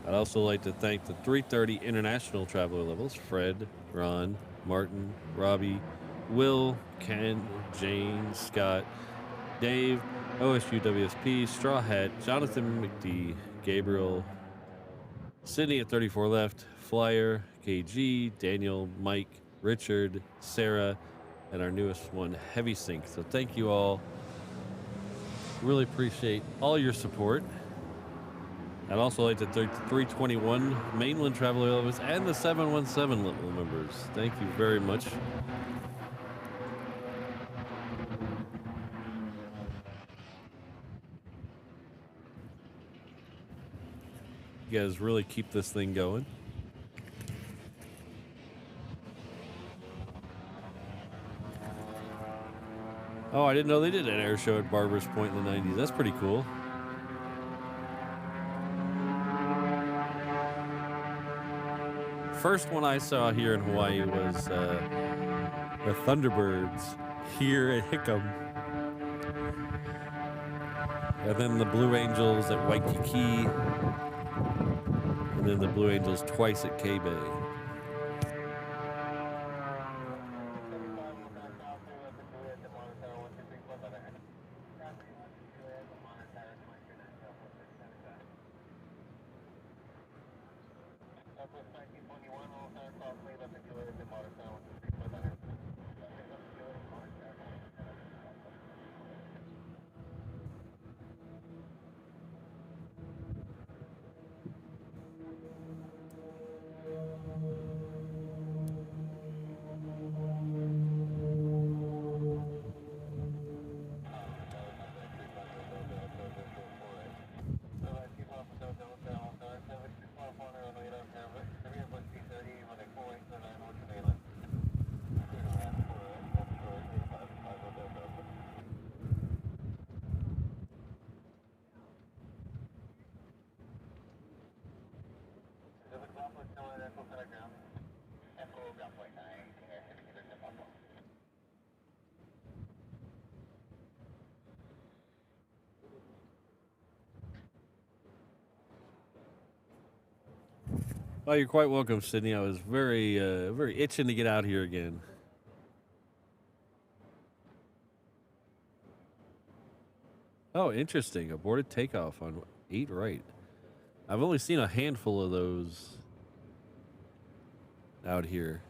I'd also like to thank the 330 international traveler levels. Fred, Ron, Martin, Robbie, Will, Ken, Jane, Scott, Dave, OSU WSP, Straw Hat, Jonathan McD, Gabriel, Sydney at 34 left, Flyer, KG, Daniel, Mike, Richard, Sarah, and our newest one, Heavy Sync. So thank you all. Really appreciate all your support. I'd also like to thank the 321 mainland traveler levels and the 717 level members. Thank you very much. You guys really keep this thing going. Oh, I didn't know they did an air show at Barbers Point in the 90s. That's pretty cool. First one I saw here in Hawaii was the Thunderbirds here at Hickam. And then the Blue Angels at Waikiki. And then the Blue Angels twice at K-Bay. Oh, you're quite welcome, Sydney. I was very itching to get out here again. Oh, interesting. Aborted takeoff on 8 right. I've only seen a handful of those out here.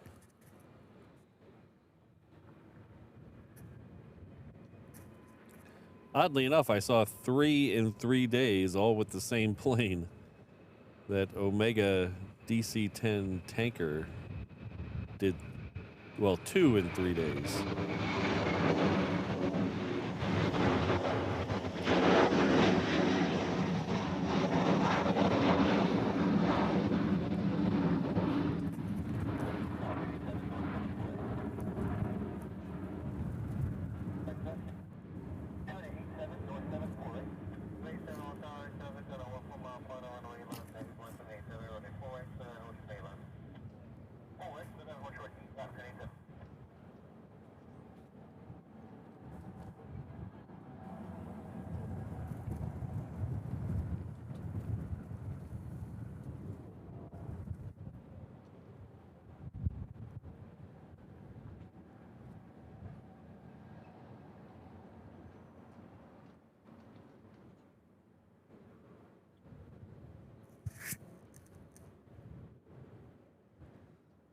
Oddly enough, I saw 3 in 3 days, all with the same plane. That Omega DC-10 tanker did, well, 2 in 3 days.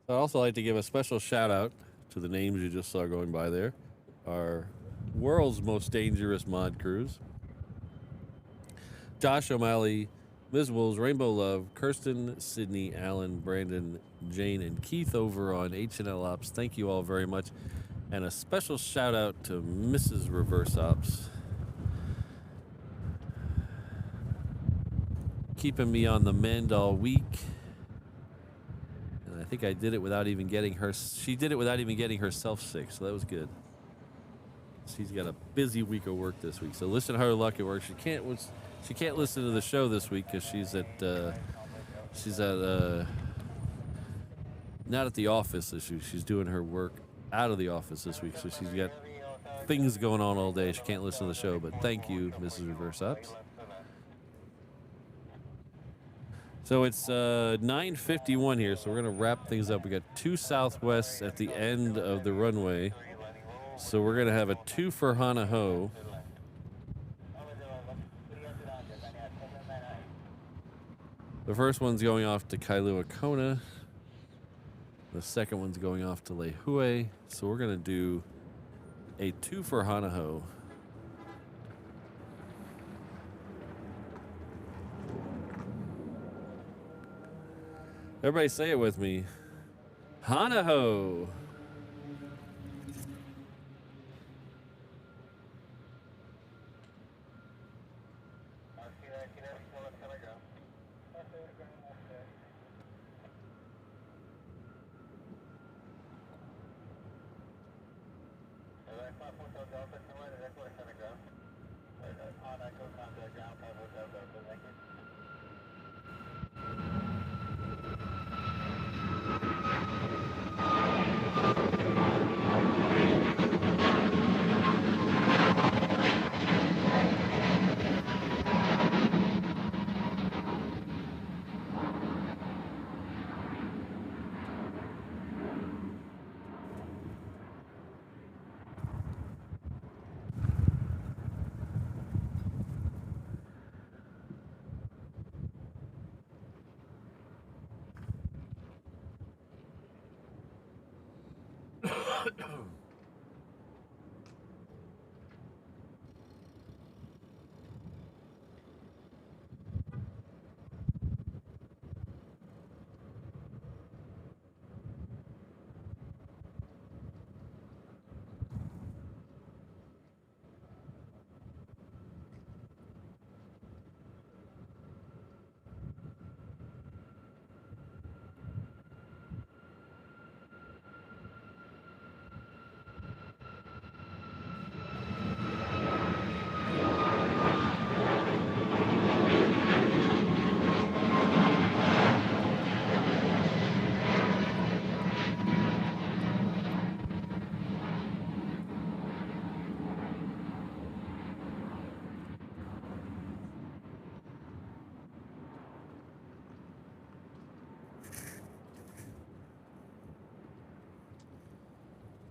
I'd also like to give a special shout out to the names you just saw going by there. Our world's most dangerous mod crews. Josh O'Malley, Ms. Wolves, Rainbow Love, Kirsten, Sydney, Alan, Brandon, Jane, and Keith over on HNL Ops. Thank you all very much. And a special shout out to Mrs. Reverse Ops. Keeping me on the mend all week. And I think I did it without even getting her. She did it without even getting herself sick, so that was good. She's got a busy week of work this week. So listen to her luck at work. She can't listen to the show this week because she's at not at the office this week. She's doing her work out of the office this week, so she's got things going on all day. She can't listen to the show, but thank you, Mrs. Reverse Ops. So it's 9:51 here, so we're gonna wrap things up. We got 2 Southwests at the end of the runway, so we're gonna have a 2 for Hanaho. The first one's going off to Kailua Kona. The second one's going off to Lehue. So we're gonna do a 2 for Hanaho. Everybody say it with me. Hanaho.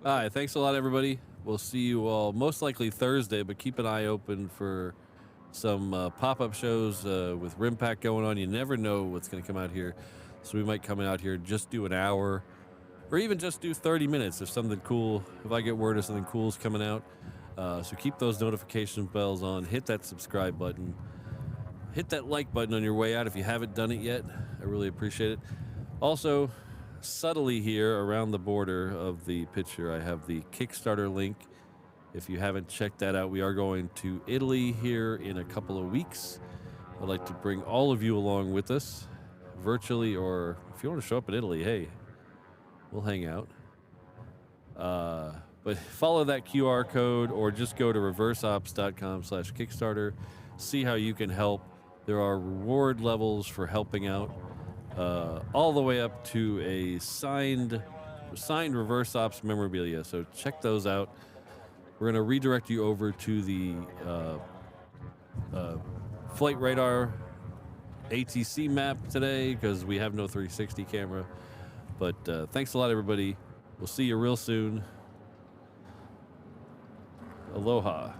All right, thanks a lot, everybody. We'll see you all most likely Thursday, but keep an eye open for some pop-up shows with RIMPAC going on. You never know what's going to come out here. So we might come out here, just do an hour, or even just do 30 minutes if something cool, if I get word of something cool is coming out. So keep those notification bells on. Hit that subscribe button. Hit that like button on your way out if you haven't done it yet. I really appreciate it. Also, subtly here around the border of the picture, I have the Kickstarter link. If you haven't checked that out, we are going to Italy here in a couple of weeks. I'd like to bring all of you along with us, virtually, or if you want to show up in Italy, hey, we'll hang out. But follow that QR code or just go to reverseops.com/Kickstarter. See how you can help. There are reward levels for helping out. All the way up to a signed Reverse Ops memorabilia. So check those out. We're going to redirect you over to the Flight Radar ATC map today because we have no 360 camera. But thanks a lot, everybody. We'll see you real soon. Aloha.